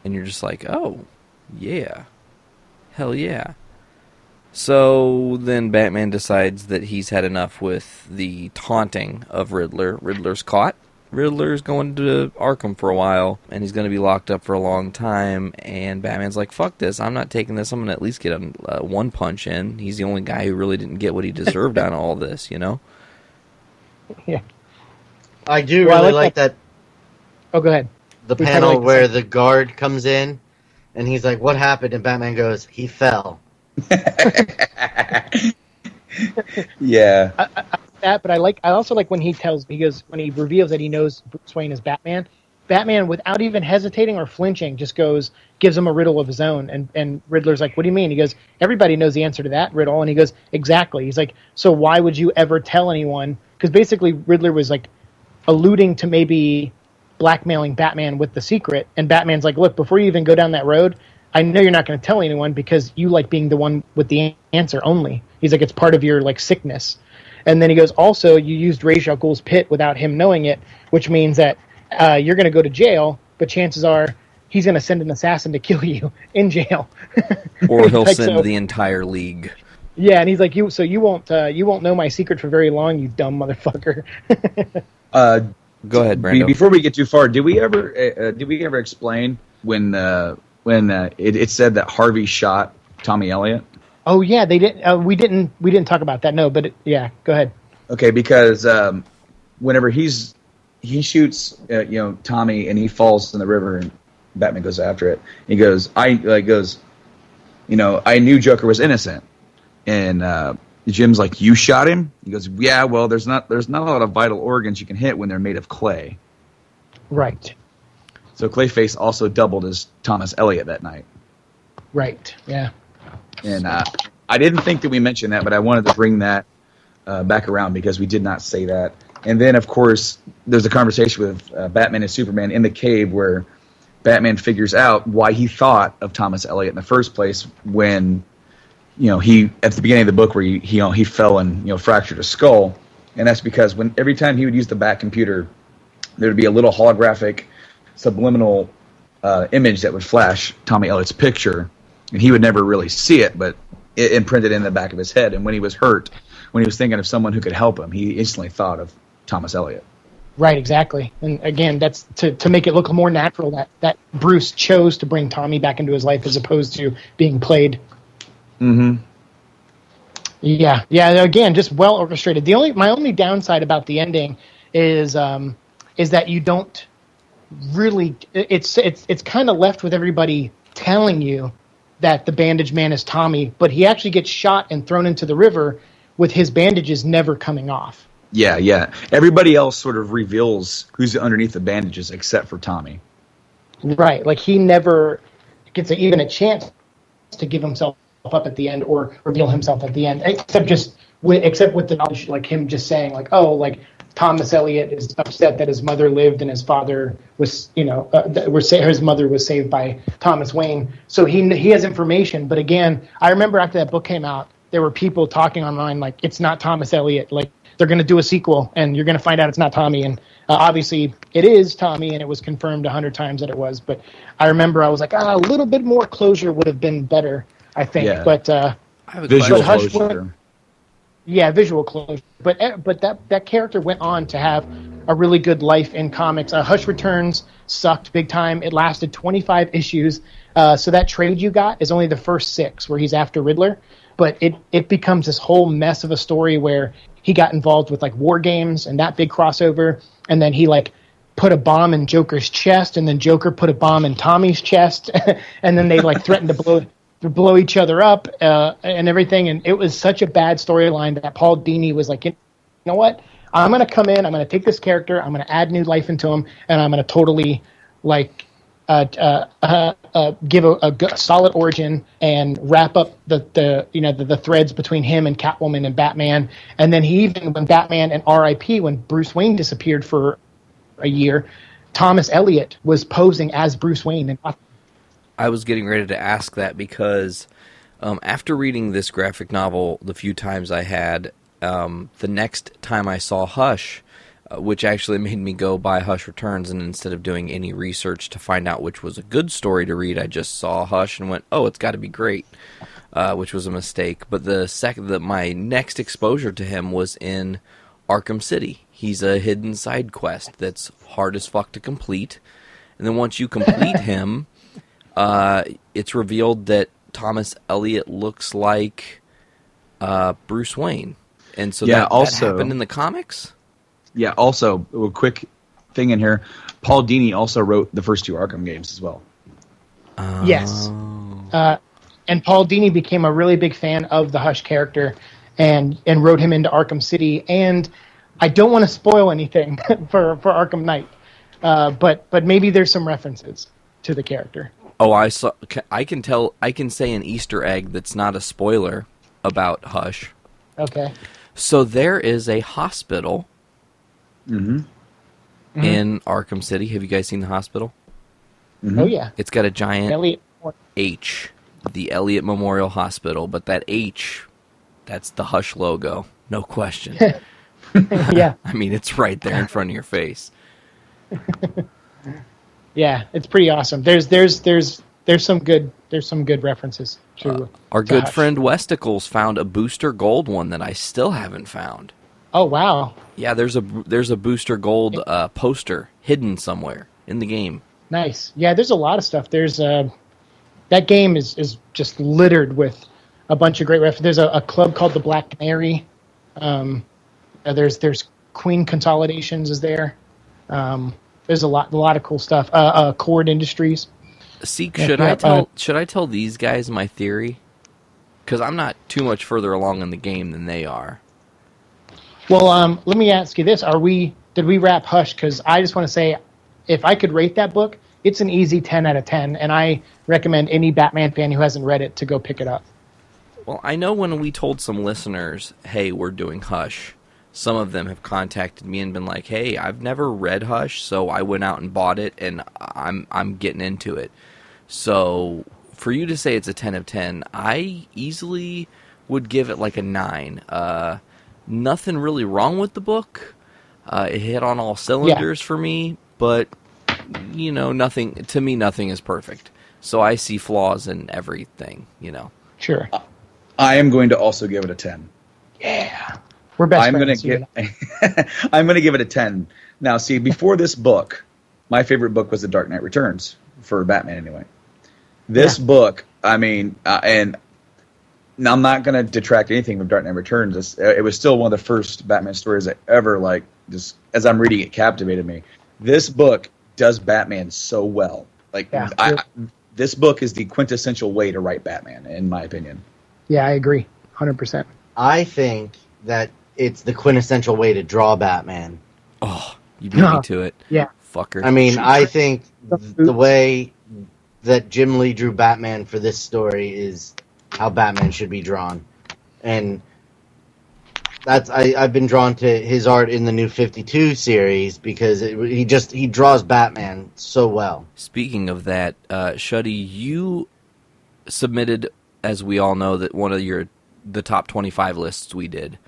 you're just like, oh, yeah, hell yeah. So then Batman decides that he's had enough with the taunting of Riddler. Riddler's caught. Riddler's going to Arkham for a while, and he's going to be locked up for a long time, and Batman's like, fuck this, I'm not taking this, I'm going to at least get one punch in. He's the only guy who really didn't get what he deserved out of all this, Yeah. I do really like that. Oh, go ahead. The panel where the guard comes in, and he's like, what happened? And Batman goes, he fell. Yeah. But I also like when he reveals that he knows Bruce Wayne is Batman. Batman, without even hesitating or flinching, just gives him a riddle of his own. And Riddler's like, what do you mean? He goes, everybody knows the answer to that riddle. And he goes, exactly. He's like, so why would you ever tell anyone? Because basically Riddler was like alluding to maybe blackmailing Batman with the secret. And Batman's like, look, before you even go down that road, I know you're not going to tell anyone because you like being the one with the answer only. He's like, it's part of your like sickness. And then he goes, also, you used Ra's al Ghul's pit without him knowing it, which means that you're going to go to jail, but chances are he's going to send an assassin to kill you in jail. Or he'll send the entire league. Yeah, and he's like, you won't know my secret for very long, you dumb motherfucker. Go ahead, Brando. Before we get too far, did we ever explain when it said that Harvey shot Tommy Elliott? Oh yeah, they didn't. We didn't talk about that. No, but yeah, go ahead. Okay, because whenever he shoots, Tommy, and he falls in the river, and Batman goes after it. He goes, I knew Joker was innocent, and Jim's like, you shot him? He goes, yeah. Well, there's not a lot of vital organs you can hit when they're made of clay. Right. So Clayface also doubled as Thomas Elliott that night. Right. Yeah. And I didn't think that we mentioned that, but I wanted to bring that back around because we did not say that. And then, of course, there's a conversation with Batman and Superman in the cave where Batman figures out why he thought of Thomas Elliott in the first place when, he at the beginning of the book where he fell and fractured his skull. And that's because every time he would use the Bat computer, there would be a little holographic subliminal image that would flash Tommy Elliott's picture, and he would never really see it, but it imprinted in the back of his head. And when he was hurt, when he was thinking of someone who could help him, he instantly thought of Thomas Elliott. Right, exactly. And again, that's to make it look more natural that Bruce chose to bring Tommy back into his life as opposed to being played. Mm-hmm. Yeah. Again, just well orchestrated. My only downside about the ending is that you don't really. It's kind of left with everybody telling you that the bandage man is Tommy, but he actually gets shot and thrown into the river with his bandages never coming off. Yeah. Everybody else sort of reveals who's underneath the bandages except for Tommy. Right. Like he never gets even a chance to give himself up at the end or reveal himself at the end, except with the knowledge, like him just saying like, oh, like Thomas Elliott is upset that his mother lived and his father was, his mother was saved by Thomas Wayne. So he has information. But again, I remember after that book came out, there were people talking online like, it's not Thomas Elliott. Like they're going to do a sequel and you're going to find out it's not Tommy. And obviously it is Tommy, and it was confirmed 100 times that it was. But I remember I was like, a little bit more closure would have been better, I think. Yeah. But I have a Visual question. closure. Yeah, visual closure. But that character went on to have a really good life in comics. Hush Returns sucked big time. It lasted 25 issues. So that trade you got is only the first 6 where he's after Riddler. But it becomes this whole mess of a story where he got involved with like war games and that big crossover. And then he like put a bomb in Joker's chest, and then Joker put a bomb in Tommy's chest. And then they like threatened to blow each other up and everything. And it was such a bad storyline that Paul Dini was like, you know what? I'm going to come in. I'm going to take this character. I'm going to add new life into him. And I'm going to totally like give a solid origin and wrap up the threads between him and Catwoman and Batman. And then when Batman and R.I.P. when Bruce Wayne disappeared for a year, Thomas Elliott was posing as Bruce Wayne. And I was getting ready to ask that because after reading this graphic novel the few times I had, the next time I saw Hush, which actually made me go buy Hush Returns, and instead of doing any research to find out which was a good story to read, I just saw Hush and went, oh, it's got to be great, which was a mistake. But my next exposure to him was in Arkham City. He's a hidden side quest that's hard as fuck to complete, and then once you complete him, it's revealed that Thomas Elliott looks like Bruce Wayne. And so that happened in the comics? Yeah, also, a quick thing in here, Paul Dini also wrote the first 2 Arkham games as well. Yes. And Paul Dini became a really big fan of the Hush character and wrote him into Arkham City. And I don't want to spoil anything for Arkham Knight, but maybe there's some references to the character. Oh, I can say an Easter egg that's not a spoiler about Hush. Okay. So there is a hospital in Arkham City. Have you guys seen the hospital? Mm-hmm. Oh, yeah. It's got a giant Elliot. H, the Elliott Memorial Hospital, but that H, that's the Hush logo, no question. Yeah. I mean, it's right there in front of your face. Yeah, it's pretty awesome. There's some good references to our to good Hush. friend Westicles found a Booster Gold one that I still haven't found. Oh wow. Yeah, there's a Booster Gold poster hidden somewhere in the game. Nice. Yeah, there's a lot of stuff. There's that game is just littered with a bunch of great references. There's a club called the Black Canary. There's Queen Consolidations is there. There's a lot of cool stuff. Cord Industries. Seek, Yeah, should I tell these guys my theory? Because I'm not too much further along in the game than they are. Well, let me ask you this: did we wrap Hush? Because I just want to say, if I could rate that book, it's an easy 10 out of 10, and I recommend any Batman fan who hasn't read it to go pick it up. Well, I know when we told some listeners, hey, we're doing Hush, some of them have contacted me and been like, hey, I've never read Hush, so I went out and bought it, and I'm getting into it. So for you to say it's a 10 of 10, I easily would give it like a 9. nothing really wrong with the book. It hit on all cylinders for me, but nothing is perfect. So I see flaws in everything. Sure. I am going to also give it a 10. Yeah. We're best friends. I'm going to give it a 10. Now, see, before this book, my favorite book was The Dark Knight Returns, for Batman anyway. This book, and now I'm not going to detract anything from Dark Knight Returns. It was still one of the first Batman stories that ever, just as I'm reading it, captivated me. This book does Batman so well. This book is the quintessential way to write Batman, in my opinion. Yeah, I agree. 100%. I think that it's the quintessential way to draw Batman. Oh, you beat me to it. Yeah. Fucker. I mean, I think the way that Jim Lee drew Batman for this story is how Batman should be drawn. And I've been drawn to his art in the New 52 series because he draws Batman so well. Speaking of that, Shuddy, you submitted, as we all know, that one of the top 25 lists we did,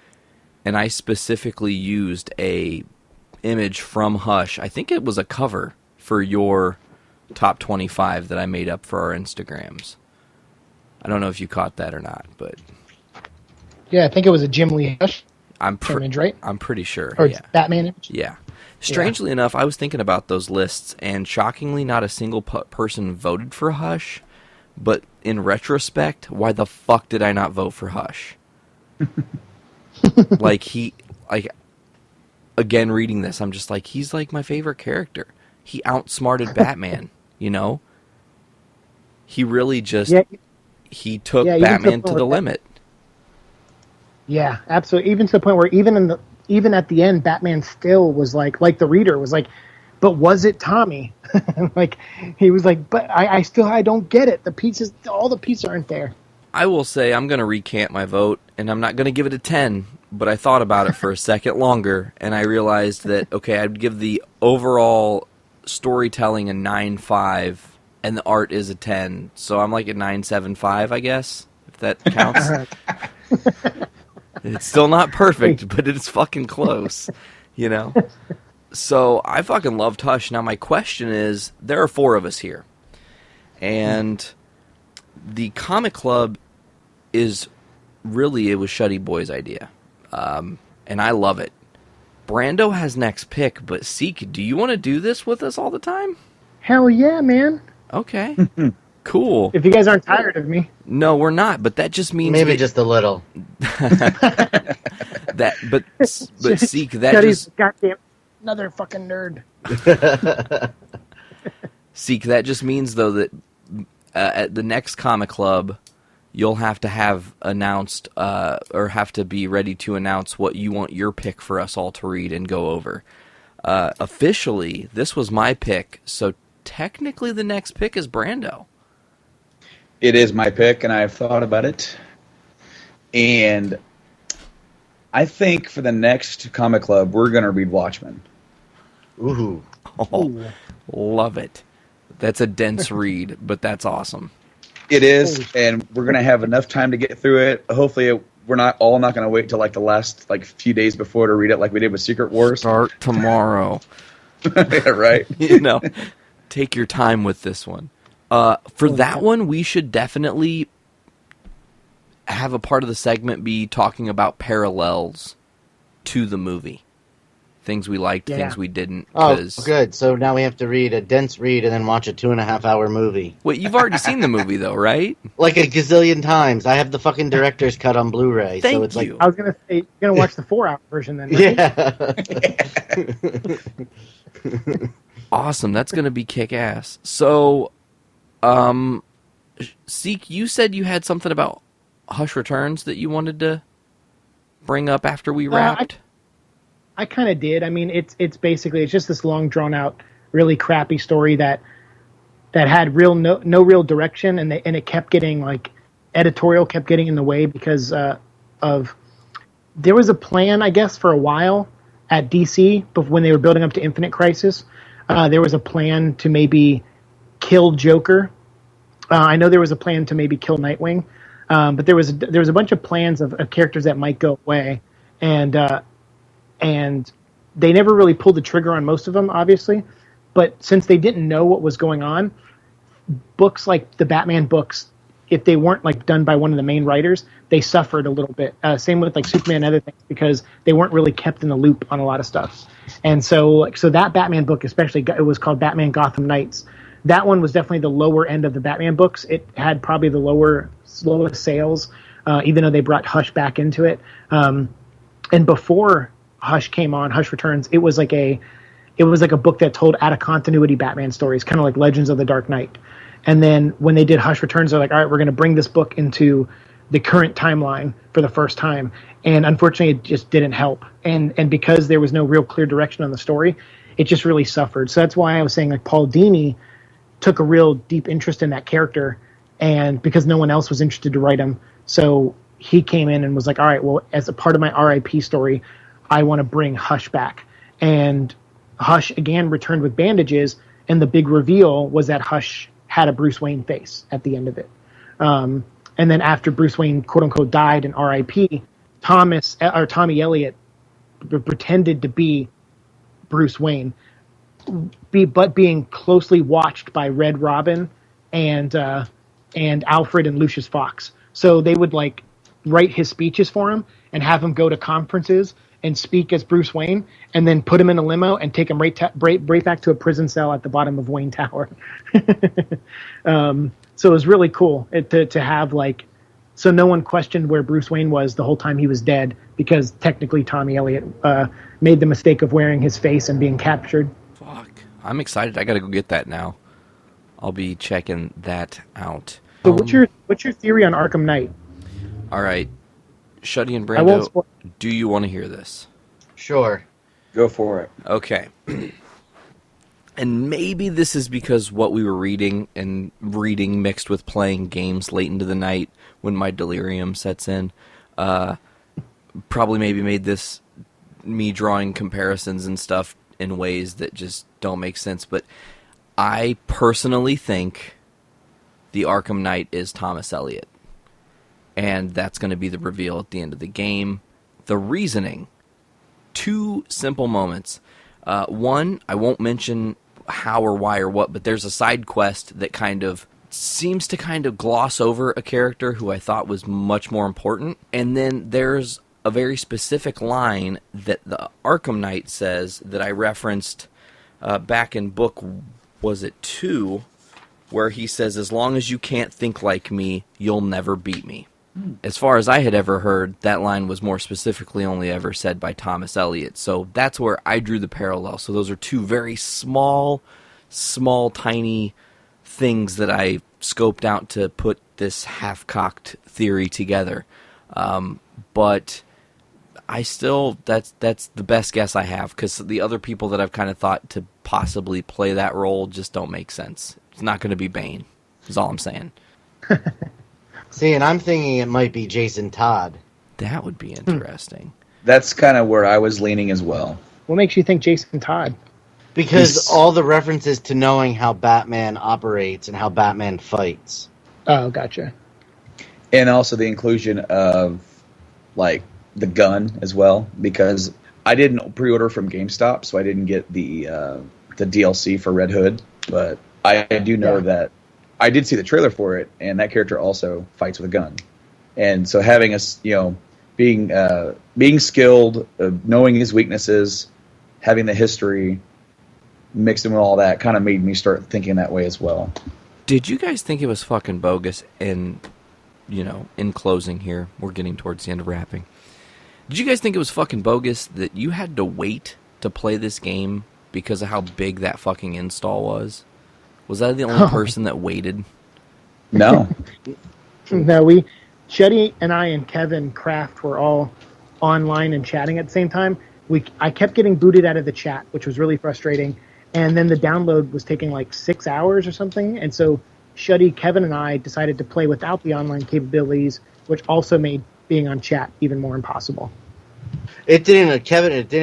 and I specifically used a image from Hush. I think it was a cover for your top 25 that I made up for our Instagrams. I don't know if you caught that or not, but yeah, I think it was a Jim Lee Hush image, right? I'm pretty sure. Or yeah. Batman image. Yeah. Strangely enough, I was thinking about those lists, and shockingly, not a single person voted for Hush. But in retrospect, why the fuck did I not vote for Hush? Again, reading this, I'm just like, he's like my favorite character. He outsmarted Batman, He really just, he took Batman to the limit. Yeah, absolutely. Even to the point where even at the end, Batman still was like the reader was like, but was it Tommy? He was like, but I don't get it. All the pieces aren't there. I will say I'm going to recant my vote, and I'm not going to give it a 10, but I thought about it for a second longer, and I realized that, okay, I'd give the overall storytelling a 9.5, and the art is a 10, so I'm like at 9.75, I guess, if that counts. It's still not perfect, but it's fucking close, So I fucking loved Hush. Now my question is, there are 4 of us here, and the Comic Club it was Shuddy Boy's idea, and I love it. Brando has next pick, but Siike, do you want to do this with us all the time? Hell yeah, man. Okay, cool. If you guys aren't tired of me. No, we're not, but that just means... Maybe just a little. But Siike, that Shuddy's just... goddamn another fucking nerd. Siike, that just means, though, that at the next Comic Club, you'll have to have announced, or have to be ready to announce what you want your pick for us all to read and go over. Officially, this was my pick, so technically the next pick is Brando. It is my pick, and I've thought about it. And I think for the next Comic Club, we're going to read Watchmen. Ooh. Oh, love it. That's a dense read, but that's awesome. It is, and we're going to have enough time to get through it. Hopefully, we're not going to wait till the last few days before to read it like we did with Secret Wars. Start tomorrow. Yeah, right. Take your time with this one. For that one, we should definitely have a part of the segment be talking about parallels to the movie. Things we liked, things we didn't. Oh, good. So now we have to read a dense read and then watch a 2.5-hour movie. Wait, you've already seen the movie, though, right? Like a gazillion times. I have the fucking director's cut on Blu-ray. Thank so it's you. like... I was going to say, you're going to watch the 4-hour version then, right? Yeah. Awesome. That's going to be kick-ass. So, Siike, you said you had something about Hush Returns that you wanted to bring up after we wrapped? I kind of did. I mean, it's basically just this long drawn out, really crappy story that had no real direction, and it kept getting editorial kept getting in the way because of there was a plan, I guess, for a while at DC, but when they were building up to Infinite Crisis, there was a plan to maybe kill Joker. I know there was a plan to maybe kill Nightwing, but there was a bunch of plans of characters that might go away. and they never really pulled the trigger on most of them, obviously. But since they didn't know what was going on, books like the Batman books, if they weren't like done by one of the main writers, they suffered a little bit. Same with like Superman and other things, because they weren't really kept in the loop on a lot of stuff. And so that Batman book, especially, it was called Batman Gotham Knights. That one was definitely the lower end of the Batman books. It had probably the slowest sales, even though they brought Hush back into it. And before Hush came on, Hush Returns, it was like a book that told out of continuity Batman stories, kind of like Legends of the Dark Knight. And then when they did Hush Returns, they're like, all right, we're going to bring this book into the current timeline for the first time. And unfortunately, it just didn't help. And because there was no real clear direction on the story, it just really suffered. So that's why I was saying like Paul Dini took a real deep interest in that character, and because no one else was interested to write him. So he came in and was like, all right, well, as a part of my RIP story, I want to bring Hush back. And Hush, again, returned with bandages, and the big reveal was that Hush had a Bruce Wayne face at the end of it. And then after Bruce Wayne, quote-unquote, died in RIP, Tommy Elliott pretended to be Bruce Wayne, but being closely watched by Red Robin and Alfred and Lucius Fox. So they would like write his speeches for him and have him go to conferences and speak as Bruce Wayne, and then put him in a limo and take him right back to a prison cell at the bottom of Wayne Tower. So it was really cool to have like, so no one questioned where Bruce Wayne was the whole time he was dead, because technically Tommy Elliott made the mistake of wearing his face and being captured. Fuck. I'm excited. I gotta go get that now. I'll be checking that out. So what's your theory on Arkham Knight? All right. Shuddy and Brando, do you want to hear this? Sure. Go for it. Okay. And maybe this is because what we were reading mixed with playing games late into the night when my delirium sets in, probably maybe made this me drawing comparisons and stuff in ways that just don't make sense. But I personally think the Arkham Knight is Thomas Elliott. And that's going to be the reveal at the end of the game. The reasoning. 2 simple moments. One, I won't mention how or why or what, but there's a side quest that kind of seems to kind of gloss over a character who I thought was much more important. And then there's a very specific line that the Arkham Knight says that I referenced back in book, was it 2, where he says, as long as you can't think like me, you'll never beat me. As far as I had ever heard, that line was more specifically only ever said by Thomas Elliott. So that's where I drew the parallel. So those are 2 very small, tiny things that I scoped out to put this half-cocked theory together. But I still, that's the best guess I have, because the other people that I've kind of thought to possibly play that role just don't make sense. It's not going to be Bane, is all I'm saying. See, and I'm thinking it might be Jason Todd. That would be interesting. That's kind of where I was leaning as well. What makes you think Jason Todd? Because all the references to knowing how Batman operates and how Batman fights. Oh, gotcha. And also the inclusion of, like, the gun as well, because I didn't pre-order from GameStop, so I didn't get the DLC for Red Hood, but I do know that I did see the trailer for it, and that character also fights with a gun. And so having us, being skilled, knowing his weaknesses, having the history, mixed in with all that, kind of made me start thinking that way as well. Did you guys think it was fucking bogus? And, in closing here, we're getting towards the end of wrapping. Did you guys think it was fucking bogus that you had to wait to play this game because of how big that fucking install was? Was I the only person that waited? No. No, Shuddy and I and Kevin Kraft were all online and chatting at the same time. I kept getting booted out of the chat, which was really frustrating. And then the download was taking like 6 hours or something. And so Shuddy, Kevin, and I decided to play without the online capabilities, which also made being on chat even more impossible. It didn't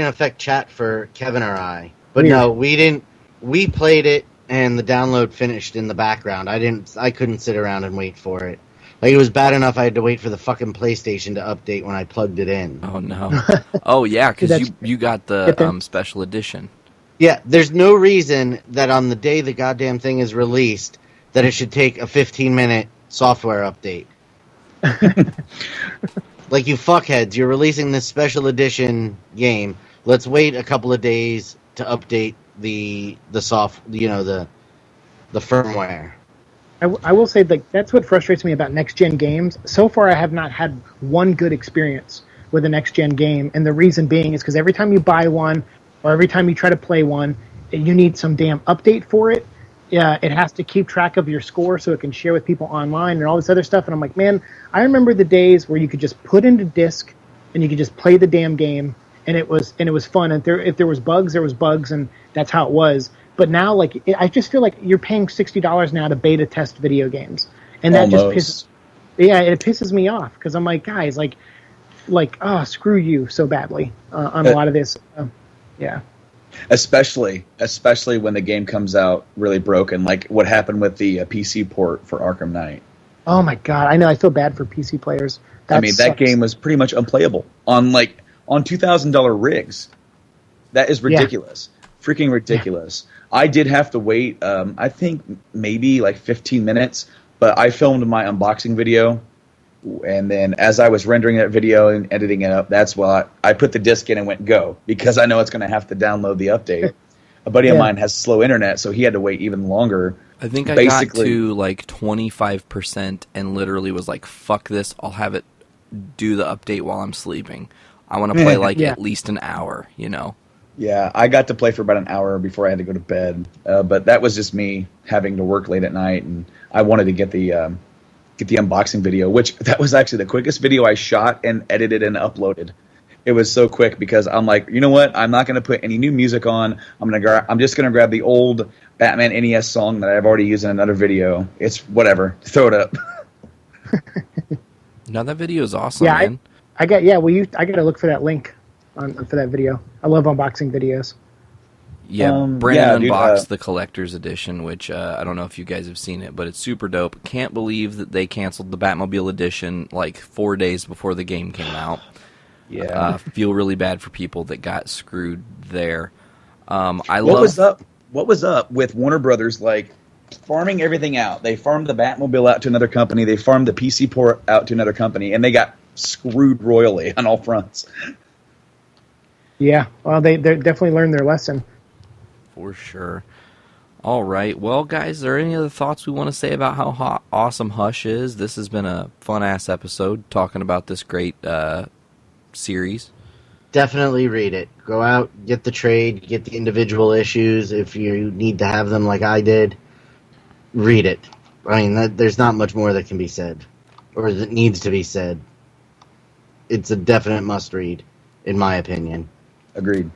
affect chat for Kevin or I. But Weird. No, we didn't. We played it, and the download finished in the background. I couldn't sit around and wait for it. Like, it was bad enough I had to wait for the fucking PlayStation to update when I plugged it in. Oh no. Oh yeah, because That's- you got the special edition. Yeah, there's no reason that on the day the goddamn thing is released that it should take a 15-minute software update. Like, you fuckheads, you're releasing this special edition game. Let's wait a couple of days to update the firmware. I will say that that's what frustrates me about next-gen games. So far, I have not had one good experience with a next-gen game, and the reason being is because every time you buy one or every time you try to play one, you need some damn update for it. It has to keep track of your score so it can share with people online and all this other stuff. And I'm like, man, I remember the days where you could just put in a disc and you could just play the damn game, and it was fun. And if there was bugs, there was bugs, and that's how it was. But now, like, I just feel like you're paying $60 now to beta test video games, and that Almost. it pisses me off because I'm like, guys, screw you so badly on a lot of this. Yeah. Especially when the game comes out really broken, like what happened with the PC port for Arkham Knight. Oh my god, I know. I feel bad for PC players. That sucks. game was pretty much unplayable on $2,000 rigs. That is ridiculous. Freaking ridiculous. I did have to wait, I think maybe like 15 minutes, but I filmed my unboxing video, and then as I was rendering that video and editing it up, that's why I put the disc in and went go, because I know it's going to have to download the update. A buddy of mine has slow internet, so he had to wait even longer. I think I got to like 25% and literally was like, fuck this, I'll have it do the update while I'm sleeping. I want to play at least an hour, you know? Yeah, I got to play for about an hour before I had to go to bed, but that was just me having to work late at night, and I wanted to get the unboxing video, which that was actually the quickest video I shot and edited and uploaded. It was so quick because I'm like, you know what? I'm not going to put any new music on. I'm just going to grab the old Batman NES song that I've already used in another video. It's whatever. Throw it up. No, that video is awesome, man. I got to look for that link for that video. I love unboxing videos. Yeah, Brandon unboxed the collector's edition, which I don't know if you guys have seen it, but it's super dope. Can't believe that they canceled the Batmobile edition like 4 days before the game came out. Yeah, feel really bad for people that got screwed there. What was up with Warner Brothers farming everything out? They farmed the Batmobile out to another company. They farmed the PC port out to another company, and they got screwed royally on all fronts. Yeah, well, they definitely learned their lesson. For sure. All right. Well, guys, are there any other thoughts we want to say about how awesome Hush is? This has been a fun-ass episode talking about this great series. Definitely read it. Go out, get the trade, get the individual issues. If you need to have them like I did, read it. I mean, there's not much more that can be said, or that needs to be said. It's a definite must-read, in my opinion. Agreed.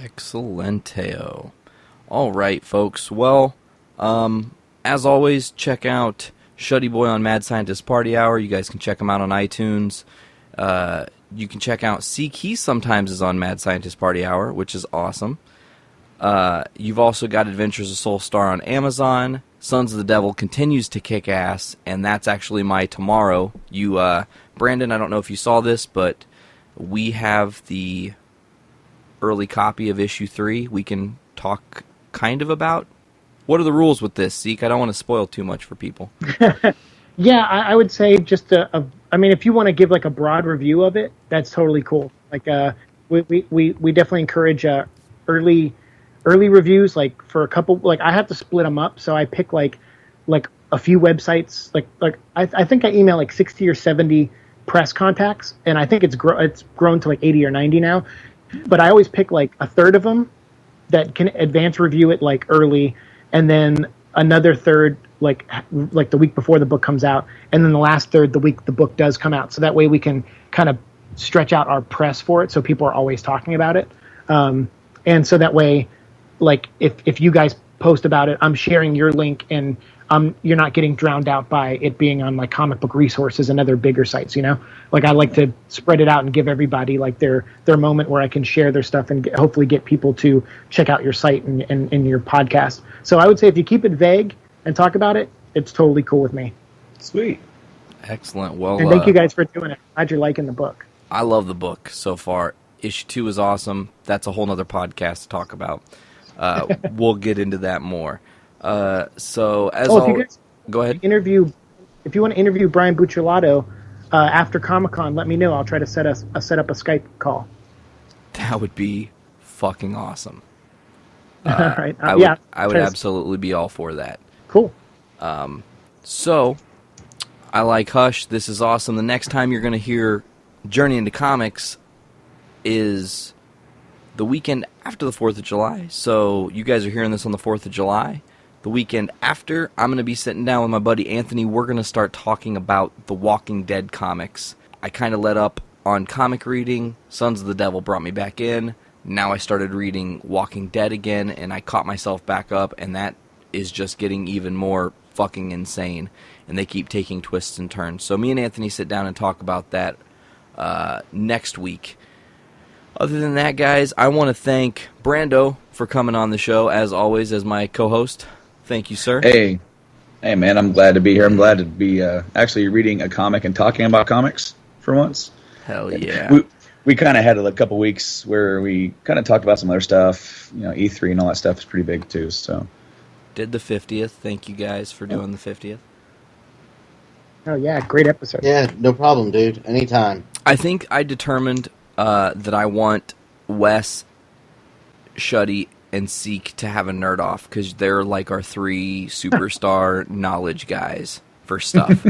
Excellenteo. All right, folks. Well, as always, check out Shuddy Boy on Mad Scientist Party Hour. You guys can check him out on iTunes. You can check out Siike. He sometimes is on Mad Scientist Party Hour, which is awesome. You've also got Adventures of Soul Star on Amazon. Sons of the Devil continues to kick ass, and that's actually my tomorrow. Brandon, I don't know if you saw this, but we have the early copy of issue 3 we can talk kind of about. What are the rules with this, Siike? I don't want to spoil too much for people. Yeah, I would say just if you want to give like a broad review of it, that's totally cool. Like we definitely encourage early reviews. Like for a couple, like I have to split them up, so I pick like a few websites. I think I email like 60 or 70 press contacts, and I think it's grown to like 80 or 90 now. But I always pick like a third of them that can advance review it like early, and then another third like the week before the book comes out, and then the last third the week the book does come out. So that way we can kind of stretch out our press for it, so people are always talking about it. And so that way, like if you guys post about it, I'm sharing your link, and you're not getting drowned out by it being on like Comic Book Resources and other bigger sites, you know? Like I like to spread it out and give everybody like their moment where I can share their stuff and hopefully get people to check out your site and your podcast. So I would say if you keep it vague and talk about it, it's totally cool with me. Sweet. Excellent. Well, And thank you guys for doing it. Glad you're liking the book. I love the book so far. Issue 2 is awesome. That's a whole nother podcast to talk about. We'll get into that more. So, as if you guys go ahead. If you want to interview Brian Buccellato after Comic-Con, let me know. I'll try to set up a Skype call. That would be fucking awesome. All right. I would absolutely be all for that. Cool. So, I like Hush. This is awesome. The next time you're going to hear Journey into Comics is the weekend after the 4th of July. So, you guys are hearing this on the 4th of July. The weekend after, I'm going to be sitting down with my buddy Anthony. We're going to start talking about the Walking Dead comics. I kind of let up on comic reading. Sons of the Devil brought me back in. Now I started reading Walking Dead again, and I caught myself back up, and that is just getting even more fucking insane. And they keep taking twists and turns. So me and Anthony sit down and talk about that next week. Other than that, guys, I want to thank Brando for coming on the show, as always, as my co-host. Thank you, sir. Hey, man, I'm glad to be here. I'm glad to be actually reading a comic and talking about comics for once. Hell yeah. We kind of had a couple weeks where we kind of talked about some other stuff. You know, E3 and all that stuff is pretty big, too. So did the 50th. Thank you guys for doing the 50th. Oh, yeah. Great episode. Yeah, no problem, dude. Anytime. I think I determined that I want Wes, Shuddy, and Siike to have a nerd off because they're like our 3 superstar knowledge guys for stuff.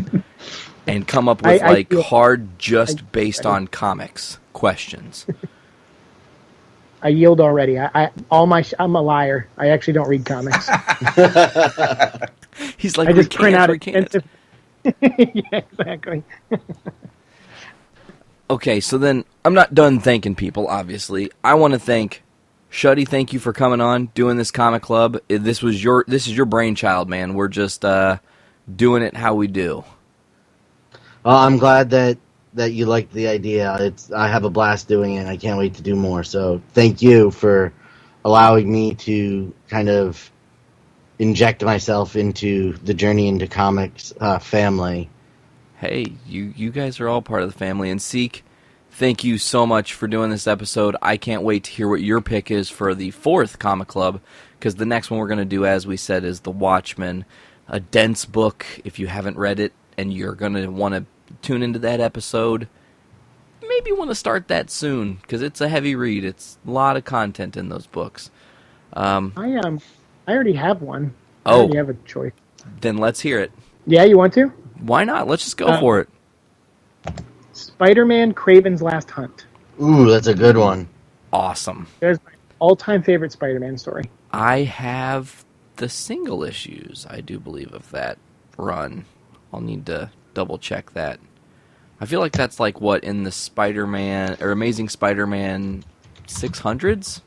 And come up with hard, just based on comics questions. I yield already. I'm a liar. I actually don't read comics. He's like, I just print out expensive. Yeah, exactly. Okay, so then I'm not done thanking people, obviously. I want to thank Shuddy. Thank you for coming on, doing this comic club. This is your brainchild, man. We're just doing it how we do. Well, I'm glad that you liked the idea. I have a blast doing it. I can't wait to do more. So thank you for allowing me to kind of inject myself into the Journey into Comics family. Hey, you guys are all part of the family. And Siike, thank you so much for doing this episode. I can't wait to hear what your pick is for the 4th comic club, because the next one we're going to do, as we said, is The Watchmen, a dense book. If you haven't read it and you're going to want to tune into that episode, maybe want to start that soon, because it's a heavy read. It's a lot of content in those books. I already have one. I Oh, already have a choice. then let's hear it. Yeah, you want to? Why not? Let's just go for it. Spider-Man: Kraven's Last Hunt. Ooh, that's a good one. Awesome. There's my all-time favorite Spider-Man story. I have the single issues, I do believe, of that run. I'll need to double-check that. I feel like that's like, what, in the Spider-Man, or Amazing Spider-Man 600s?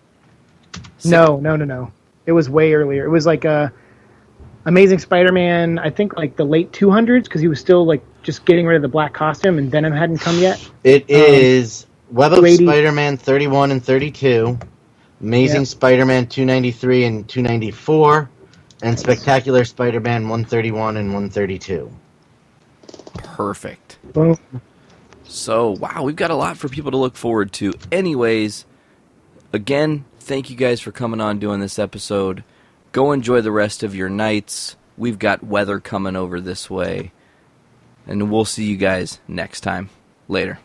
No. It was way earlier. It was like Amazing Spider-Man, I think like the late 200s, because he was still like just getting rid of the black costume and Venom hadn't come yet. It is Web of 280. Spider-Man 31 and 32, Amazing Spider-Man 293 and 294, and Spectacular Spider-Man 131 and 132. Perfect. Boom. So, wow, we've got a lot for people to look forward to. Anyways, again, thank you guys for coming on doing this episode. Go enjoy the rest of your nights. We've got weather coming over this way. And we'll see you guys next time. Later.